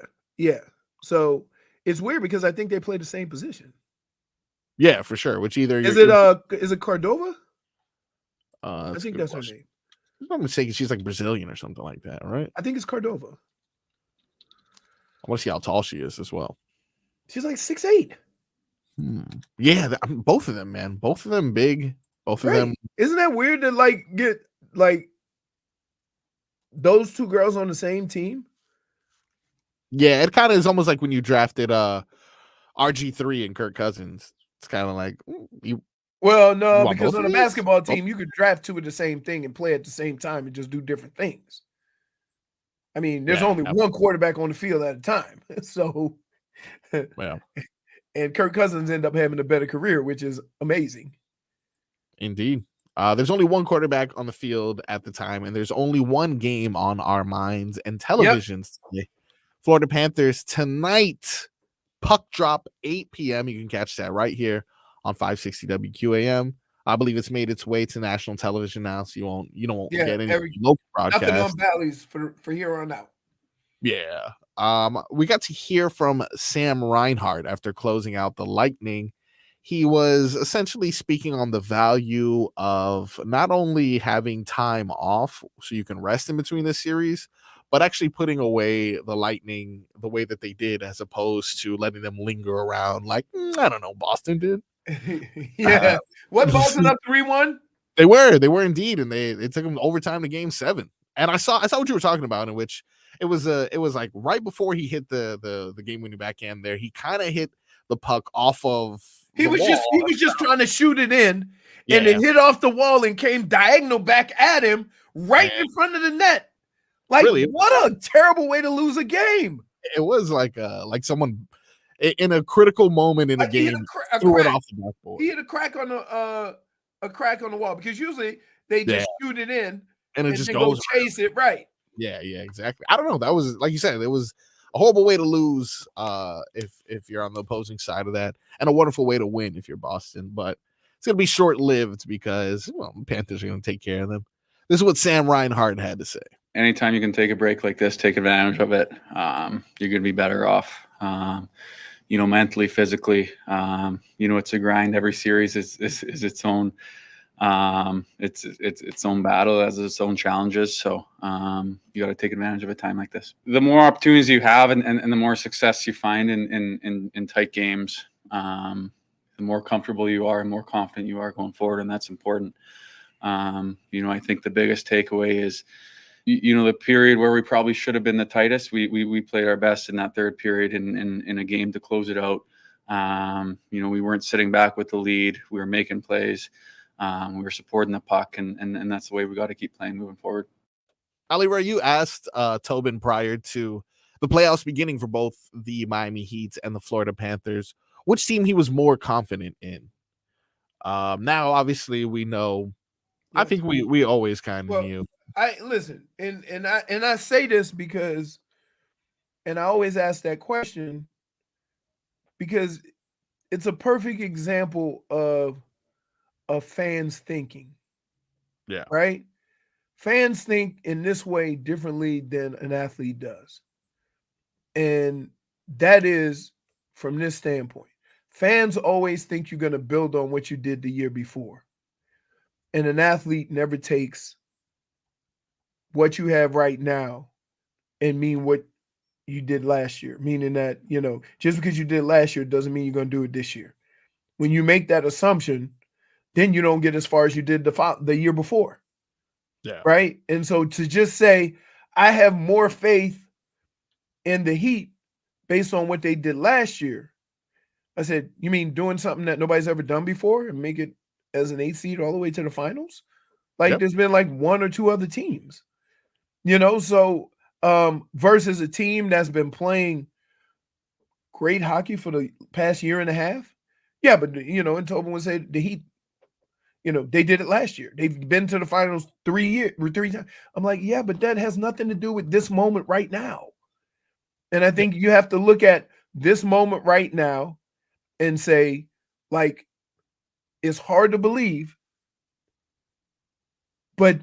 Speaker 3: So it's weird because I think they play the same position.
Speaker 4: Yeah, for sure. Which either
Speaker 3: is it Cordova? I think that's her name.
Speaker 4: If I'm mistaken, she's like Brazilian or something like that, right?
Speaker 3: I think it's Cordova.
Speaker 4: I want to see how tall she is as well.
Speaker 3: She's like 6'8".
Speaker 4: Yeah, both of them, man. Both of them big. Both of them.
Speaker 3: Isn't that weird to like get like those two girls on the same team?
Speaker 4: Yeah, it kind of is almost like when you drafted RG3 and Kirk Cousins. It's kind of like you.
Speaker 3: Well, no, because on a basketball team, you could draft two of the same thing and play at the same time and just do different things. I mean, there's only one quarterback on the field at a time. So,
Speaker 4: well,
Speaker 3: and Kirk Cousins ended up having a better career, which is amazing.
Speaker 4: Indeed. There's only one quarterback on the field at the time, and there's only one game on our minds and televisions today. Florida Panthers tonight, puck drop 8 p.m. You can catch that right here on 560 WQAM. I believe it's made its way to national television now, so you don't get any local broadcast.
Speaker 3: Nothing on Bally's for here on out.
Speaker 4: Yeah. We got to hear from Sam Reinhart after closing out the Lightning. He was essentially speaking on the value of not only having time off so you can rest in between the series, but actually putting away the Lightning the way that they did, as opposed to letting them linger around like, I don't know, Boston did.
Speaker 3: Yeah. What Boston up 3-1?
Speaker 4: They were indeed, and it took them overtime to game 7. And I saw what you were talking about, in which it was like right before he hit the game winning backhand there, he kind of hit the puck off of
Speaker 3: He was just trying to shoot it in, and it
Speaker 4: Yeah.
Speaker 3: hit off the wall and came diagonal back at him right in front of the net. Like,
Speaker 4: Really?
Speaker 3: what a terrible way to lose a game.
Speaker 4: It was like someone in a critical moment in a
Speaker 3: He hit
Speaker 4: game
Speaker 3: a
Speaker 4: threw it
Speaker 3: crack.
Speaker 4: off the backboard.
Speaker 3: He hit a crack on the wall, because usually they just shoot it in
Speaker 4: And it just
Speaker 3: then
Speaker 4: goes
Speaker 3: go chase it right.
Speaker 4: Yeah, exactly. I don't know. That was, like you said, it was a horrible way to lose if you're on the opposing side of that, and a wonderful way to win if you're Boston. But it's gonna be short lived because the Panthers are gonna take care of them. This is what Sam Reinhart had to say.
Speaker 10: Anytime you can take a break like this, take advantage of it. You're gonna be better off. Mentally, physically. It's a grind. Every series is its own. Its own battle, has its own challenges. So you got to take advantage of a time like this. The more opportunities you have, and the more success you find in tight games, the more comfortable you are and more confident you are going forward, and that's important. I think the biggest takeaway is, the period where we probably should have been the tightest. We played our best in that third period in a game to close it out. We weren't sitting back with the lead. We were making plays. We were supporting the puck, and that's the way we got to keep playing moving forward.
Speaker 4: Leroy, you asked Tobin prior to the playoffs beginning for both the Miami Heat and the Florida Panthers which team he was more confident in. Now, obviously, we know. Yeah. I think we always kind of knew.
Speaker 3: I listen, and I say this because, and I always ask that question because it's a perfect example of fans thinking.
Speaker 4: Yeah.
Speaker 3: Right? Fans think in this way differently than an athlete does. And that is from this standpoint. Fans always think you're going to build on what you did the year before. And an athlete never takes what you have right now and mean what you did last year, meaning that, just because you did last year doesn't mean you're going to do it this year. When you make that assumption, then you don't get as far as you did the year before.
Speaker 4: Yeah.
Speaker 3: Right? And so to just say, I have more faith in the Heat based on what they did last year, I said, you mean doing something that nobody's ever done before and make it as an 8 seed all the way to the finals? Like There's been like one or two other teams, so versus a team that's been playing great hockey for the past year and a half. Yeah, but and Tobin would say the Heat, they did it last year. They've been to the finals 3 times. I'm like, yeah, but that has nothing to do with this moment right now. And I think you have to look at this moment right now and say, like, it's hard to believe, but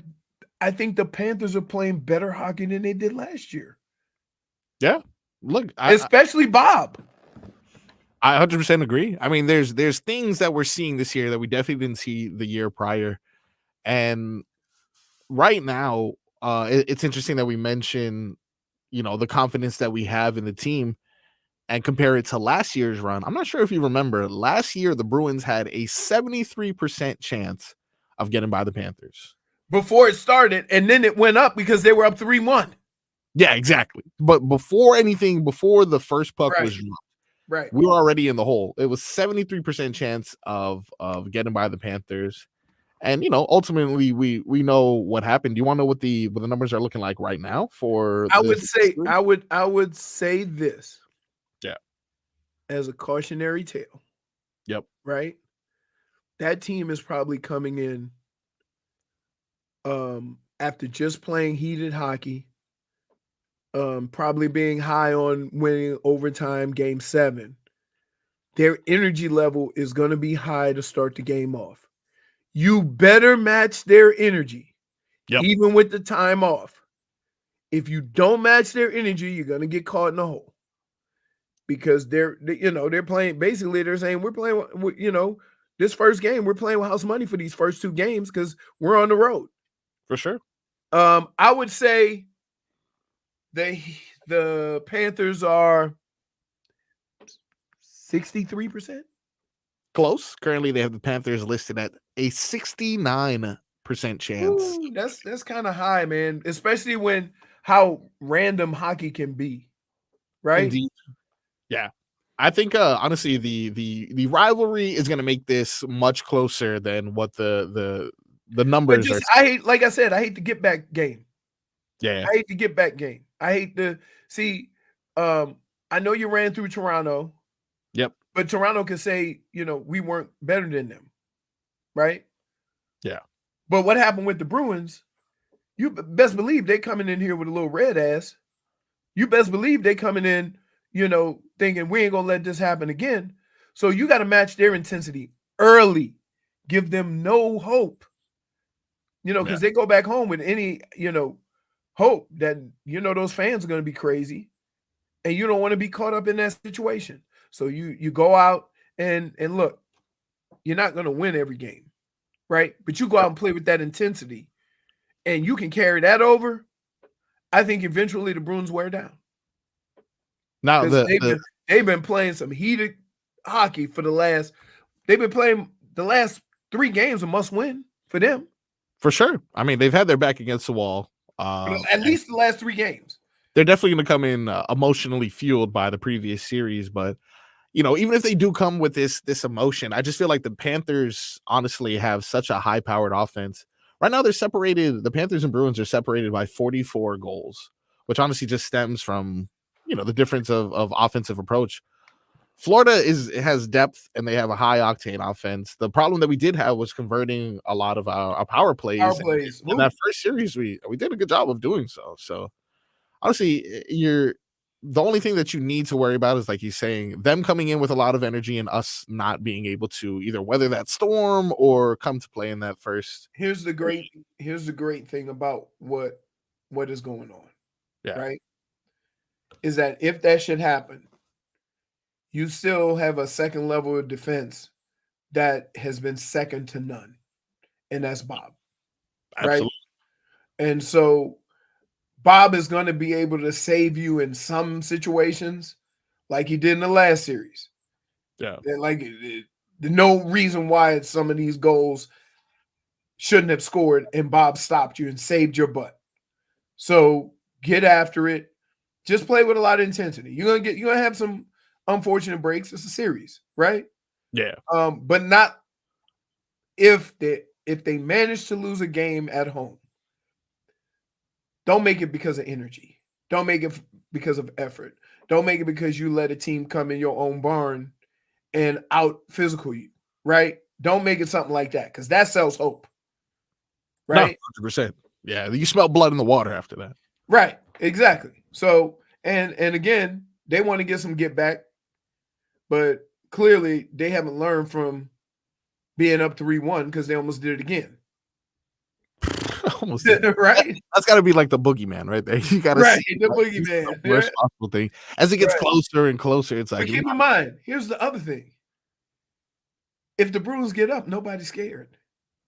Speaker 3: I think the Panthers are playing better hockey than they did last year.
Speaker 4: Yeah. Look,
Speaker 3: especially Bob.
Speaker 4: I 100% agree. I mean, there's things that we're seeing this year that we definitely didn't see the year prior. And right now, it's interesting that we mention, the confidence that we have in the team and compare it to last year's run. I'm not sure if you remember, last year, the Bruins had a 73% chance of getting by the Panthers.
Speaker 3: Before it started, and then it went up because they were up 3-1.
Speaker 4: Yeah, exactly. But before the first puck was dropped,
Speaker 3: right,
Speaker 4: we were already in the hole. It was 73% chance of getting by the Panthers. And ultimately we know what happened. Do you want to know what the numbers are looking like right now for
Speaker 3: I would say this.
Speaker 4: Yeah.
Speaker 3: As a cautionary tale.
Speaker 4: Yep.
Speaker 3: Right? That team is probably coming in after just playing heated hockey, probably being high on winning overtime game 7. Their energy level is going to be high to start the game off. You better match their energy, even with the time off. If you don't match their energy, you're going to get caught in the hole because they're playing. Basically, they're saying we're playing, this first game, we're playing with house money for these first 2 games because we're on the road.
Speaker 4: For sure.
Speaker 3: I would say the Panthers are 63%.
Speaker 4: Close. Currently, they have the Panthers listed at a 69% chance.
Speaker 3: Ooh, that's kind of high, man. Especially when how random hockey can be, right?
Speaker 4: Indeed. Yeah. I think honestly the rivalry is going to make this much closer than what the
Speaker 3: But
Speaker 4: numbers
Speaker 3: just
Speaker 4: are.
Speaker 3: I hate, like I said, I hate the get back game.
Speaker 4: Yeah.
Speaker 3: I hate the get back game. I hate to see. I know you ran through Toronto.
Speaker 4: Yep.
Speaker 3: But Toronto can say, we weren't better than them, right?
Speaker 4: Yeah.
Speaker 3: But what happened with the Bruins? You best believe they coming in here with a little red ass. You best believe they coming in, thinking we ain't gonna let this happen again. So you got to match their intensity early. Give them no hope. Because they go back home with any, hope that those fans are gonna be crazy, and you don't want to be caught up in that situation. So you go out and look, you're not going to win every game, right? But you go out and play with that intensity, and you can carry that over. I think eventually the Bruins wear down.
Speaker 4: Now
Speaker 3: they've been playing some heated hockey for the last. They've been playing the last 3 games a must win for them.
Speaker 4: For sure. I mean, they've had their back against the wall.
Speaker 3: At least the last 3 games.
Speaker 4: They're definitely going to come in emotionally fueled by the previous series, but even if they do come with this emotion, I just feel like the Panthers honestly have such a high-powered offense. Right now, they're separated. The Panthers and Bruins are separated by 44 goals, which honestly just stems from the difference of offensive approach. Florida has depth and they have a high-octane offense. The problem that we did have was converting a lot of our power plays. In that first series, we did a good job of doing so. So honestly, the only thing that you need to worry about is, like he's saying, them coming in with a lot of energy and us not being able to either weather that storm or come to play in that first.
Speaker 3: Here's the great thing about what is going on.
Speaker 4: Yeah.
Speaker 3: Right? Is that if that should happen, you still have a second level of defense that has been second to none. And that's Bob.
Speaker 4: Absolutely.
Speaker 3: Right? And so Bob is going to be able to save you in some situations like he did in the last series.
Speaker 4: Yeah.
Speaker 3: There's no reason why some of these goals shouldn't have scored, and Bob stopped you and saved your butt. So get after it. Just play with a lot of intensity. You're gonna have some unfortunate breaks. It's a series, right?
Speaker 4: Yeah.
Speaker 3: But not if they manage to lose a game at home. Don't make it because of energy. Don't make it because of effort. Don't make it because you let a team come in your own barn and out physical you, right? Don't make it something like that, because that sells hope, right?
Speaker 4: No, 100%. Yeah, you smell blood in the water after that.
Speaker 3: Right, exactly. So, and again, they want to get some get back, but clearly they haven't learned from being up 3-1 because they almost did it again.
Speaker 4: Almost
Speaker 3: right.
Speaker 4: That's got to be like the boogeyman right there. You got to
Speaker 3: the boogeyman.
Speaker 4: The worst possible thing. As it gets closer and closer, it's like.
Speaker 3: But keep in mind, here's the other thing. If the Bruins get up, nobody's scared.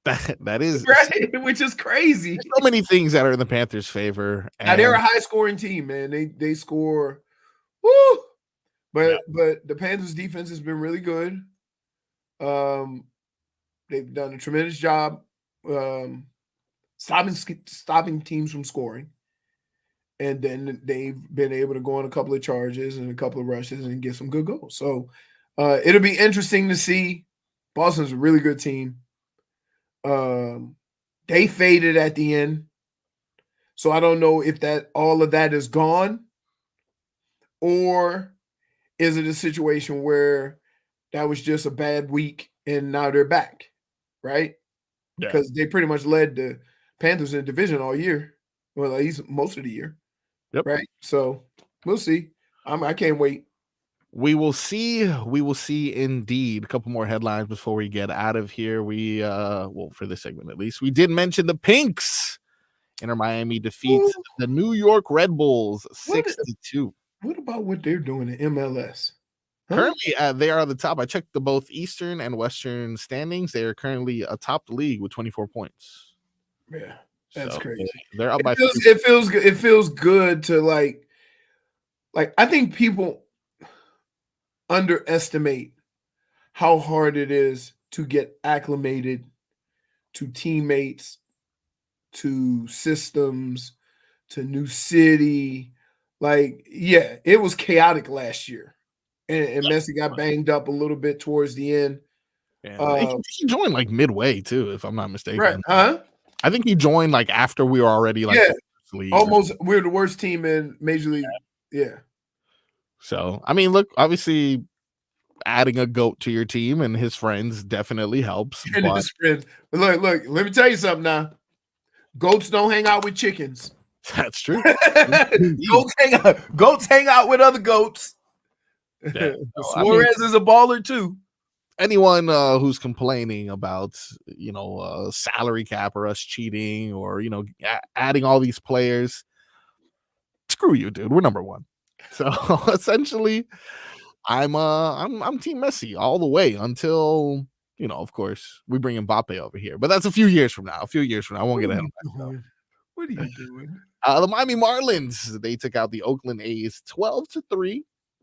Speaker 4: That is
Speaker 3: right, which is crazy.
Speaker 4: There's so many things that are in the Panthers' favor.
Speaker 3: Now they're a high-scoring team, man. They score, woo. But the Panthers' defense has been really good. They've done a tremendous job stopping teams from scoring, and then they've been able to go on a couple of charges and a couple of rushes and get some good goals. So it'll be interesting to see. Boston's a really good team. They faded at the end, so I don't know if all of that is gone, or is it a situation where that was just a bad week and now they're back, right? Because they pretty much led the Panthers in the division all year, well, at least most of the year.
Speaker 4: Yep.
Speaker 3: Right. So we'll see. I can't wait.
Speaker 4: We will see. We will see indeed. A couple more headlines before we get out of here. For this segment at least, we did mention the Pinks. Inter Miami defeats the New York Red Bulls 6-2.
Speaker 3: What about what they're doing in MLS? Huh?
Speaker 4: Currently, they are at the top. I checked both Eastern and Western standings. They are currently atop the league with 24 points.
Speaker 3: Yeah, that's crazy.
Speaker 4: They're up by.
Speaker 3: It feels good. It feels good to like. I think people underestimate how hard it is to get acclimated to teammates, to systems, to new city. Like, yeah, it was chaotic last year. And Messi got banged up a little bit towards the end.
Speaker 4: Yeah, he joined like midway too, if I'm not mistaken.
Speaker 3: Right? Huh?
Speaker 4: I think he joined like after we were already like
Speaker 3: almost. We're the worst team in Major League. Yeah.
Speaker 4: So I mean, look, obviously, adding a goat to your team and his friends definitely helps.
Speaker 3: And his friends. Look. Let me tell you something now. Goats don't hang out with chickens.
Speaker 4: That's true.
Speaker 3: Goats hang out with other goats.
Speaker 4: Yeah,
Speaker 3: Suarez is a baller too.
Speaker 4: Anyone who's complaining about salary cap or us cheating or adding all these players, screw you, dude. We're number one. So essentially, I'm Team Messi all the way until of course, we bring Mbappe over here, but that's a few years from now. I won't get ahead of myself.
Speaker 3: What are you doing?
Speaker 4: The Miami Marlins, they took out the Oakland A's 12-3.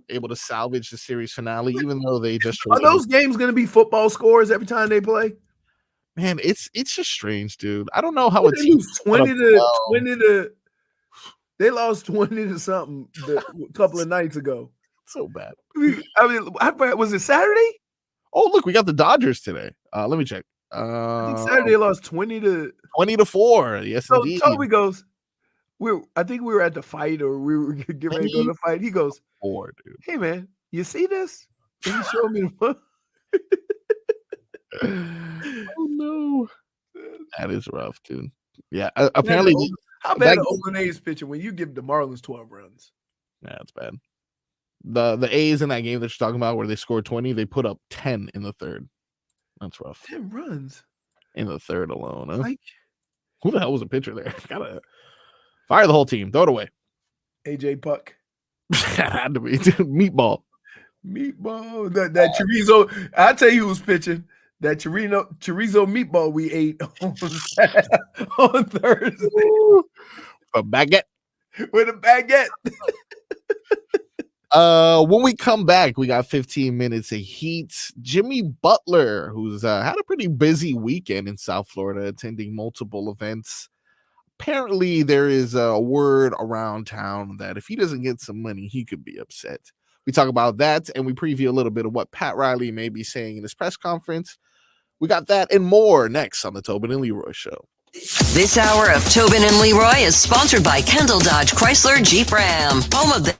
Speaker 4: Able to salvage the series finale, even though they just
Speaker 3: are those games going to be football scores every time they play?
Speaker 4: Man, it's just strange, dude. I don't know how a team
Speaker 3: 20 to they lost 20 to something a couple of nights ago.
Speaker 4: So bad.
Speaker 3: I mean, was it Saturday?
Speaker 4: Oh, look, we got the Dodgers today. Let me check.
Speaker 3: I think Saturday lost 20 to
Speaker 4: 4. Yes,
Speaker 3: so
Speaker 4: indeed.
Speaker 3: Toby goes, I think we were at the fight or we were getting ready to go to the fight. He goes,
Speaker 4: 4, dude.
Speaker 3: Hey man, you see this? And he showed me the
Speaker 4: Oh no. That is rough, dude. Yeah, apparently
Speaker 3: how bad the Oakland A's pitching when you give the Marlins 12 runs?
Speaker 4: Yeah, it's bad. The A's in that game that you're talking about where they scored 20, they put up 10 in the third. That's rough.
Speaker 3: 10 runs
Speaker 4: in the third alone. Huh?
Speaker 3: Like,
Speaker 4: who the hell was a pitcher there? Gotta fire the whole team. Throw it away.
Speaker 3: AJ Puck.
Speaker 4: Had to be meatball.
Speaker 3: That chorizo. I tell you who's pitching. That chorizo meatball we ate on Thursday.
Speaker 4: A baguette.
Speaker 3: With a baguette.
Speaker 4: When we come back, we got 15 minutes of heat. Jimmy Butler, who's had a pretty busy weekend in South Florida, attending multiple events. Apparently, there is a word around town that if he doesn't get some money, he could be upset. We talk about that, and we preview a little bit of what Pat Riley may be saying in his press conference. We got that and more next on the Tobin and Leroy Show.
Speaker 7: This hour of Tobin and Leroy is sponsored by Kendall Dodge Chrysler Jeep Ram, home of the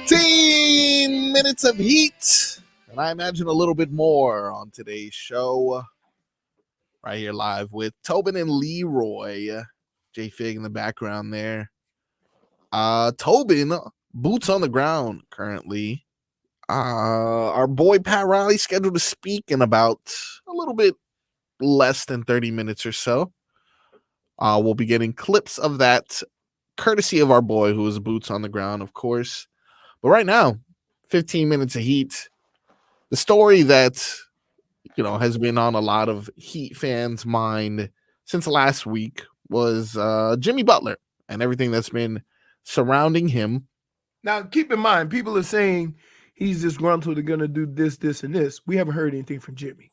Speaker 4: 15 minutes of heat, and I imagine a little bit more on today's show. Right here live with Tobin and Leroy. J Fig in the background there. Tobin, boots on the ground currently. Our boy Pat Riley scheduled to speak in about a little bit less than 30 minutes or so. We'll be getting clips of that courtesy of our boy who is boots on the ground, of course. But right now, 15 minutes of heat. The story that, has been on a lot of Heat fans' mind since last week was Jimmy Butler and everything that's been surrounding him.
Speaker 3: Now, keep in mind, people are saying he's disgruntled, they're going to do this, this, and this. We haven't heard anything from Jimmy.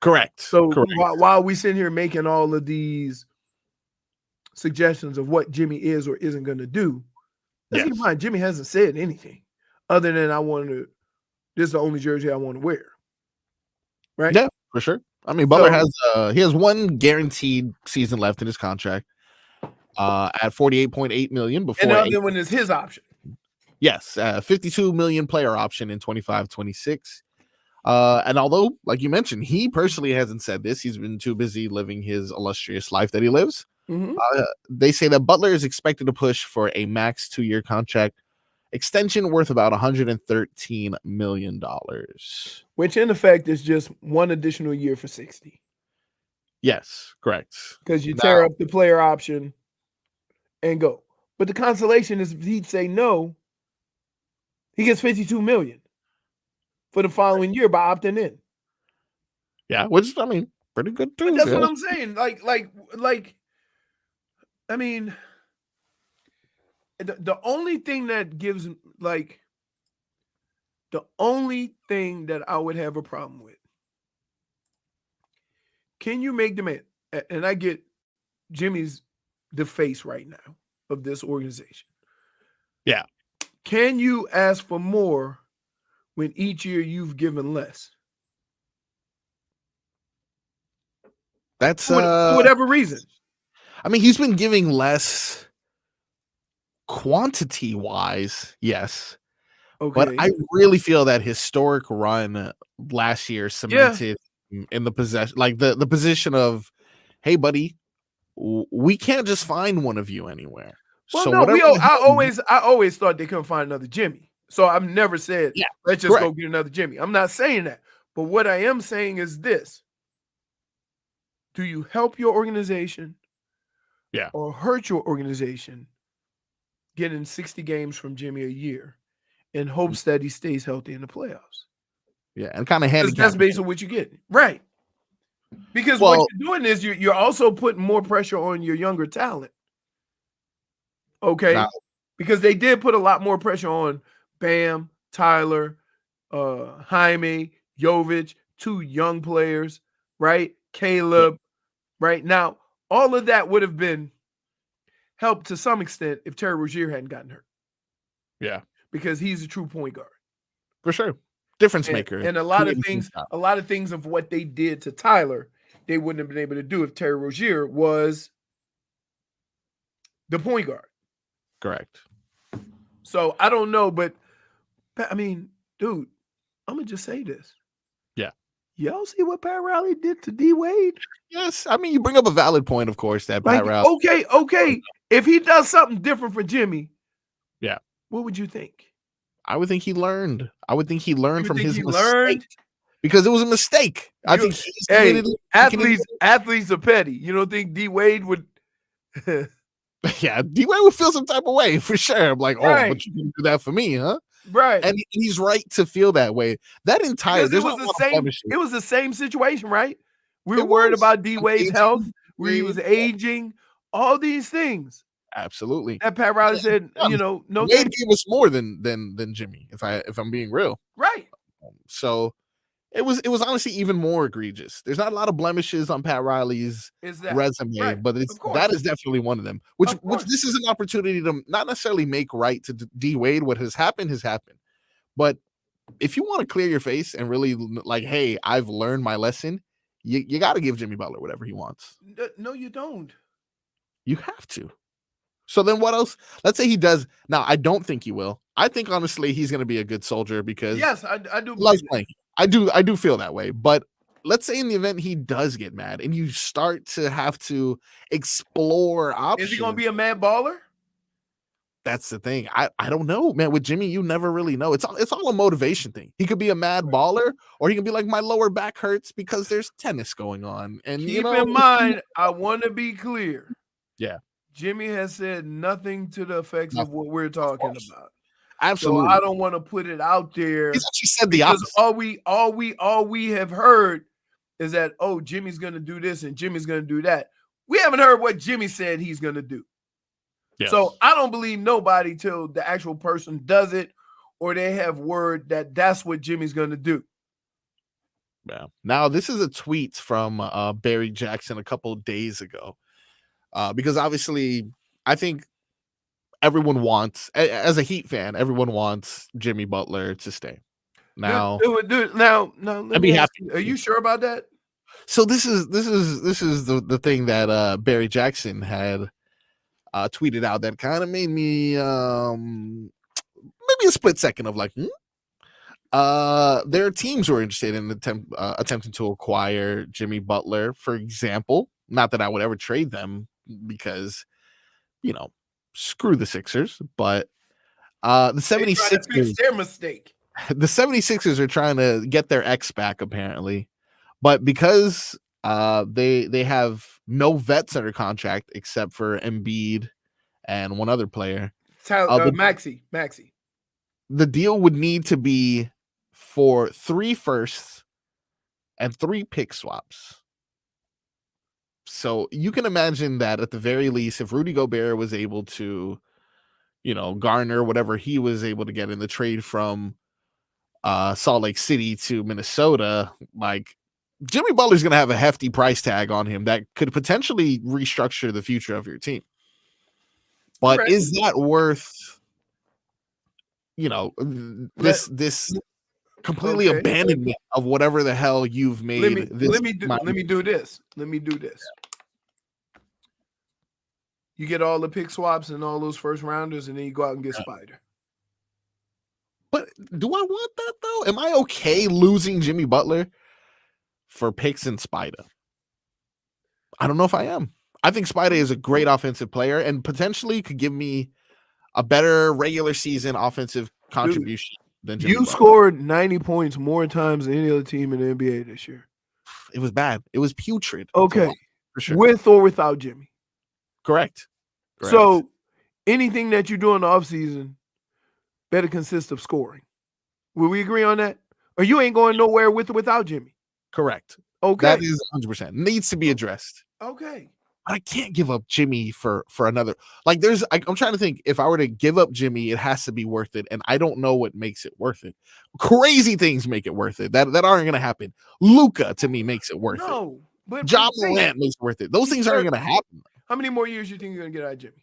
Speaker 4: Correct.
Speaker 3: So
Speaker 4: Correct.
Speaker 3: While we sit here making all of these suggestions of what Jimmy is or isn't going to do, let's keep in mind, Jimmy hasn't said anything other than this is the only jersey I want to wear. Right?
Speaker 4: Yeah, for sure. I mean, Butler has one guaranteed season left in his contract at $48.8 million before.
Speaker 3: And the other one is his option.
Speaker 4: Yes, $52 million player option in 25-26. And although, like you mentioned, he personally hasn't said this, he's been too busy living his illustrious life that he lives.
Speaker 3: Mm-hmm.
Speaker 4: They say that Butler is expected to push for a max 2-year contract extension worth about $113 million.
Speaker 3: Which in effect is just one additional year for 60.
Speaker 4: Yes, correct.
Speaker 3: Because you tear up the player option and go. But the consolation is if he'd say no, he gets $52 million for the following year by opting in.
Speaker 4: Yeah, which I mean, pretty good too.
Speaker 3: But that's what I'm saying. Like, I mean, the only thing that gives the only thing that I would have a problem with, can you make them, and I get Jimmy's the face right now of this organization.
Speaker 4: Yeah.
Speaker 3: Can you ask for more when each year you've given less?
Speaker 4: That's
Speaker 3: for whatever reason.
Speaker 4: I mean, he's been giving less quantity wise, yes.
Speaker 3: Okay.
Speaker 4: But I really feel that historic run last year cemented in the possession, like the position of, hey, buddy, we can't just find one of you anywhere.
Speaker 3: Well,
Speaker 4: so
Speaker 3: no, I always thought they couldn't find another Jimmy. So I've never said, let's just go get another Jimmy. I'm not saying that. But what I am saying is this. Do you help your organization?
Speaker 4: Yeah.
Speaker 3: Or hurt your organization getting 60 games from Jimmy a year in hopes that he stays healthy in the playoffs?
Speaker 4: Yeah, and kind of handicap.
Speaker 3: That's basically what you get. Right. Because what you're doing is you're also putting more pressure on your younger talent. Okay.
Speaker 4: Now,
Speaker 3: because they did put a lot more pressure on Bam, Tyler, Jaime, Jovic, 2 young players, right? Caleb, right? Now, all of that would have been helped to some extent if Terry Rozier hadn't gotten hurt.
Speaker 4: Yeah.
Speaker 3: Because he's a true point guard.
Speaker 4: For sure. Difference maker.
Speaker 3: And a lot of things of what they did to Tyler, they wouldn't have been able to do if Terry Rozier was the point guard.
Speaker 4: Correct.
Speaker 3: So I don't know, but I mean, dude, I'm gonna just say this.
Speaker 4: Yeah.
Speaker 3: Y'all see what Pat Riley did to D Wade?
Speaker 4: Yes. I mean, you bring up a valid point, of course, that Pat Riley.
Speaker 3: Okay. If he does something different for Jimmy,
Speaker 4: yeah,
Speaker 3: what would you think?
Speaker 4: I would think he learned. I would think he learned from his
Speaker 3: mistake.
Speaker 4: Because it was a mistake. I think
Speaker 3: athletes are petty. You don't think D Wade would?
Speaker 4: Yeah, D Wade would feel some type of way for sure. I'm like, but you didn't do that for me, huh?
Speaker 3: Right.
Speaker 4: And he's right to feel that way. That entire
Speaker 3: it was the same situation, right? We were worried about D Wade's health, where he was aging, all these things.
Speaker 4: Absolutely.
Speaker 3: That Pat Riley said, no.
Speaker 4: Wade gave us more than Jimmy, if I'm being real.
Speaker 3: Right.
Speaker 4: So it was honestly even more egregious. There's not a lot of blemishes on Pat Riley's resume, but that is definitely one of them. Which this is an opportunity to not necessarily make right to D Wade. What has happened has happened. But if you want to clear your face and really like, hey, I've learned my lesson, you got to give Jimmy Butler whatever he wants.
Speaker 3: No, you don't.
Speaker 4: You have to. So then what else? Let's say he does. Now, I don't think he will. I think honestly he's going to be a good soldier because
Speaker 3: Yes, I do.
Speaker 4: he loves playing. I do feel that way. But let's say in the event he does get mad and you start to have to explore options.
Speaker 3: Is he going to be a mad baller?
Speaker 4: That's the thing. I don't know, man. With Jimmy, you never really know. It's all a motivation thing. He could be a mad baller, or he can be like, my lower back hurts because there's tennis going on. And
Speaker 3: keep in mind, I want to be clear.
Speaker 4: Yeah.
Speaker 3: Jimmy has said nothing to the effects of what we're talking about.
Speaker 4: Absolutely.
Speaker 3: So I don't want to put it out there.
Speaker 4: He's actually said the opposite.
Speaker 3: All we have heard is that, oh, Jimmy's going to do this and Jimmy's going to do that. We haven't heard what Jimmy said he's going to do. Yes. So I don't believe nobody till the actual person does it or they have word that that's what Jimmy's going to do.
Speaker 4: Yeah. Now, this is a tweet from Barry Jackson a couple of days ago. Because obviously, I think everyone wants, as a Heat fan, everyone wants Jimmy Butler to stay. Now,
Speaker 3: I'd be happy. Are you sure about that?
Speaker 4: So this is the thing that Barry Jackson had tweeted out that kind of made me maybe a split second of like, there are teams who are interested in attempting to acquire Jimmy Butler, for example. Not that I would ever trade them because, screw the Sixers, but the 76ers
Speaker 3: fix their mistake.
Speaker 4: The 76ers are trying to get their ex back, apparently. But because they have no vets under contract except for Embiid and one other player.
Speaker 3: Maxey.
Speaker 4: The deal would need to be for 3 firsts and 3 pick swaps. So you can imagine that at the very least, if Rudy Gobert was able to, garner whatever he was able to get in the trade from Salt Lake City to Minnesota, like Jimmy Butler's going to have a hefty price tag on him that could potentially restructure the future of your team. But is that worth, this completely abandonment of whatever the hell you've made?
Speaker 3: Let me do this. You get all the pick swaps and all those first rounders, and then you go out and get Spider.
Speaker 4: But do I want that though? Am I okay losing Jimmy Butler for picks and Spider? I don't know if I am. I think Spider is a great offensive player and potentially could give me a better regular season offensive contribution than Jimmy Butler.
Speaker 3: Scored 90 points more times than any other team in the NBA this year.
Speaker 4: It was bad. It was putrid.
Speaker 3: Okay.
Speaker 4: For sure.
Speaker 3: With or without Jimmy.
Speaker 4: Correct.
Speaker 3: So anything that you do in the offseason better consist of scoring. Will we agree on that? Or you ain't going nowhere with or without Jimmy?
Speaker 4: Correct.
Speaker 3: Okay.
Speaker 4: That is 100%. Needs to be addressed.
Speaker 3: Okay.
Speaker 4: I can't give up Jimmy for another. Like I'm trying to think, if I were to give up Jimmy, it has to be worth it. And I don't know what makes it worth it. Crazy things make it worth it. That aren't going to happen. Luka to me makes it worth it.
Speaker 3: But
Speaker 4: Ja Morant makes it worth it. Those things aren't going to happen.
Speaker 3: How many more years do you think you're going to get out of Jimmy?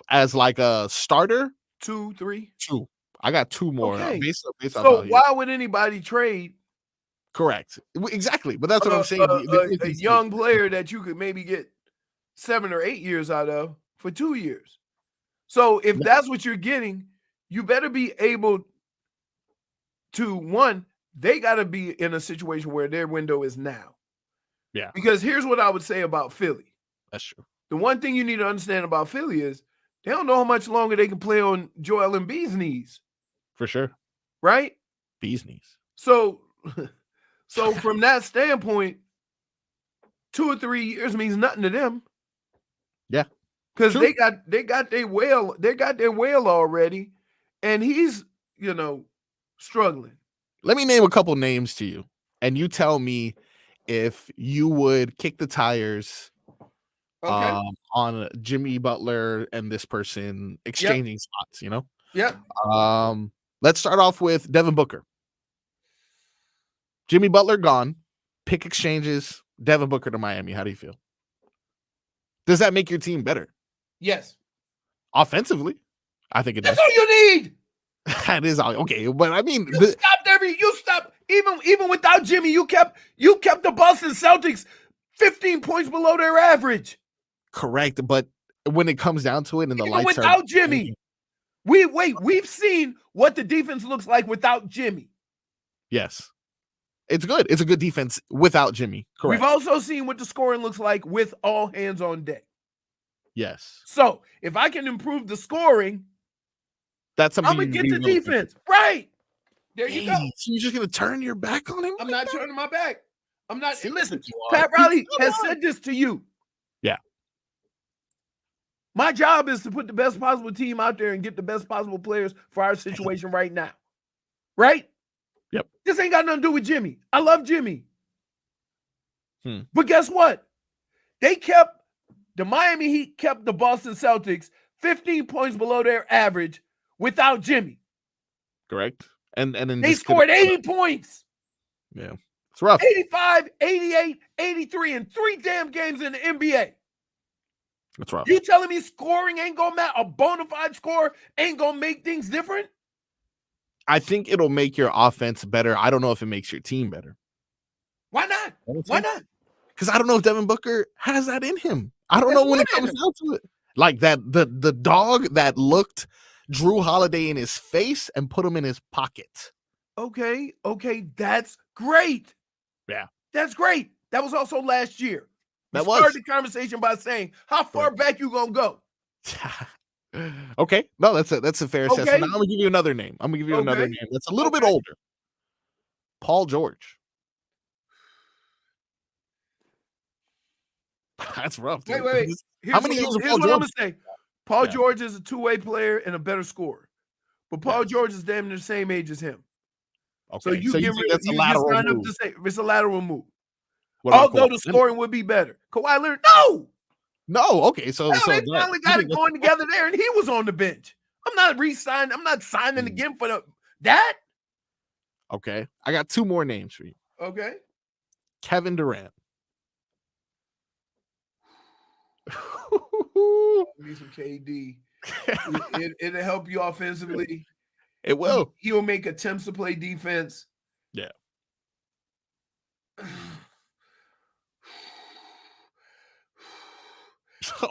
Speaker 4: As like a starter?
Speaker 3: 2, 3?
Speaker 4: 2. I got 2 more.
Speaker 3: Okay.
Speaker 4: Based
Speaker 3: so why would anybody trade?
Speaker 4: Correct. Exactly. But that's what I'm saying.
Speaker 3: A young player that you could maybe get 7 or 8 years out of for 2 years. So if that's what you're getting, you better be able to, one, they got to be in a situation where their window is now.
Speaker 4: Yeah.
Speaker 3: Because here's what I would say about Philly.
Speaker 4: That's true.
Speaker 3: The one thing you need to understand about Philly is they don't know how much longer they can play on Joel Embiid's knees.
Speaker 4: For sure.
Speaker 3: Right?
Speaker 4: Bee's knees.
Speaker 3: So from that standpoint, 2 or 3 years means nothing to them.
Speaker 4: Yeah.
Speaker 3: Because they got their whale already, and he's, struggling.
Speaker 4: Let me name a couple names to you, and you tell me if you would kick the tires on Jimmy Butler and this person exchanging spots,
Speaker 3: Yeah.
Speaker 4: Let's start off with Devin Booker. Jimmy Butler gone. Pick exchanges. Devin Booker to Miami. How do you feel? Does that make your team better?
Speaker 3: Yes.
Speaker 4: Offensively, I think it does.
Speaker 3: That's all you need.
Speaker 4: That is all okay, but I mean,
Speaker 3: you stopped even without Jimmy. You kept the Boston Celtics 15 points below their average.
Speaker 4: Correct, but when it comes down to it, and the
Speaker 3: even
Speaker 4: lights
Speaker 3: without
Speaker 4: are
Speaker 3: Jimmy, We've seen what the defense looks like without Jimmy.
Speaker 4: Yes. It's good. It's a good defense without Jimmy. Correct.
Speaker 3: We've also seen what the scoring looks like with all hands on deck.
Speaker 4: Yes.
Speaker 3: So if I can improve the scoring,
Speaker 4: that's something
Speaker 3: I'm gonna get the defense. Right. There you go.
Speaker 4: So you're just gonna turn your back on him?
Speaker 3: I'm not turning my back. I'm not. Listen, Pat Riley has said this to you.
Speaker 4: Yeah.
Speaker 3: My job is to put the best possible team out there and get the best possible players for our situation right now. Right?
Speaker 4: Yep.
Speaker 3: This ain't got nothing to do with Jimmy. I love Jimmy. But guess what? The Miami Heat kept the Boston Celtics 15 points below their average without Jimmy.
Speaker 4: Correct. And then
Speaker 3: they scored 80 points.
Speaker 4: Yeah. It's rough.
Speaker 3: 85, 88, 83 in 3 damn games in the NBA.
Speaker 4: That's rough.
Speaker 3: You telling me scoring ain't gonna matter? A bona fide score ain't gonna make things different?
Speaker 4: I think it'll make your offense better. I don't know if it makes your team better.
Speaker 3: Why not? Why not?
Speaker 4: Because I don't know if Devin Booker has that in him. I don't know when it comes down to it. Like that, the dog that looked Drew Holiday in his face and put him in his pocket.
Speaker 3: Okay, that's great.
Speaker 4: Yeah.
Speaker 3: That's great. That was also last year.
Speaker 4: We
Speaker 3: started the conversation by saying, how far back you gonna go?
Speaker 4: Okay. No, that's a fair assessment. Now I'm gonna give you another name. I'm gonna give you another name that's a little bit older. Paul George. That's rough. Dude.
Speaker 3: Wait.
Speaker 4: How many years of Paul George?
Speaker 3: I'm gonna say. Paul George is a two-way player and a better scorer. But Paul George is damn near the same age as him.
Speaker 4: Okay.
Speaker 3: So you
Speaker 4: think that's a lateral move?
Speaker 3: It's a lateral move. Although the scoring would be better. Kawhi Leonard, no.
Speaker 4: Okay. So
Speaker 3: they finally got it going together there, and he was on the bench. I'm not re-signing. I'm not signing again for that.
Speaker 4: Okay. I got 2 more names for you.
Speaker 3: Okay.
Speaker 4: Kevin Durant.
Speaker 3: Need some KD. It'll help you offensively.
Speaker 4: It will.
Speaker 3: He'll make attempts to play defense.
Speaker 4: Yeah.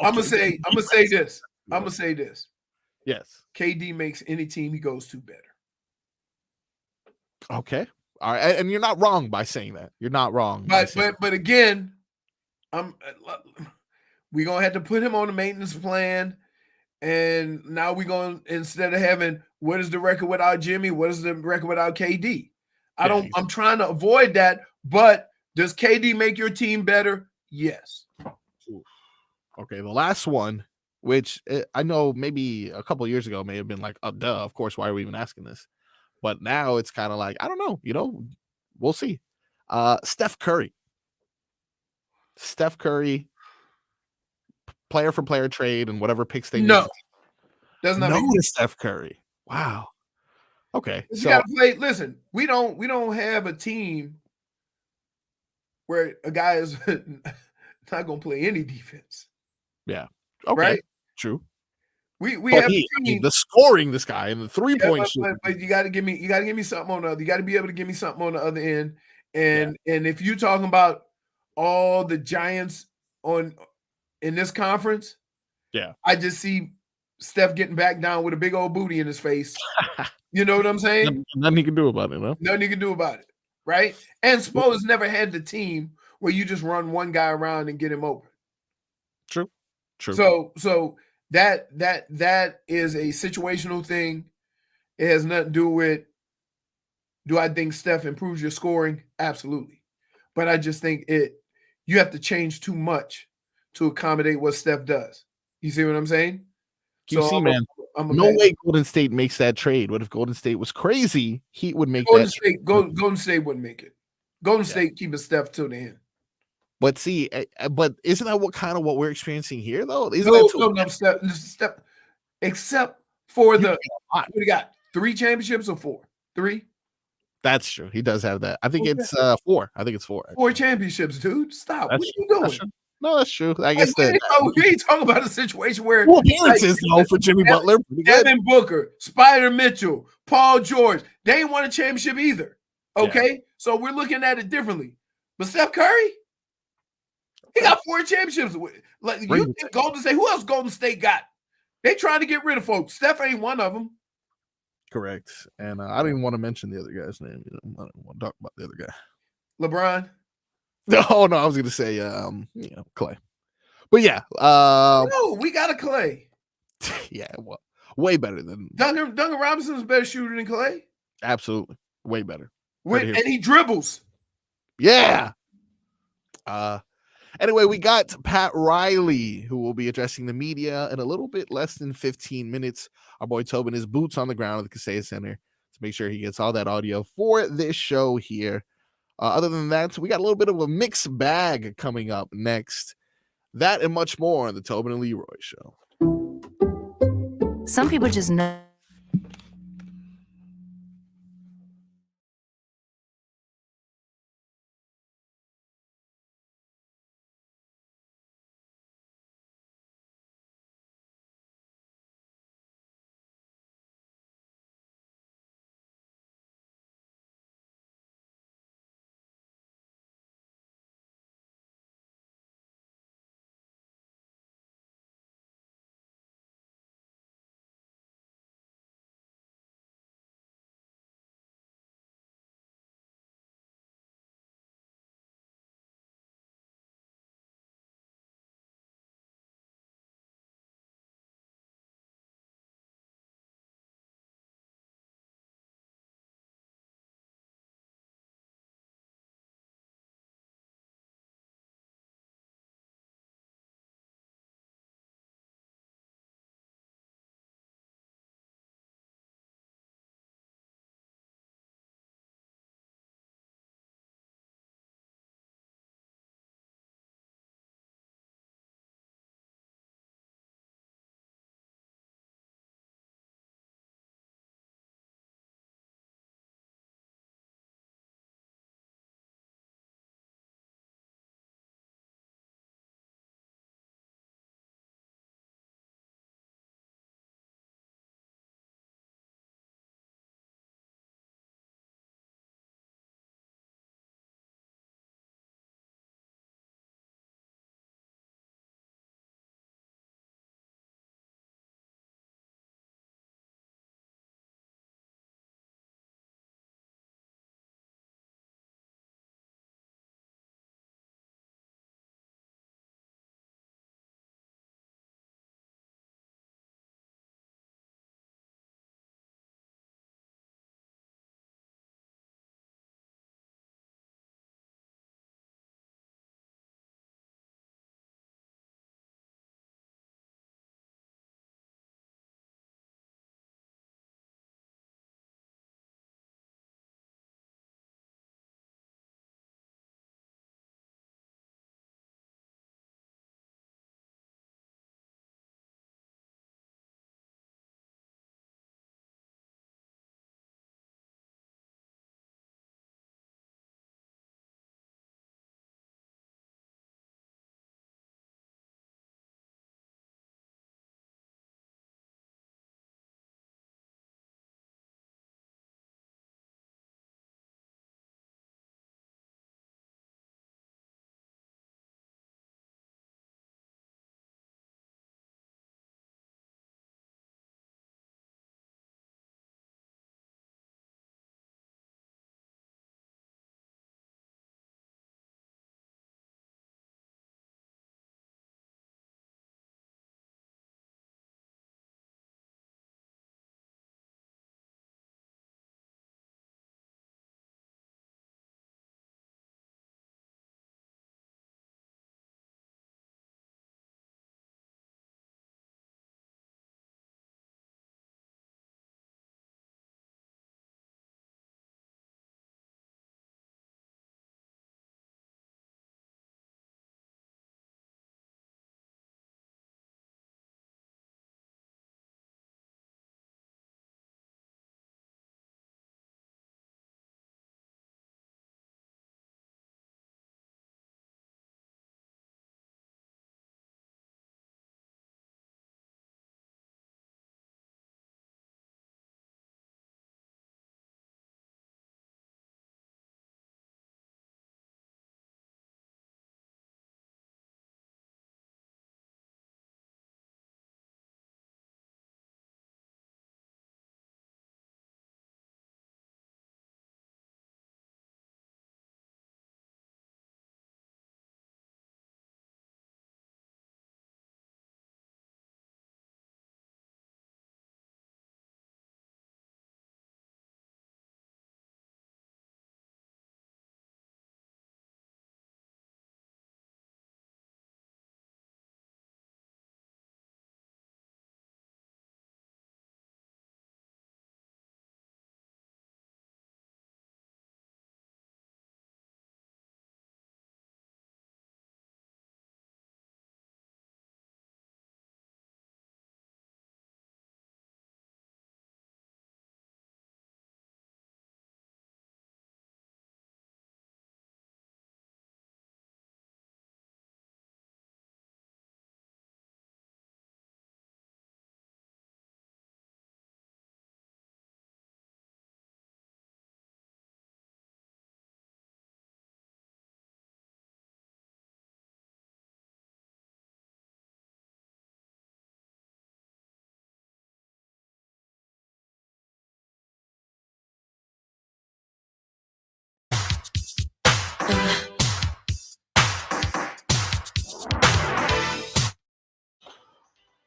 Speaker 3: I'm gonna say this.
Speaker 4: Yes.
Speaker 3: KD makes any team he goes to better.
Speaker 4: Okay. All right. And you're not wrong by saying that. You're not wrong.
Speaker 3: But again, we're gonna have to put him on a maintenance plan. And now we're going, instead of having what is the record without Jimmy, what is the record without KD? I'm trying to avoid that, but does KD make your team better? Yes.
Speaker 4: Okay, the last one, which I know maybe a couple of years ago may have been like, oh, duh, of course, why are we even asking this? But now it's kind of like, I don't know, we'll see. Steph Curry. Player for player trade and whatever picks they need.
Speaker 3: Does not
Speaker 4: to Steph Curry. Wow. Okay.
Speaker 3: You gotta play. Listen, we don't have a team where a guy is not gonna play any defense.
Speaker 4: Yeah. Okay.
Speaker 3: Right?
Speaker 4: True.
Speaker 3: We have a team.
Speaker 4: The scoring this guy and the 3-point shooting.
Speaker 3: But you gotta give me something on the other. You gotta be able to give me something on the other end. And if you're talking about all the giants in this conference, I just see Steph getting back down with a big old booty in his face. You know what I'm saying?
Speaker 4: Nothing he can do about it, no?
Speaker 3: Nothing he can do about it, right? And Spo has never had the team where you just run one guy around and get him open.
Speaker 4: True.
Speaker 3: So that is a situational thing. It has nothing to do with, do I think Steph improves your scoring? Absolutely. But I just think you have to change too much to accommodate what Steph does. You see what I'm saying?
Speaker 4: Man. No way Golden State makes that trade. What if Golden State was crazy? Heat would make that trade.
Speaker 3: Golden State wouldn't make it. Golden State keeping Steph till the end.
Speaker 4: But see, but isn't that what we're experiencing here, though?
Speaker 3: No, Steph, except for what do you got? 3 championships or 4? 3?
Speaker 4: That's true. He does have that. I think it's 4. I think it's 4.
Speaker 3: 4 championships, dude. Stop. What are you doing?
Speaker 4: No, that's true. I guess
Speaker 3: we ain't talking about a situation where
Speaker 4: appearances for Jimmy Butler.
Speaker 3: Devin Booker, Spider Mitchell, Paul George, they ain't won a championship either. Okay, so we're looking at it differently. But Steph Curry, he got 4 championships. Like you think Golden State? Who else Golden State got? They trying to get rid of folks. Steph ain't one of them.
Speaker 4: Correct. And I didn't even want to mention the other guy's name. I don't want to talk about the other guy.
Speaker 3: LeBron.
Speaker 4: No, I was gonna say Clay. But yeah,
Speaker 3: no, we got a Clay.
Speaker 4: Yeah, well, way better than
Speaker 3: Duncan Robinson's a better shooter than Clay.
Speaker 4: Absolutely, way better.
Speaker 3: And he dribbles.
Speaker 4: Yeah. Anyway, we got Pat Riley, who will be addressing the media in a little bit less than 15 minutes. Our boy Tobin is boots on the ground at the Kaseya Center to make sure he gets all that audio for this show here. Other than that, we got a little bit of a mixed bag coming up next. That and much more on the Tobin and Leroy Show.
Speaker 11: Some people just know.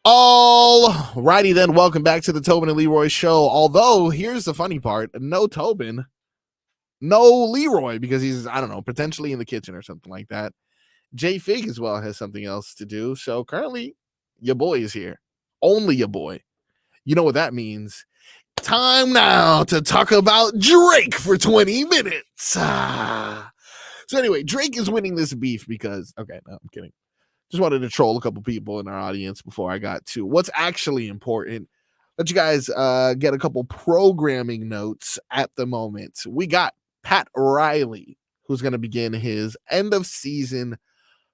Speaker 4: All righty then, welcome back to the Tobin and Leroy show. Although, here's the funny part, no Tobin, no Leroy, because he's, I don't know, potentially in the kitchen or something like that. J Fig as well has something else to do. So currently, your boy is here. Only your boy. You know what that means. Time now to talk about Drake for 20 minutes. So anyway, Drake is winning this beef because, okay, no, I'm kidding. Just wanted to troll a couple people in our audience before I got to what's actually important. Let you guys get a couple programming notes at the moment. We got Pat Riley, who's going to begin his end of season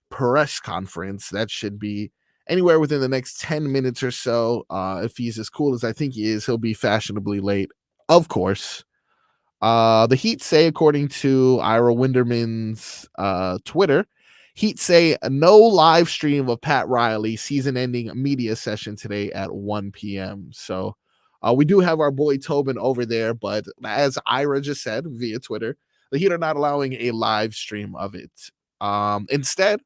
Speaker 4: press conference. That should be anywhere within the next 10 minutes or so. If he's as cool as I think he is, he'll be fashionably late, of course. The Heat say, according to Ira Winderman's Twitter, Heat say no live stream of Pat Riley season-ending media session today at 1 p.m. So we do have our boy Tobin over there, but as Ira just said via Twitter, the Heat are not allowing a live stream of it. Instead,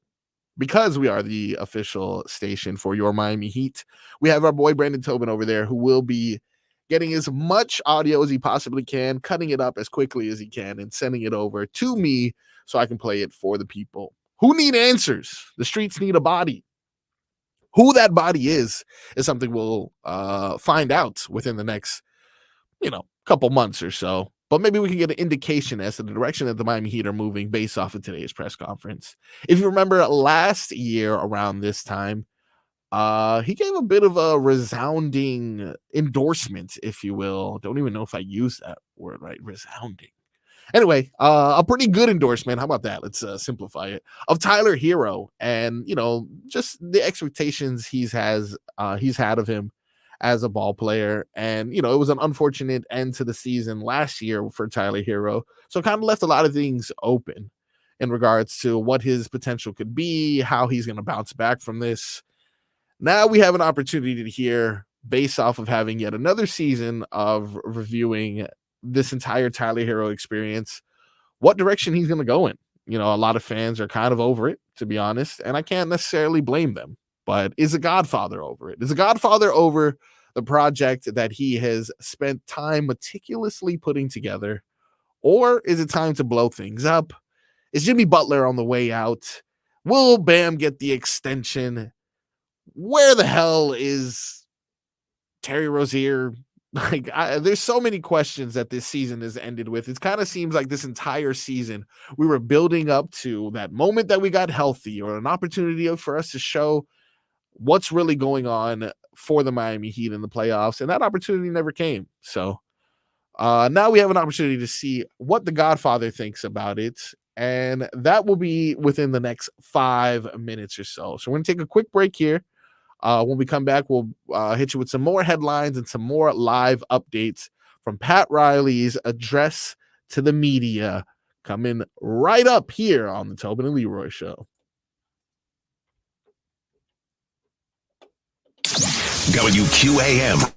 Speaker 4: because we are the official station for your Miami Heat, we have our boy Brandon Tobin over there who will be getting as much audio as he possibly can, cutting it up as quickly as he can, and sending it over to me so I can play it for the people who need answers. The streets need a body. Who that body is something we'll find out within the next, couple months or so. But maybe we can get an indication as to the direction that the Miami Heat are moving based off of today's press conference. If you remember last year around this time, he gave a bit of a resounding endorsement, if you will. Don't even know if I use that word right. Resounding. Anyway, a pretty good endorsement. How about that? Let's simplify it. Of Tyler Herro, and just the expectations he's had of him as a ball player. And it was an unfortunate end to the season last year for Tyler Herro, so kind of left a lot of things open in regards to what his potential could be, how he's going to bounce back from this. Now we have an opportunity to hear, based off of having yet another season of reviewing this entire Tyler Herro experience, what direction he's going to go in. A lot of fans are kind of over it, to be honest, and I can't necessarily blame them. But is a Godfather over it? Is a Godfather over the project that he has spent time meticulously putting together? Or is it time to blow things up? Is Jimmy Butler on the way out? Will Bam get the extension? Where the hell is Terry Rozier? There's so many questions that this season has ended with. It kind of seems like this entire season we were building up to that moment that we got healthy, or an opportunity for us to show what's really going on for the Miami Heat in the playoffs, and that opportunity never came. So now we have an opportunity to see what the Godfather thinks about it, and that will be within the next 5 minutes or so. So we're going to take a quick break here. When we come back, we'll hit you with some more headlines and some more live updates from Pat Riley's address to the media, coming right up here on the Tobin and Leroy show.
Speaker 11: WQAM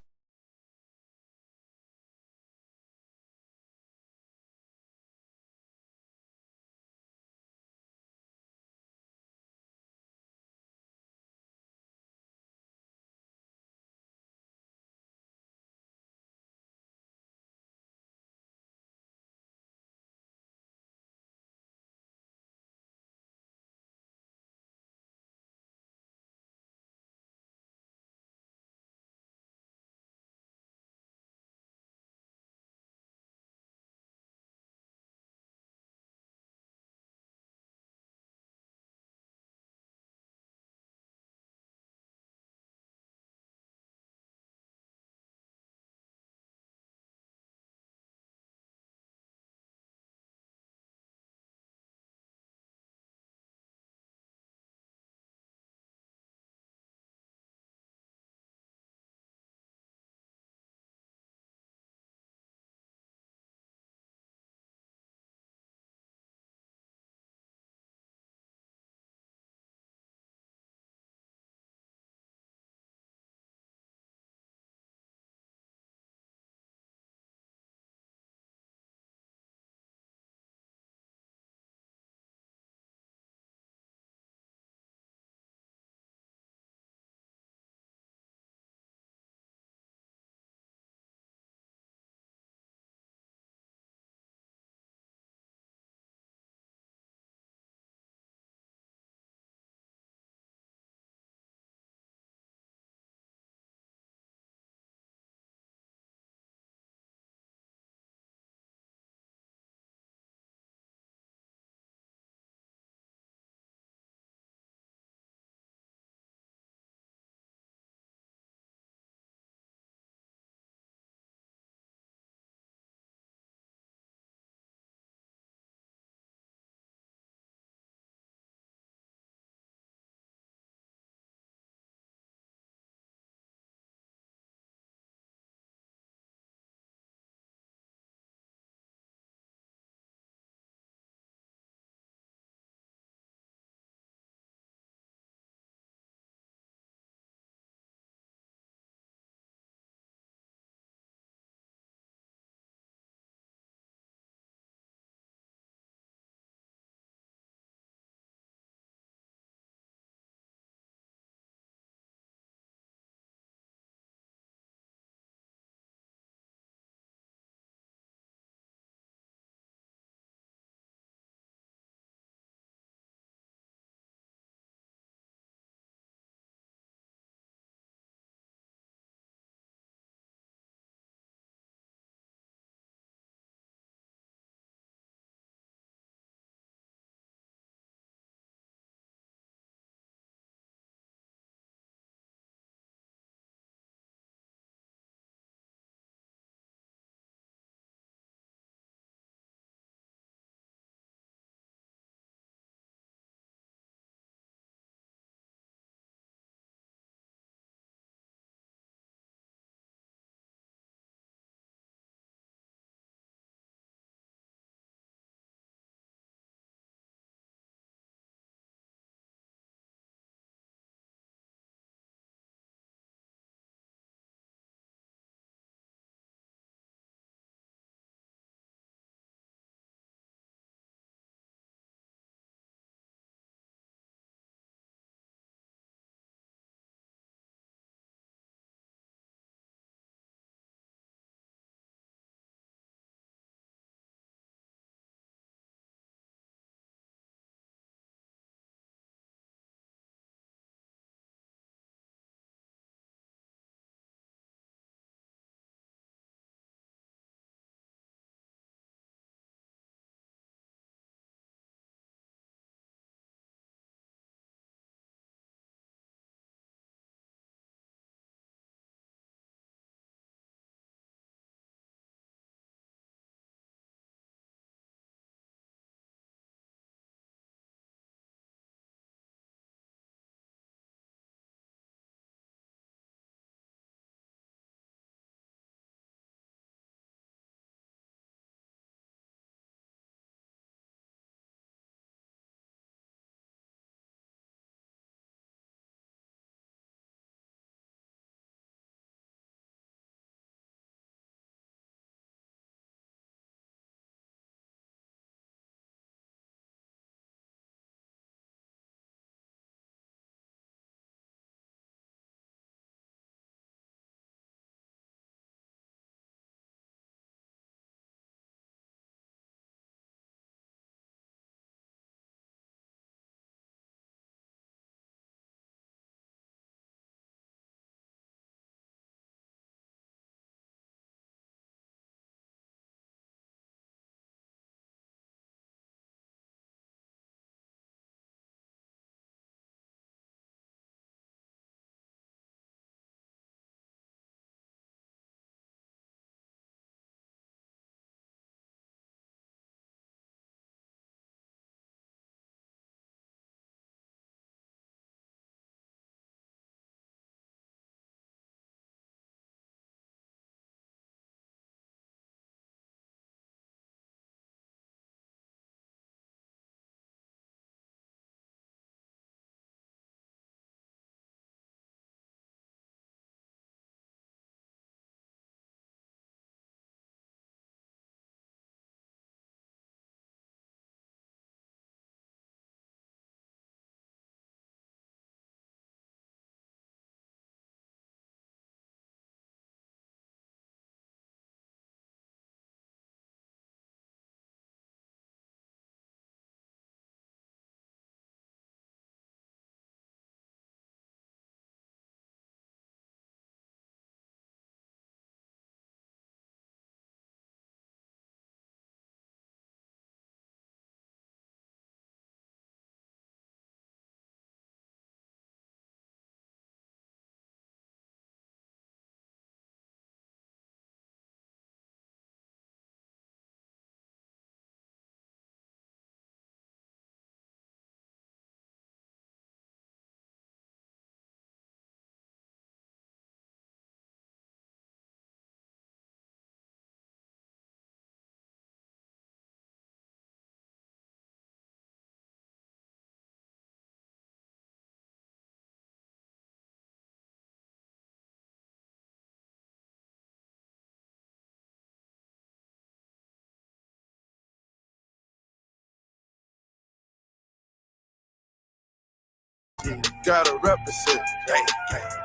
Speaker 11: Gotta represent.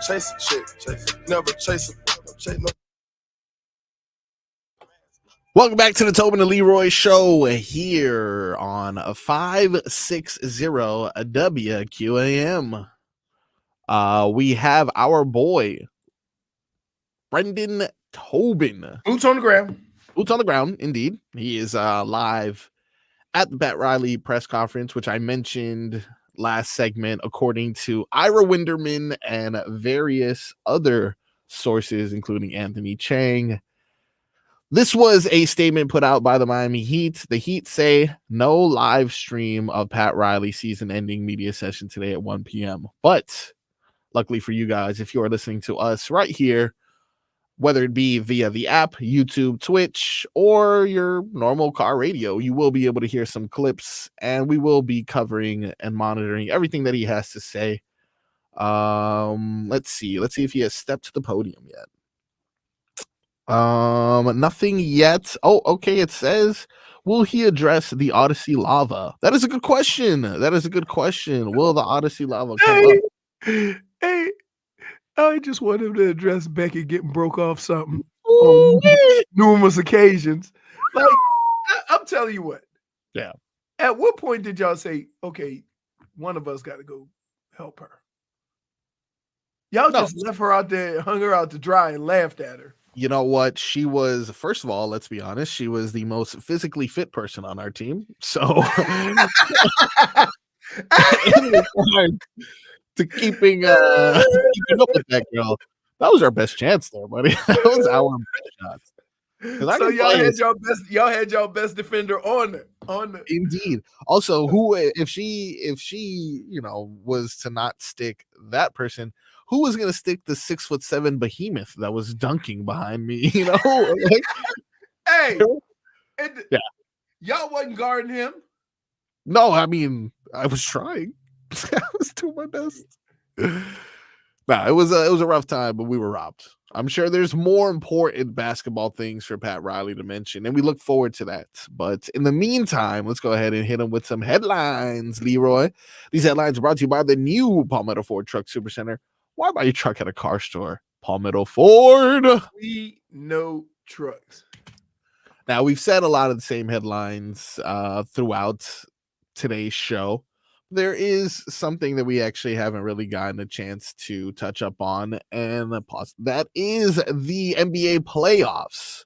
Speaker 11: Chase a chick. Never chase no.
Speaker 4: Welcome back to the Tobin and Leroy show here on 560 WQAM. We have our boy, Brendan Tobin.
Speaker 3: Boots on the ground.
Speaker 4: Boots on the ground, indeed. He is live at the Pat Riley press conference, which I mentioned last segment, according to Ira Winderman and various other sources, including Anthony Chang. This was a statement put out by the Miami Heat. The Heat say no live stream of Pat Riley season-ending media session today at 1 p.m. But luckily for you guys, if you are listening to us right here, whether it be via the app, YouTube, Twitch, or your normal car radio, you will be able to hear some clips, and we will be covering and monitoring everything that he has to say. Let's see if he has stepped to the podium yet. Nothing yet. Oh, okay. It says, will he address the Odyssey lava? That is a good question. Will the Odyssey lava come up?
Speaker 3: Hey, I just want him to address Becky getting broke off something on numerous occasions. Like, I'm telling you what.
Speaker 4: Yeah.
Speaker 3: At what point did y'all say, okay, one of us got to go help her? Y'all just left her out there, hung her out to dry, and laughed at her.
Speaker 4: You know what? She was, first of all, let's be honest, she was the most physically fit person on our team. So to keeping up with that girl, that was our best chance there, buddy. That was our best shot.
Speaker 3: So y'all had your best defender on the
Speaker 4: Indeed. Also, who if she was to not stick that person, who was gonna stick the 6'7" behemoth that was dunking behind me? Like,
Speaker 3: hey,
Speaker 4: yeah,
Speaker 3: y'all wasn't guarding him.
Speaker 4: No, I mean I was trying. I was doing my best. Nah, it was a rough time, but we were robbed. I'm sure there's more important basketball things for Pat Riley to mention, and we look forward to that. But in the meantime, let's go ahead and hit him with some headlines, Leroy. These headlines are brought to you by the new Palmetto Ford Truck Supercenter. Why buy your truck at a car store? Palmetto Ford.
Speaker 3: We know trucks.
Speaker 4: Now, we've said a lot of the same headlines throughout today's show. There is something that we actually haven't really gotten a chance to touch up on, and that is the NBA playoffs.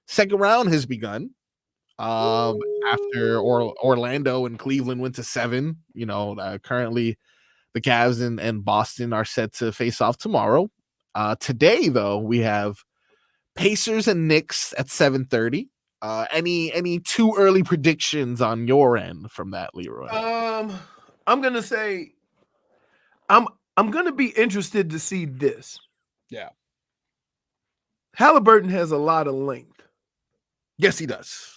Speaker 4: Second round has begun. After Orlando and Cleveland went to 7, currently the Cavs and Boston are set to face off tomorrow. Today, though, we have Pacers and Knicks at 7:30. Any too early predictions on your end from that, Leroy?
Speaker 3: I'm gonna say I'm gonna be interested to see this.
Speaker 4: Yeah.
Speaker 3: Halliburton has a lot of length.
Speaker 4: Yes, he does.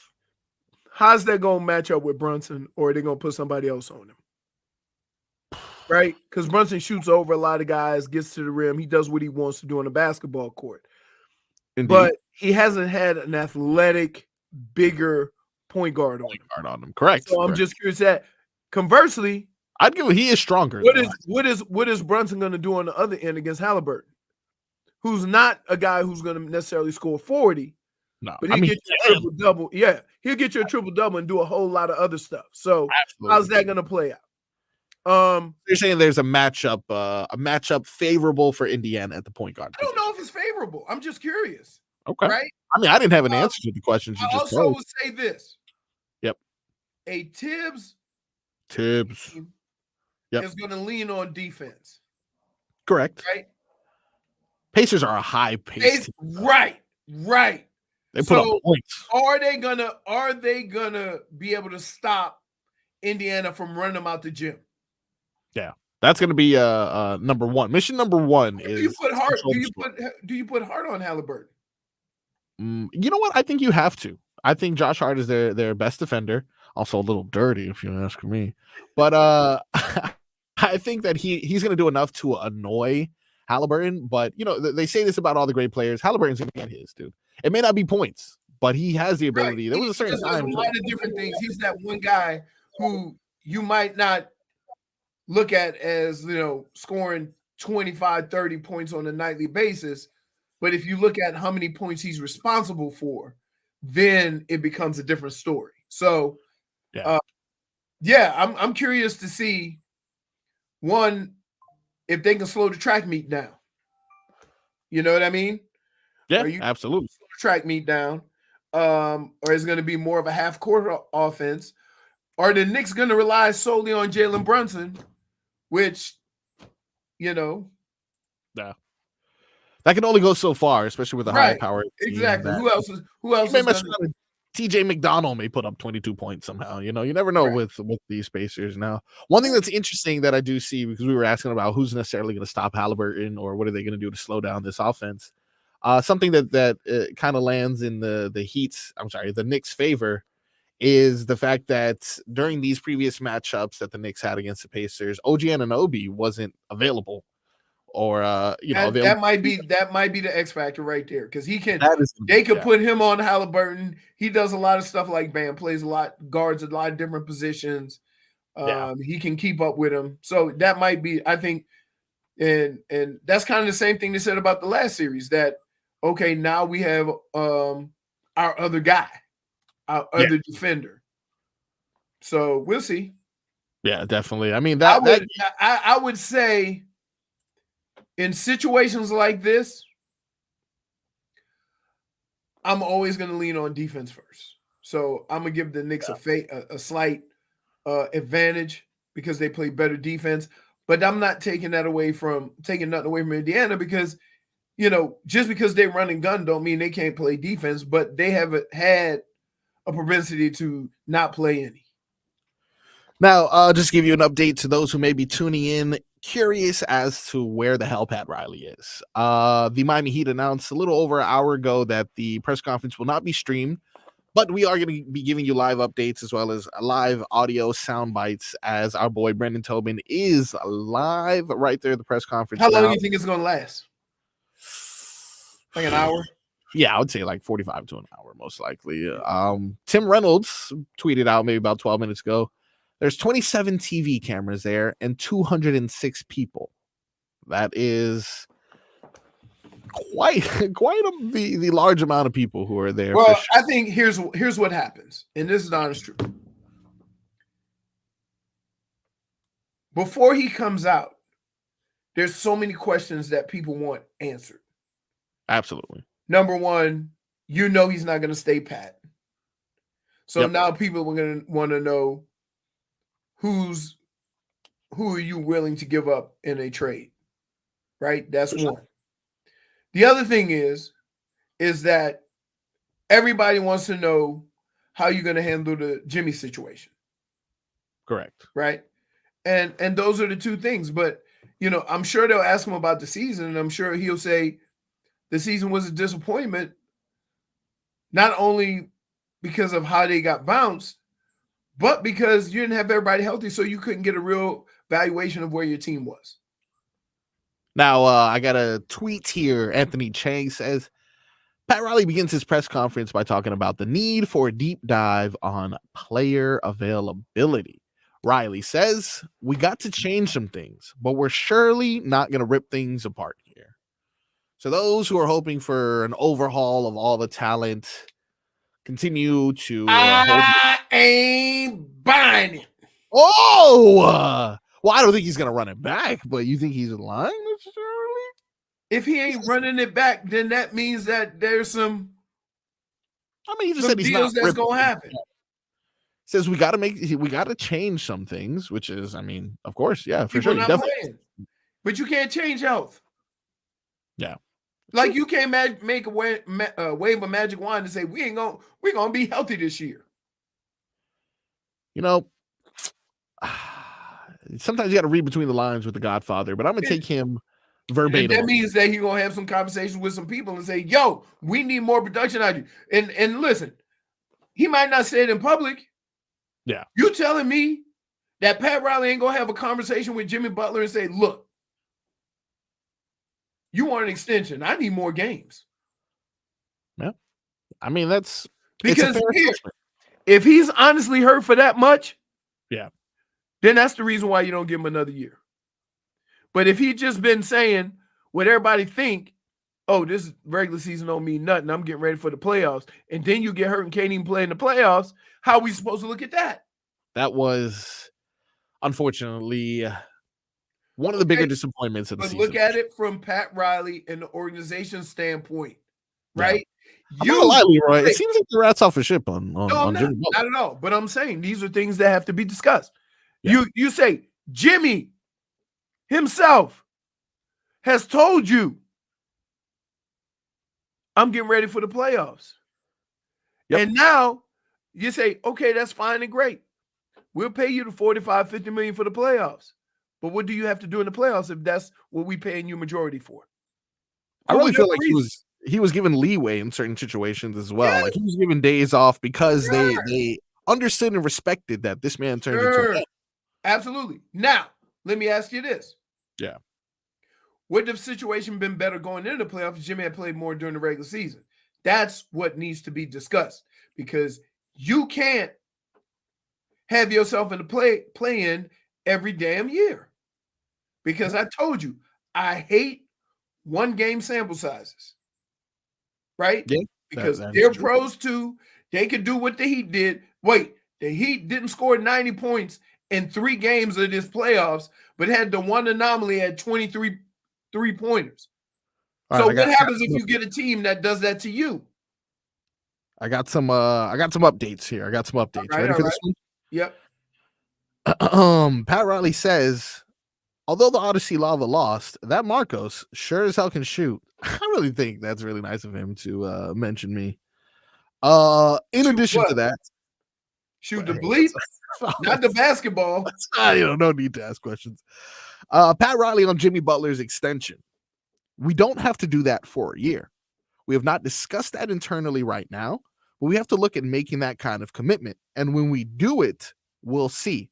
Speaker 3: How's that gonna match up with Brunson, or are they gonna put somebody else on him? Right? Because Brunson shoots over a lot of guys, gets to the rim, he does what he wants to do on the basketball court.
Speaker 4: Indeed.
Speaker 3: But he hasn't had an athletic, bigger point guard on
Speaker 4: him. Correct.
Speaker 3: So I'm just curious that. Conversely,
Speaker 4: I'd give he is stronger.
Speaker 3: What is Brunson going to do on the other end against Halliburton, who's not a guy who's going to necessarily score 40?
Speaker 4: No,
Speaker 3: but he'll get you a triple double. Yeah, he'll get you a triple double and do a whole lot of other stuff. So how's that going to play out?
Speaker 4: You're saying there's a matchup favorable for Indiana at the point guard.
Speaker 3: I don't know if it's favorable. I'm just curious.
Speaker 4: Okay.
Speaker 3: Right?
Speaker 4: I mean, I didn't have an answer to the questions you just
Speaker 3: also
Speaker 4: posed.
Speaker 3: would say this.
Speaker 4: Yep.
Speaker 3: A Tibbs.
Speaker 4: Yep.
Speaker 3: Is going to lean on defense.
Speaker 4: Correct.
Speaker 3: Right.
Speaker 4: Pacers are a high pace.
Speaker 3: Right.
Speaker 4: They put up points.
Speaker 3: Are they gonna be able to stop Indiana from running them out the gym?
Speaker 4: Yeah. That's going to be number one. Mission number one is.
Speaker 3: Do you put Hart on Halliburton?
Speaker 4: You know what? I think you have to. I think Josh Hart is their best defender. Also a little dirty, if you ask me. But I think that he's going to do enough to annoy Halliburton. But they say this about all the great players. Halliburton's going to get his, dude. It may not be points, but he has the ability. There was a certain time.
Speaker 3: A lot of different things. He's that one guy who you might not look at as, scoring 25, 30 points on a nightly basis. But if you look at how many points he's responsible for, then it becomes a different story. So, I'm curious to see, one, if they can slow the track meet down. You know what I mean?
Speaker 4: Yeah, absolutely.
Speaker 3: Slow the track meet down. Or is it going to be more of a half-court offense? Are the Knicks going to rely solely on Jalen Brunson, which,
Speaker 4: Yeah. That can only go so far, especially with a high-powered team.
Speaker 3: Exactly. Who else is
Speaker 4: TJ McDonald may put up 22 points somehow. You never know with these spacers now. One thing that's interesting that I do see, because we were asking about who's necessarily going to stop Halliburton or what are they going to do to slow down this offense. Something that kind of lands in the Knicks' favor is the fact that during these previous matchups that the Knicks had against the Pacers, OG Anunoby wasn't available. Or
Speaker 3: that might be the X factor right there, because they could put him on Halliburton. He does a lot of stuff like Bam, plays a lot, guards a lot of different positions. He can keep up with him, so that might be, I think, and that's kind of the same thing they said about the last series. That now we have our other guy, our other defender. So we'll see.
Speaker 4: Yeah, definitely. I mean,
Speaker 3: I would say, in situations like this, I'm always going to lean on defense first. So I'm going to give the Knicks a slight advantage because they play better defense. But I'm not taking nothing away from Indiana, because, just because they run and gun don't mean they can't play defense, but they have had a propensity to not play any.
Speaker 4: Now, I'll just give you an update to those who may be tuning in, curious as to where the hell Pat Riley is. The Miami Heat announced a little over an hour ago that the press conference will not be streamed, but we are going to be giving you live updates as well as live audio sound bites, as our boy Brendan Tobin is live right there at the press conference.
Speaker 3: How long do you think it's going to last? Like an hour?
Speaker 4: Yeah, I would say like 45 to an hour, most likely. Tim Reynolds tweeted out maybe about 12 minutes ago, there's 27 TV cameras there and 206 people. That is quite the large amount of people who are there.
Speaker 3: Well, I think here's what happens, and this is the honest truth. Before he comes out, there's so many questions that people want answered.
Speaker 4: Absolutely.
Speaker 3: Number one, he's not going to stay pat. So now people are going to want to know, who are you willing to give up in a trade, right? That's one. The other thing is that everybody wants to know how you're going to handle the Jimmy situation.
Speaker 4: Correct.
Speaker 3: Right? And those are the two things. But, I'm sure they'll ask him about the season, and I'm sure he'll say the season was a disappointment, not only because of how they got bounced, but because you didn't have everybody healthy, so you couldn't get a real valuation of where your team was.
Speaker 4: Now, I got a tweet here. Anthony Chang says, Pat Riley begins his press conference by talking about the need for a deep dive on player availability. Riley says, we got to change some things, but we're surely not going to rip things apart here. So those who are hoping for an overhaul of all the talent continue to
Speaker 3: I ain't buying it.
Speaker 4: Well, I don't think he's gonna run it back, but you think he's lying necessarily?
Speaker 3: If he ain't running it back, then that means that there's some.
Speaker 4: I mean, he just said he's not.
Speaker 3: That's gonna happen.
Speaker 4: Says we got to change some things, which is, I mean, of course, yeah, for
Speaker 3: People
Speaker 4: sure,
Speaker 3: not
Speaker 4: definitely.
Speaker 3: But you can't change health.
Speaker 4: Yeah.
Speaker 3: Like you can't make a wave a magic wand and say we're gonna be healthy this year.
Speaker 4: Sometimes you got to read between the lines with the Godfather, but I'm gonna take him verbatim.
Speaker 3: And that means that he's gonna have some conversations with some people and say, "Yo, we need more production out of you." And listen, he might not say it in public.
Speaker 4: Yeah,
Speaker 3: you telling me that Pat Riley ain't gonna have a conversation with Jimmy Butler and say, "Look, you want an extension? I need more games."
Speaker 4: Yeah, I mean that's
Speaker 3: because if he's honestly hurt for that much,
Speaker 4: yeah,
Speaker 3: then that's the reason why you don't give him another year. But if he just been saying what everybody think, oh, this regular season don't mean nothing, I'm getting ready for the playoffs, and then you get hurt and can't even play in the playoffs, how are we supposed to look at that?
Speaker 4: That was, unfortunately, one of the bigger disappointments of the season.
Speaker 3: But look at it from Pat Riley and the organization standpoint, right?
Speaker 4: I'm not gonna lie, Leroy. It seems like the rat's off a ship on Jimmy Butler.
Speaker 3: Not at all. But I'm saying these are things that have to be discussed. Yeah. You say Jimmy himself has told you, I'm getting ready for the playoffs. Yep. And now you say, okay, that's fine and great. We'll pay you the $45-50 million for the playoffs. But what do you have to do in the playoffs if that's what we paying you majority for?
Speaker 4: I really feel like he was given leeway in certain situations as well. Yeah. Like he was given days off because they understood and respected that this man turned into a man.
Speaker 3: Absolutely. Now, let me ask you this.
Speaker 4: Yeah.
Speaker 3: Would the situation been better going into the playoffs if Jimmy had played more during the regular season? That's what needs to be discussed, because you can't have yourself in the play-in every damn year. Because I told you, I hate one-game sample sizes. Right?
Speaker 4: Yeah,
Speaker 3: because they're pros too. They could do what the Heat did. Wait, the Heat didn't score 90 points in 3 games of this playoffs, but had the one anomaly at 23 3-pointers. So what happens if you get a team that does that to you?
Speaker 4: I got some updates here. Ready for this one?
Speaker 3: Yep.
Speaker 4: Pat Riley says, although the Odyssey Lava lost, that Marcos sure as hell can shoot. I really think that's really nice of him to mention me. In addition to that,
Speaker 3: shoot the bleep, not the basketball.
Speaker 4: No need to ask questions. Pat Riley on Jimmy Butler's extension. We don't have to do that for a year. We have not discussed that internally right now, but we have to look at making that kind of commitment. And when we do it, we'll see.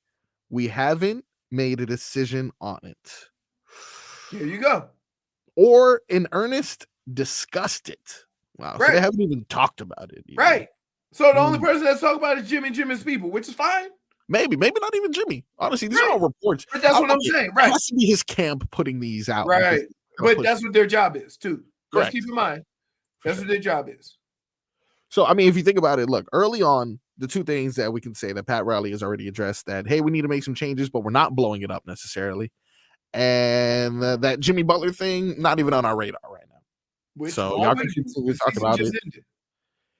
Speaker 4: We haven't made a decision on it.
Speaker 3: Here you go.
Speaker 4: Or in earnest, discussed it. Wow.
Speaker 3: Right.
Speaker 4: So they haven't even talked about it.
Speaker 3: Right. So the only person that's talking about is Jimmy and Jimmy's people, which is fine.
Speaker 4: Maybe not even Jimmy. Honestly, these are all reports.
Speaker 3: But that's what I'm saying. Right.
Speaker 4: It has to be his camp putting these out.
Speaker 3: Right. But that's what their job is, too.
Speaker 4: Correct.
Speaker 3: Let's keep in mind. That's what their job is.
Speaker 4: So, I mean, if you think about it, look, early on, the two things that we can say that Pat Riley has already addressed that, hey, we need to make some changes, but we're not blowing it up necessarily. And that Jimmy Butler thing, not even on our radar right now. So y'all can continue to talk about it.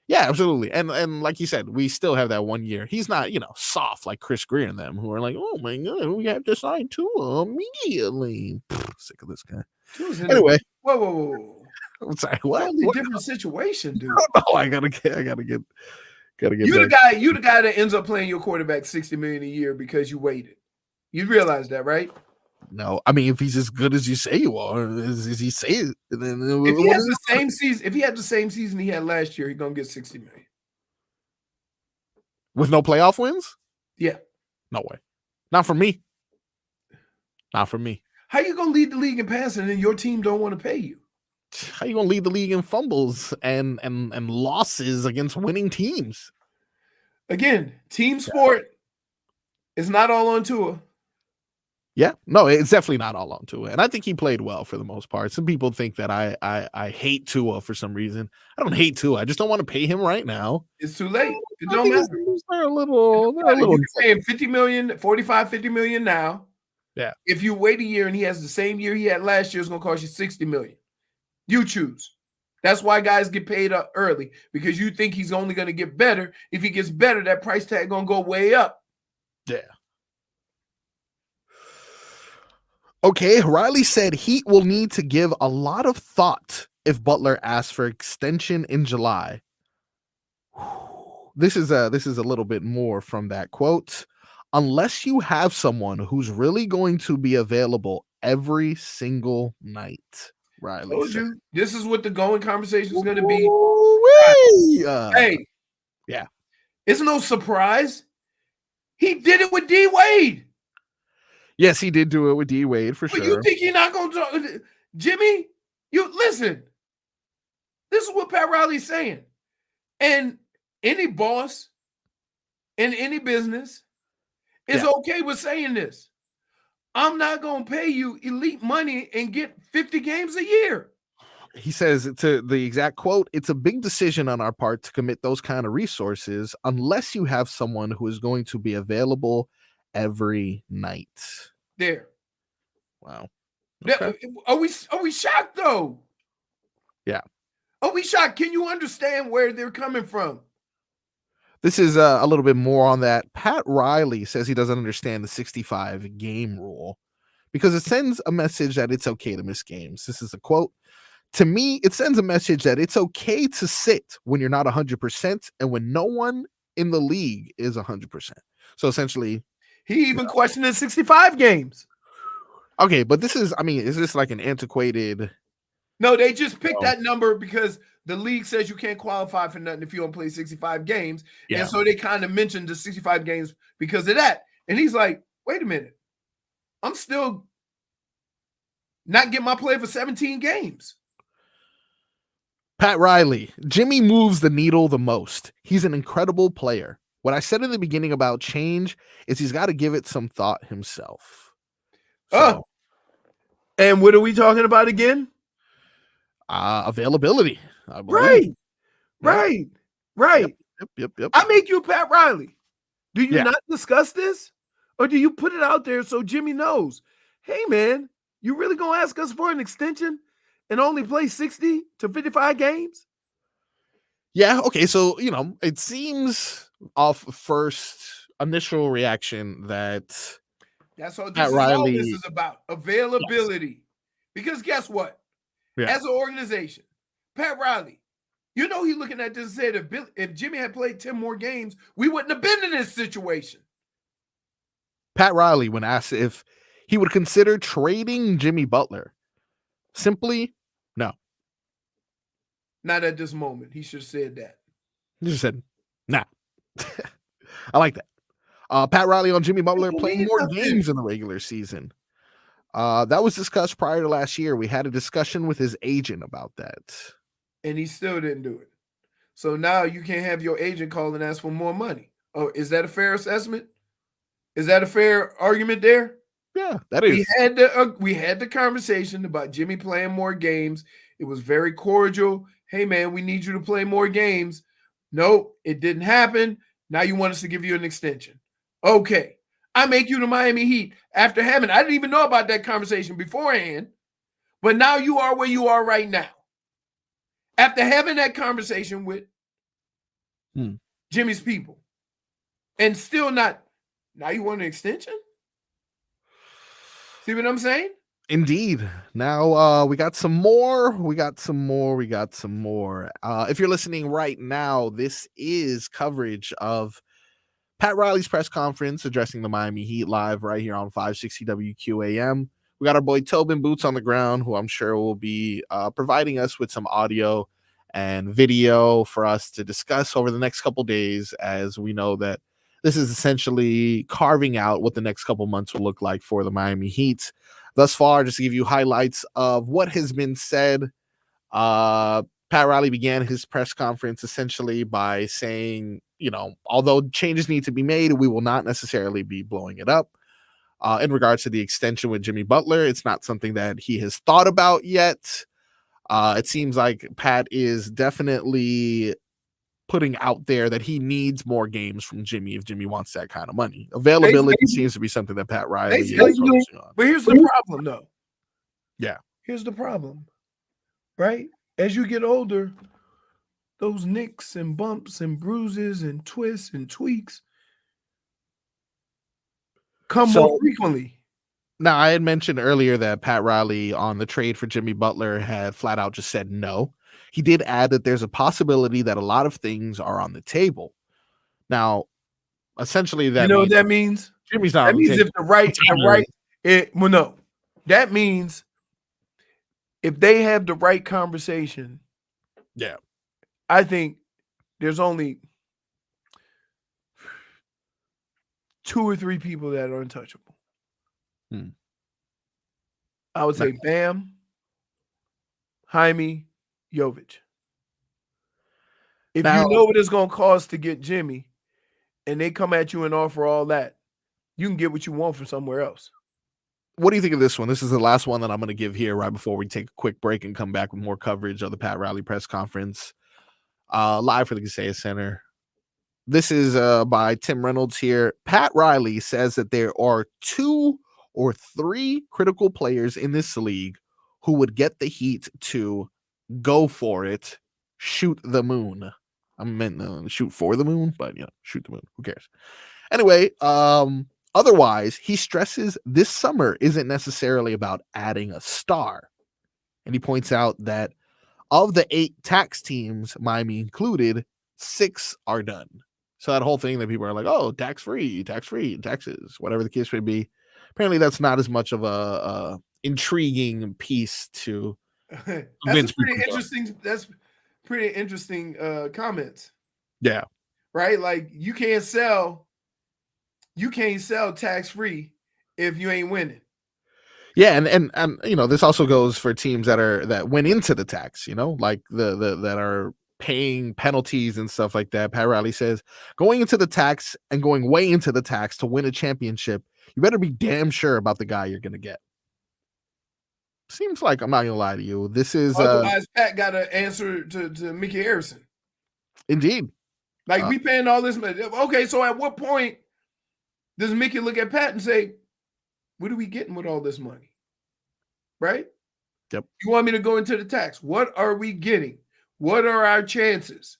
Speaker 4: Yeah, absolutely. And like you said, we still have that 1 year. He's not, soft like Chris Greer and them who are like, oh my God, we have to sign Tua immediately. Sick of this guy. Anyway.
Speaker 3: Whoa.
Speaker 4: I'm sorry, what?
Speaker 3: Totally different situation, dude.
Speaker 4: No, I gotta get.
Speaker 3: You the guy that ends up playing your quarterback $60 million a year because you waited. You realize that, right?
Speaker 4: No, I mean, if he's as good as you say you are, as he say it, then
Speaker 3: if he has the same season, if he had the same season he had last year, he's gonna get $60 million
Speaker 4: with no playoff wins.
Speaker 3: Yeah,
Speaker 4: no way, not for me. Not for me.
Speaker 3: How you gonna lead the league in passing and your team don't want to pay you?
Speaker 4: How you gonna lead the league in fumbles and losses against winning teams?
Speaker 3: Again, team sport is not all on Tua.
Speaker 4: Yeah, no, it's definitely not all on Tua, and I think he played well for the most part. Some people think that I hate Tua for some reason. I don't hate Tua. I just don't want to pay him right now.
Speaker 3: It's too late. It don't matter.
Speaker 4: They're a little.
Speaker 3: You can pay him $50 million, $45-50 million now.
Speaker 4: Yeah.
Speaker 3: If you wait a year and he has the same year he had last year, it's gonna cost you $60 million. You choose. That's why guys get paid up early, because you think he's only going to get better. If he gets better, that price tag going to go way up.
Speaker 4: Yeah. Okay, Riley said Heat will need to give a lot of thought if Butler asks for extension in July. This is a little bit more from that quote. Unless you have someone who's really going to be available every single night. Riley
Speaker 3: told you, this is what the going conversation is going to be. Hey,
Speaker 4: yeah,
Speaker 3: it's no surprise. He did it with D Wade.
Speaker 4: Yes, he did do it with D Wade for sure.
Speaker 3: You think he's not going to, Jimmy? You listen. This is what Pat Riley's saying, and any boss in any business is okay with saying this. I'm not going to pay you elite money and get 50 games a year.
Speaker 4: He says, to the exact quote, it's a big decision on our part to commit those kind of resources unless you have someone who is going to be available every night.
Speaker 3: There.
Speaker 4: Wow.
Speaker 3: Okay. Are we shocked though?
Speaker 4: Yeah.
Speaker 3: Are we shocked? Can you understand where they're coming from?
Speaker 4: This is a little bit more on that. Pat Riley says he doesn't understand the 65 game rule because it sends a message that it's okay to miss games. This is a quote. To me, it sends a message that it's okay to sit when you're not 100% and when no one in the league is 100%. So essentially,
Speaker 3: he even questioned the 65 games.
Speaker 4: Okay, but this is, is this like an antiquated?
Speaker 3: No, they just picked that number because the league says you can't qualify for nothing if you don't play 65 games. Yeah. And so they kind of mentioned the 65 games because of that. And he's like, wait a minute. I'm still not getting my play for 17 games.
Speaker 4: Pat Riley, Jimmy moves the needle the most. He's an incredible player. What I said in the beginning about change is he's got to give it some thought himself.
Speaker 3: So, and what are we talking about again?
Speaker 4: Availability.
Speaker 3: Right.
Speaker 4: Yep.
Speaker 3: I make you Pat Riley. Do you not discuss this? Or do you put it out there so Jimmy knows, hey, man, you really going to ask us for an extension and only play 60 to 55 games?
Speaker 4: Yeah, okay. So, it seems off first initial reaction that
Speaker 3: that's what all this is about. Availability. Yes. Because guess what? Yeah. As an organization, Pat Riley, he's looking at this and said if Jimmy had played 10 more games, we wouldn't have been in this situation.
Speaker 4: Pat Riley, when asked if he would consider trading Jimmy Butler, simply no.
Speaker 3: Not at this moment. He should have said that.
Speaker 4: He just said, nah. I like that. Pat Riley on Jimmy Butler playing more games in the regular season. That was discussed prior to last year. We had a discussion with his agent about that.
Speaker 3: And he still didn't do it. So now you can't have your agent call and ask for more money. Oh, is that a fair assessment? Is that a fair argument there?
Speaker 4: Yeah, that is.
Speaker 3: We had the conversation about Jimmy playing more games. It was very cordial. Hey, man, we need you to play more games. No, it didn't happen. Now you want us to give you an extension. Okay. I make you the Miami Heat after having, I didn't even know about that conversation beforehand, but now you are where you are right now. After having that conversation with Jimmy's people and still not, now you want an extension? See what I'm saying?
Speaker 4: Indeed. Now we got some more. If you're listening right now, this is coverage of Pat Riley's press conference addressing the Miami Heat live right here on 560 WQAM. We got our boy Tobin Boots on the ground, who I'm sure will be providing us with some audio and video for us to discuss over the next couple days, as we know that this is essentially carving out what the next couple months will look like for the Miami Heat. Thus far, just to give you highlights of what has been said, Pat Riley began his press conference essentially by saying, although changes need to be made, we will not necessarily be blowing it up. In regards to the extension with Jimmy Butler, it's not something that he has thought about yet. It seems like Pat is definitely putting out there that he needs more games from Jimmy if Jimmy wants that kind of money. Availability seems to be something that Pat Riley is focusing on.
Speaker 3: But here's the problem, though.
Speaker 4: Yeah.
Speaker 3: Here's the problem, right? As you get older, those nicks and bumps and bruises and twists and tweaks come more frequently.
Speaker 4: Now, I had mentioned earlier that Pat Riley on the trade for Jimmy Butler had flat out just said no. He did add that there's a possibility that a lot of things are on the table. Now, essentially, that
Speaker 3: what that means?
Speaker 4: Jimmy's not.
Speaker 3: That means if no. That means if they have the right conversation.
Speaker 4: Yeah,
Speaker 3: I think there's only 2 or 3 people that are untouchable. I would say Bam, Jaime, Jovic. If you know what it's going to cost to get Jimmy and they come at you and offer all that, you can get what you want from somewhere else.
Speaker 4: What do you think of this one? This is the last one that I'm going to give here right before we take a quick break and come back with more coverage of the Pat Riley press conference live for the Kaseya Center. This is by Tim Reynolds here. Pat Riley says that there are 2 or 3 critical players in this league who would get the Heat to go for it, shoot the moon. I meant shoot for the moon, but shoot the moon. Who cares? Anyway, otherwise, he stresses this summer isn't necessarily about adding a star. And he points out that of the 8 tax teams, Miami included, 6 are done. So that whole thing that people are like, oh, tax-free, taxes, whatever the case may be. Apparently that's not as much of a intriguing piece to
Speaker 3: That's pretty interesting comments.
Speaker 4: Yeah.
Speaker 3: Right? Like you can't sell tax-free if you ain't winning.
Speaker 4: Yeah, and this also goes for teams that went into the tax, like the that are paying penalties and stuff like that. Pat Riley says going into the tax and going way into the tax to win a championship, you better be damn sure about the guy you're gonna get. Seems like, I'm not gonna lie to you, this is
Speaker 3: otherwise Pat got to answer to Mickey Harrison.
Speaker 4: Indeed.
Speaker 3: Like we paying all this money. Okay, so at what point does Mickey look at Pat and say, what are we getting with all this money? Right?
Speaker 4: Yep.
Speaker 3: You want me to go into the tax? What are we getting? What are our chances?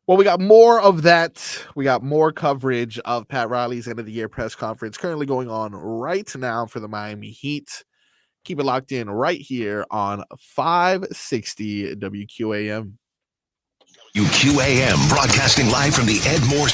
Speaker 4: Well, we got more of that. We got more coverage of Pat Riley's end of the year press conference currently going on right now for the Miami Heat. Keep it locked in right here on 560 WQAM.
Speaker 12: WQAM broadcasting live from the Ed Moore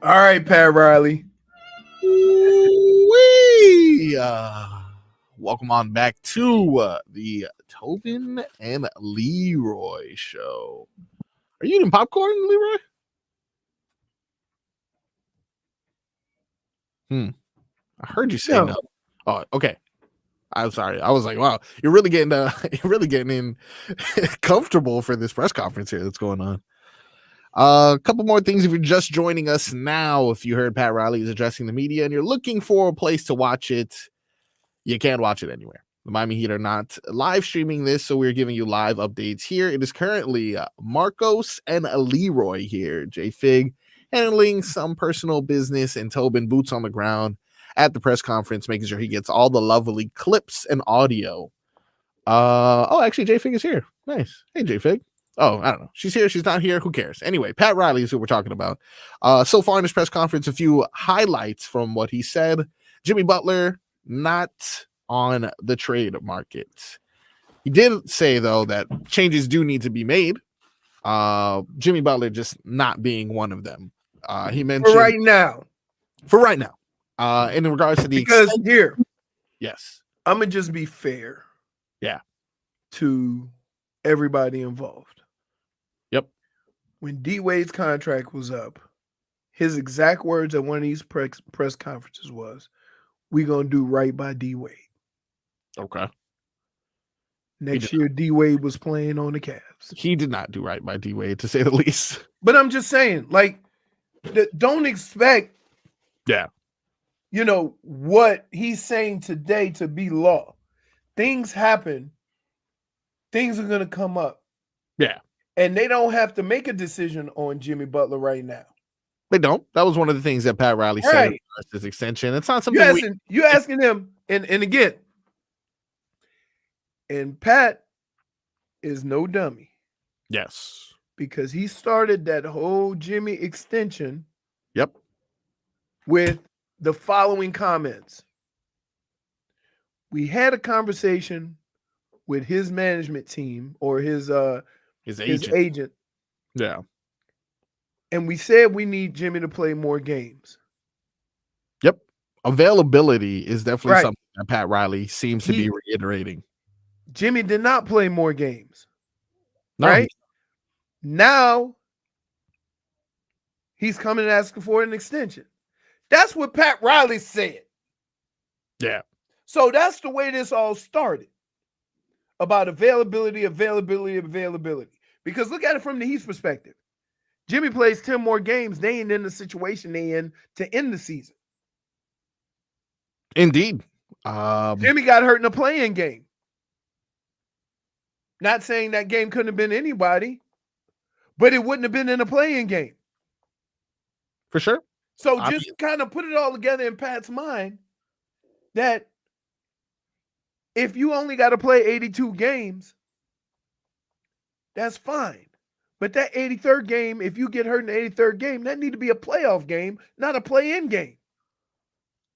Speaker 3: All right, Pat Riley.
Speaker 4: Welcome on back to the Tobin and Leroy show. Are you eating popcorn, Leroy? I heard you say no. Oh, okay. I'm sorry. I was like, wow, you're really getting in comfortable for this press conference here that's going on. A couple more things if you're just joining us now. If you heard Pat Riley is addressing the media and you're looking for a place to watch it, you can't watch it anywhere. The Miami Heat are not live streaming this, so we're giving you live updates here. It is currently Marcos and Leroy here. J-Fig handling some personal business and Tobin boots on the ground at the press conference, making sure he gets all the lovely clips and audio. Actually, J-Fig is here. Nice. Hey, J-Fig. Oh, I don't know. She's here. She's not here. Who cares? Anyway, Pat Riley is who we're talking about. So far in this press conference, a few highlights from what he said. Jimmy Butler, not on the trade market. He did say, though, that changes do need to be made. Jimmy Butler just not being one of them. He mentioned for right now. In regards to the
Speaker 3: here,
Speaker 4: yes,
Speaker 3: I'm gonna just be fair.
Speaker 4: Yeah,
Speaker 3: to everybody involved.
Speaker 4: Yep.
Speaker 3: When D Wade's contract was up, his exact words at one of these press conferences was, "We gonna do right by D Wade."
Speaker 4: Okay.
Speaker 3: Next year, D Wade was playing on the Cavs.
Speaker 4: He did not do right by D Wade, to say the least.
Speaker 3: But I'm just saying, like, don't expect, what he's saying today to be law. Things happen. Things are gonna come up.
Speaker 4: Yeah.
Speaker 3: And they don't have to make a decision on Jimmy Butler right now.
Speaker 4: They don't. That was one of the things that Pat Riley said in his extension. It's not something
Speaker 3: you're asking him, and again, and Pat is no dummy.
Speaker 4: Yes.
Speaker 3: Because he started that whole Jimmy extension.
Speaker 4: Yep.
Speaker 3: With the following comments. We had a conversation with his management team or his agent.
Speaker 4: Yeah.
Speaker 3: And we said we need Jimmy to play more games.
Speaker 4: Yep. Availability is definitely something that Pat Riley seems to be reiterating.
Speaker 3: Jimmy did not play more games.
Speaker 4: No,
Speaker 3: right? Now he's coming and asking for an extension. That's what Pat Riley said.
Speaker 4: Yeah.
Speaker 3: So that's the way this all started. About availability. Because look at it from the Heat's perspective. Jimmy plays 10 more games. They ain't in the situation they in to end the season.
Speaker 4: Indeed.
Speaker 3: Jimmy got hurt in a play-in game. Not saying that game couldn't have been anybody, but it wouldn't have been in a play-in game.
Speaker 4: For sure.
Speaker 3: So just kind of put it all together in Pat's mind that if you only got to play 82 games, that's fine. But that 83rd game, if you get hurt in the 83rd game, that need to be a playoff game, not a play-in game.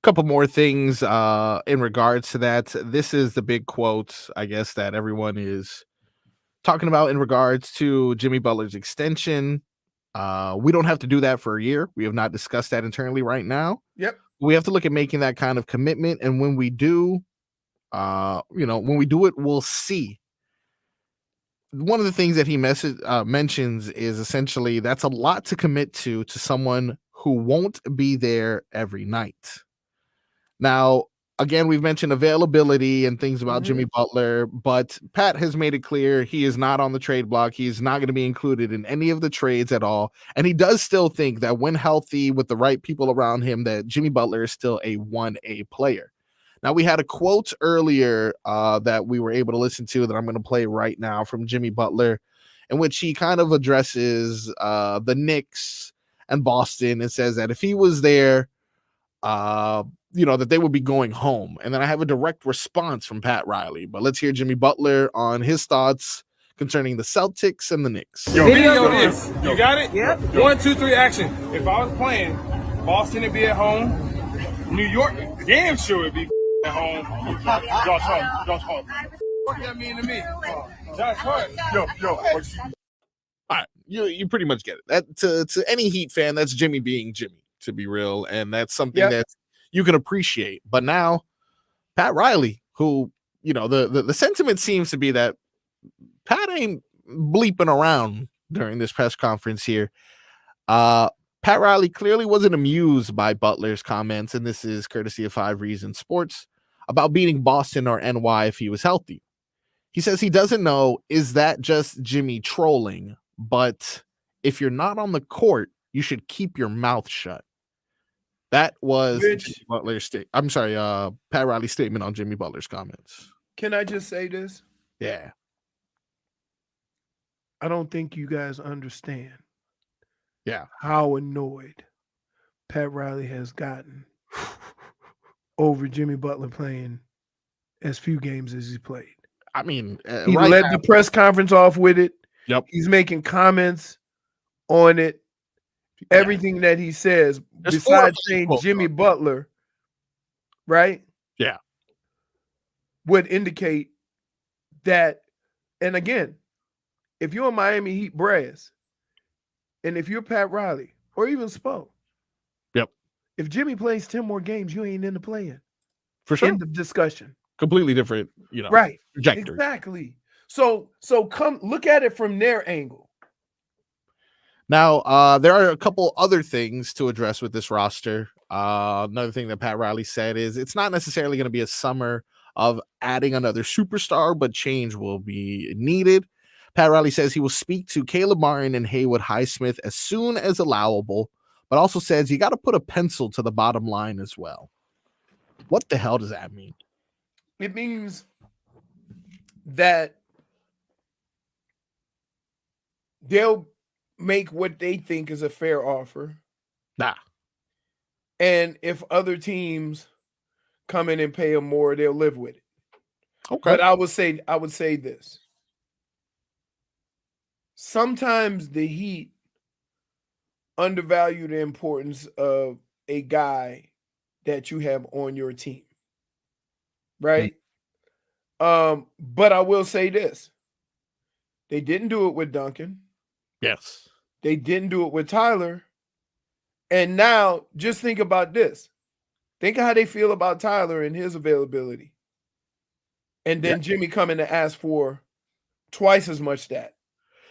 Speaker 4: Couple more things in regards to that. This is the big quote, I guess, that everyone is talking about in regards to Jimmy Butler's extension. We don't have to do that for a year. We have not discussed that internally right now.
Speaker 3: Yep.
Speaker 4: We have to look at making that kind of commitment. And when we do, when we do it, we'll see. One of the things that he mentions is essentially that's a lot to commit to someone who won't be there every night. Now, again, we've mentioned availability and things about Jimmy Butler, but Pat has made it clear he is not on the trade block. He's not going to be included in any of the trades at all. And he does still think that when healthy with the right people around him, that Jimmy Butler is still a 1A player. Now, we had a quote earlier that we were able to listen to that I'm going to play right now from Jimmy Butler, in which he kind of addresses the Knicks and Boston and says that if he was there, that they would be going home. And then I have a direct response from Pat Riley. But let's hear Jimmy Butler on his thoughts concerning the Celtics and the Knicks.
Speaker 9: Video this. You got it? Yep. 1, 2, 3, action. If I was playing, Boston would be at home. New York, damn sure would be at home. Josh Hart. What that mean to me? Josh Hart. Yo.
Speaker 4: All right, you pretty much get it. That to any Heat fan, that's Jimmy being Jimmy. to be real, and that's something that you can appreciate. But now, Pat Riley, who, you know, the sentiment seems to be that Pat ain't bleeping around during this press conference here. Pat Riley clearly wasn't amused by Butler's comments, and this is courtesy of 5 Reasons Sports, about beating Boston or NY if he was healthy. He says he doesn't know, is that just Jimmy trolling? But if you're not on the court, you should keep your mouth shut. That was Butler's Pat Riley's statement on Jimmy Butler's comments.
Speaker 3: Can I just say this?
Speaker 4: Yeah.
Speaker 3: I don't think you guys understand
Speaker 4: how
Speaker 3: annoyed Pat Riley has gotten over Jimmy Butler playing as few games as he played.
Speaker 4: I mean,
Speaker 3: he led the press conference off with it.
Speaker 4: Yep.
Speaker 3: He's making comments on it. Everything that he says, besides saying Jimmy Butler, right?
Speaker 4: Yeah.
Speaker 3: Would indicate that, and again, if you're a Miami Heat brass, and if you're Pat Riley or even Spo, if Jimmy plays 10 more games, you ain't in the play-in.
Speaker 4: For sure.
Speaker 3: End of discussion.
Speaker 4: Completely different,
Speaker 3: right.
Speaker 4: trajectory.
Speaker 3: Exactly. So come look at it from their angle.
Speaker 4: Now, there are a couple other things to address with this roster. Another thing that Pat Riley said is it's not necessarily going to be a summer of adding another superstar, but change will be needed. Pat Riley says he will speak to Caleb Martin and Haywood Highsmith as soon as allowable, but also says you got to put a pencil to the bottom line as well. What the hell does that mean?
Speaker 3: It means that they'll make what they think is a fair offer. And if other teams come in and pay them more, they'll live with it.
Speaker 4: Okay.
Speaker 3: But I would say this. Sometimes the Heat undervalue the importance of a guy that you have on your team. Right? But I will say this. They didn't do it with Duncan.
Speaker 4: Yes.
Speaker 3: They didn't do it with Tyler. And now just think about this. Think of how they feel about Tyler and his availability. And then Jimmy coming to ask for twice as much that.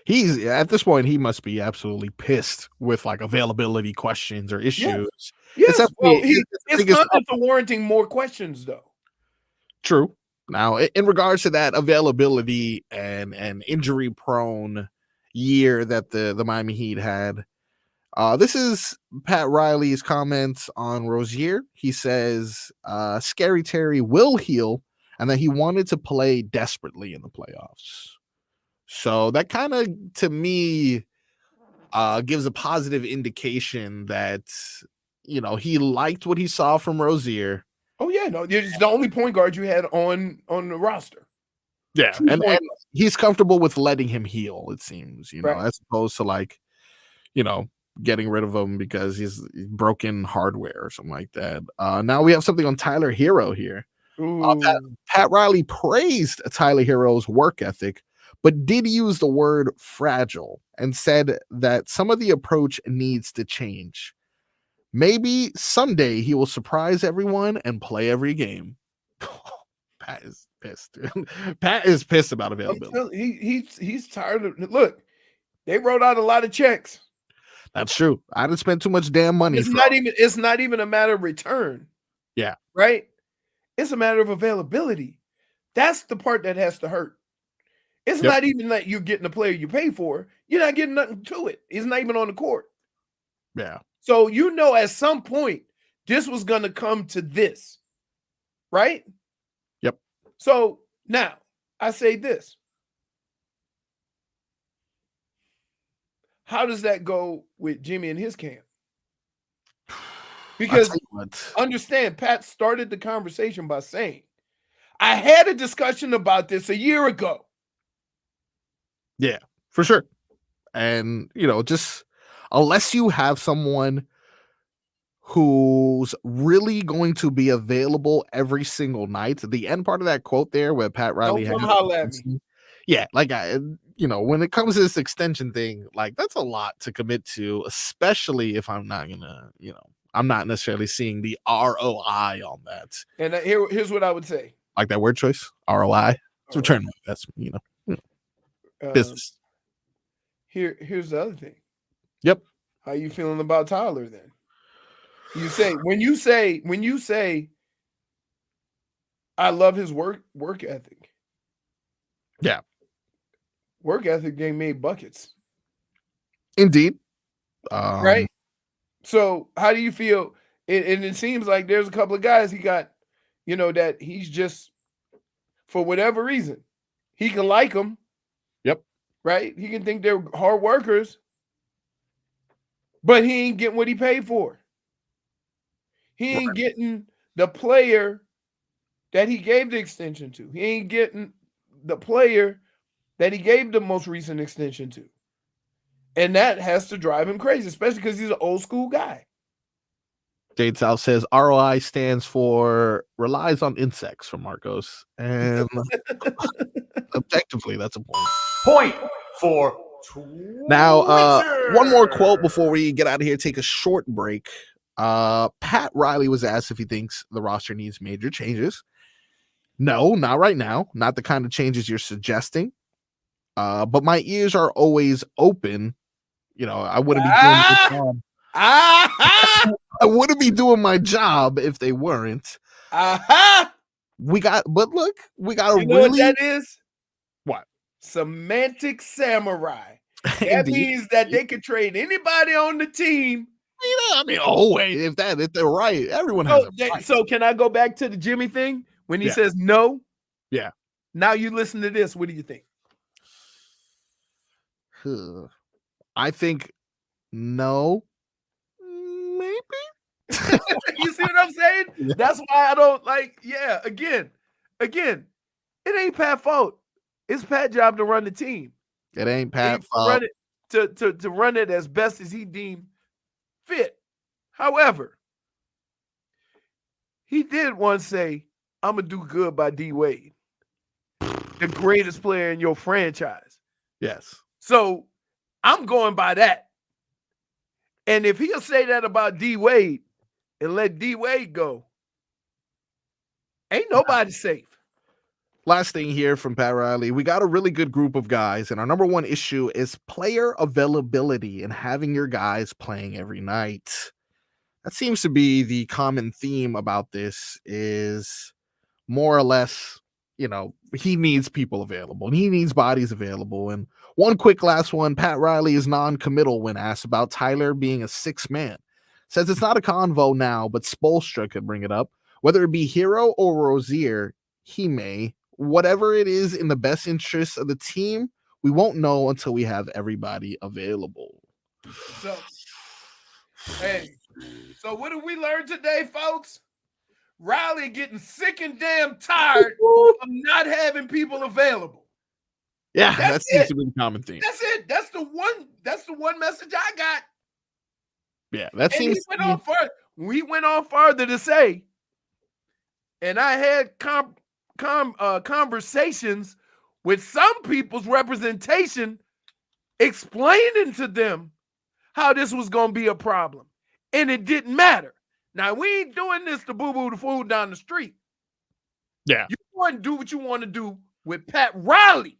Speaker 4: He's at this point, he must be absolutely pissed with like availability questions or issues.
Speaker 3: Yes. Well, it's not that the warranting more questions, though.
Speaker 4: True. Now, in regards to that availability and injury prone year that the Miami Heat had, this is Pat Riley's comments on Rozier. He says, Scary Terry will heal and that he wanted to play desperately in the playoffs. So that kind of, to me, gives a positive indication that, you know, he liked what he saw from Rozier.
Speaker 3: Oh, yeah. No, it's the only point guard you had on the roster.
Speaker 4: Yeah. And he's comfortable with letting him heal, it seems, you know, as opposed to like, you know, getting rid of him because he's broken hardware or something like that. Now we have something on Tyler Herro here. Pat Riley praised Tyler Herro's work ethic, but did use the word fragile and said that some of the approach needs to change. Maybe someday he will surprise everyone and play every game. Pat is pissed. Pat is pissed about availability.
Speaker 3: He's tired of it. Look, they wrote out a lot of checks.
Speaker 4: That's true. I didn't spend too much damn money.
Speaker 3: It's not even a matter of return.
Speaker 4: Yeah.
Speaker 3: Right? It's a matter of availability. That's the part that has to hurt. It's not even that you're getting a player you pay for. You're not getting nothing to it. He's not even on the court.
Speaker 4: Yeah.
Speaker 3: So, you know, at some point, this was going to come to this. Right?
Speaker 4: Yep.
Speaker 3: So, now, I say this. How does that go with Jimmy and his camp? Because understand, Pat started the conversation by saying, I had a discussion about this a year ago.
Speaker 4: Yeah, for sure. And, you know, just unless you have someone who's really going to be available every single night, the end part of that quote there where Pat Riley
Speaker 3: Don't come holler at me.
Speaker 4: Yeah, like you know, when it comes to this extension thing, like that's a lot to commit to, especially if I'm not gonna, you know, I'm not necessarily seeing the ROI on that.
Speaker 3: And here's what I would say.
Speaker 4: Like that word choice, ROI. It's return on investment, business.
Speaker 3: Here's the other thing.
Speaker 4: Yep.
Speaker 3: How you feeling about Tyler then? When you say I love his work ethic.
Speaker 4: Yeah.
Speaker 3: Work ethic game made buckets.
Speaker 4: Indeed.
Speaker 3: Right? So how do you feel? And it seems like there's a couple of guys he got, that he's just, for whatever reason, he can like them.
Speaker 4: Yep.
Speaker 3: Right? He can think they're hard workers, but he ain't getting what he paid for. He ain't getting the player that he gave the extension to. He ain't getting the player that he gave the most recent extension to. And that has to drive him crazy, especially because he's an old school guy.
Speaker 4: Jade South says ROI stands for relies on insects from Marcos. And objectively, that's a point.
Speaker 13: Point for
Speaker 4: Now, one more quote before we get out of here, take a short break. Pat Riley was asked if he thinks the roster needs major changes. No, not right now. Not the kind of changes you're suggesting. But my ears are always open. I wouldn't be doing my job. I wouldn't be doing my job if they weren't. But look, we got
Speaker 3: You know what that is?
Speaker 4: What?
Speaker 3: Semantic samurai. That means that they could trade anybody on the team.
Speaker 4: Always. If they're right, everyone has a right.
Speaker 3: So can I go back to the Jimmy thing when he says no?
Speaker 4: Yeah.
Speaker 3: Now you listen to this. What do you think?
Speaker 4: I think no. Maybe.
Speaker 3: You see what I'm saying? Yeah. That's why I don't like. Yeah. Again, it ain't Pat's fault. It's Pat's job to run the team.
Speaker 4: It ain't Pat's fault.
Speaker 3: Run it to run it as best as he deemed fit. However, he did once say, "I'm gonna do good by D Wade, the greatest player in your franchise."
Speaker 4: Yes.
Speaker 3: So I'm going by that. And if he'll say that about D Wade and let D Wade go, ain't nobody safe.
Speaker 4: Last thing here from Pat Riley. We got a really good group of guys, and our number one issue is player availability and having your guys playing every night. That seems to be the common theme about this, is more or less, he needs people available and he needs bodies available. And one quick last one, Pat Riley is non-committal when asked about Tyler being a sixth man. Says it's not a convo now, but Spoelstra could bring it up. Whether it be Herro or Rozier, he may. Whatever it is in the best interest of the team, we won't know until we have everybody available.
Speaker 3: So what did we learn today, folks? Riley getting sick and damn tired of not having people available.
Speaker 4: Yeah, that seems to be the common theme.
Speaker 3: That's it. That's the one message I got.
Speaker 4: Yeah, that
Speaker 3: and
Speaker 4: seems.
Speaker 3: We went on further to say, and I had conversations with some people's representation explaining to them how this was going to be a problem. And it didn't matter. Now, we ain't doing this to boo-boo the food down the street.
Speaker 4: Yeah.
Speaker 3: You want to do what you want to do with Pat Riley.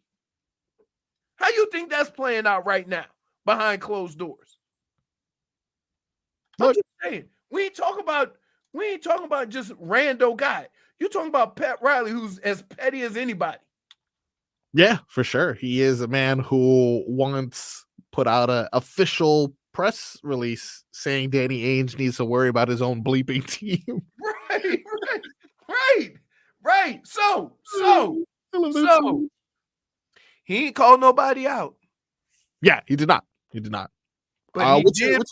Speaker 3: How you think that's playing out right now behind closed doors? I'm just saying, we ain't talking about just rando guy. You're talking about Pat Riley, who's as petty as anybody.
Speaker 4: Yeah, for sure. He is a man who once put out an official press release saying Danny Ainge needs to worry about his own bleeping team.
Speaker 3: Right. So he ain't called nobody out.
Speaker 4: Yeah, he did not.
Speaker 3: But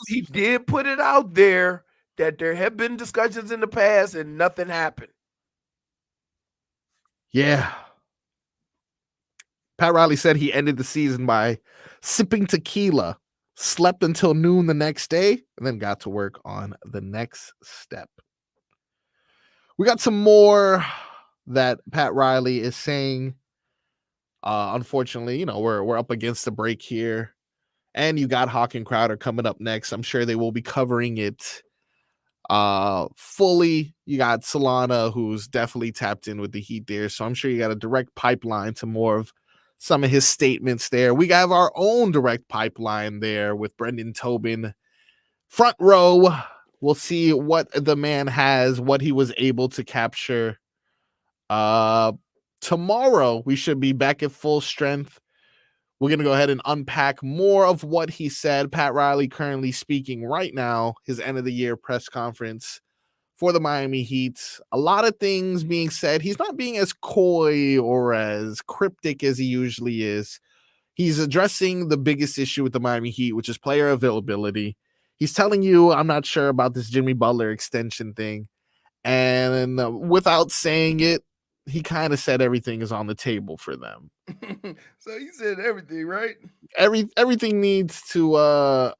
Speaker 3: he did put it out there that there have been discussions in the past and nothing happened.
Speaker 4: Yeah. Pat Riley said he ended the season by sipping tequila, slept until noon the next day, and then got to work on the next step. We got some more that Pat Riley is saying. Unfortunately, we're up against the break here, and you got Hawk and Crowder coming up next. I'm sure they will be covering it fully. You got Solana, who's definitely tapped in with the Heat there. So I'm sure you got a direct pipeline to more of some of his statements there. We have our own direct pipeline there with Brendan Tobin. Front row. We'll see what the man has, what he was able to capture. Tomorrow, we should be back at full strength. We're going to go ahead and unpack more of what he said. Pat Riley currently speaking right now, his end of the year press conference for the Miami Heat. A lot of things being said. He's not being as coy or as cryptic as he usually is. He's addressing the biggest issue with the Miami Heat, which is player availability. He's telling you, I'm not sure about this Jimmy Butler extension thing. And without saying it, he kind of said everything is on the table for them.
Speaker 3: So he said everything, right?
Speaker 4: Everything needs to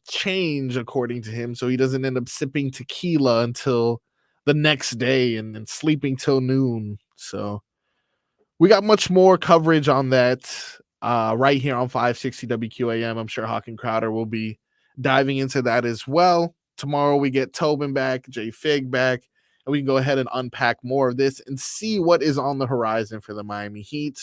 Speaker 4: change according to him, so he doesn't end up sipping tequila until the next day and sleeping till noon. So we got much more coverage on that right here on 560 WQAM. I'm sure Hawk and Crowder will be diving into that as well. Tomorrow we get Tobin back, Jay Fig back, and we can go ahead and unpack more of this and see what is on the horizon for the Miami Heat.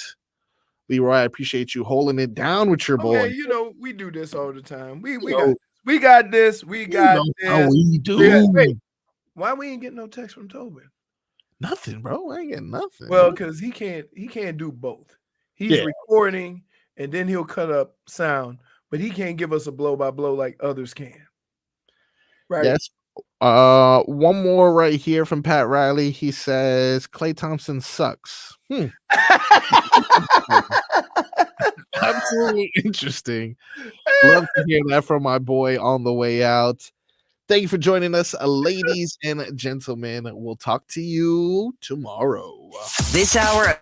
Speaker 4: Leroy, I appreciate you holding it down with your boy.
Speaker 3: You know, we do this all the time. We got this. We got this.
Speaker 4: How we do.
Speaker 3: Wait, why we ain't getting no text from Tobin?
Speaker 4: Nothing, bro. I ain't getting nothing.
Speaker 3: Well, because he can't do both. He's recording and then he'll cut up sound, but he can't give us a blow by blow like others can. Right.
Speaker 4: Yes. One more right here from Pat Riley. He says Klay Thompson sucks. Absolutely interesting. Love to hear that from my boy on the way out. Thank you for joining us, ladies and gentlemen. We'll talk to you tomorrow.
Speaker 7: This hour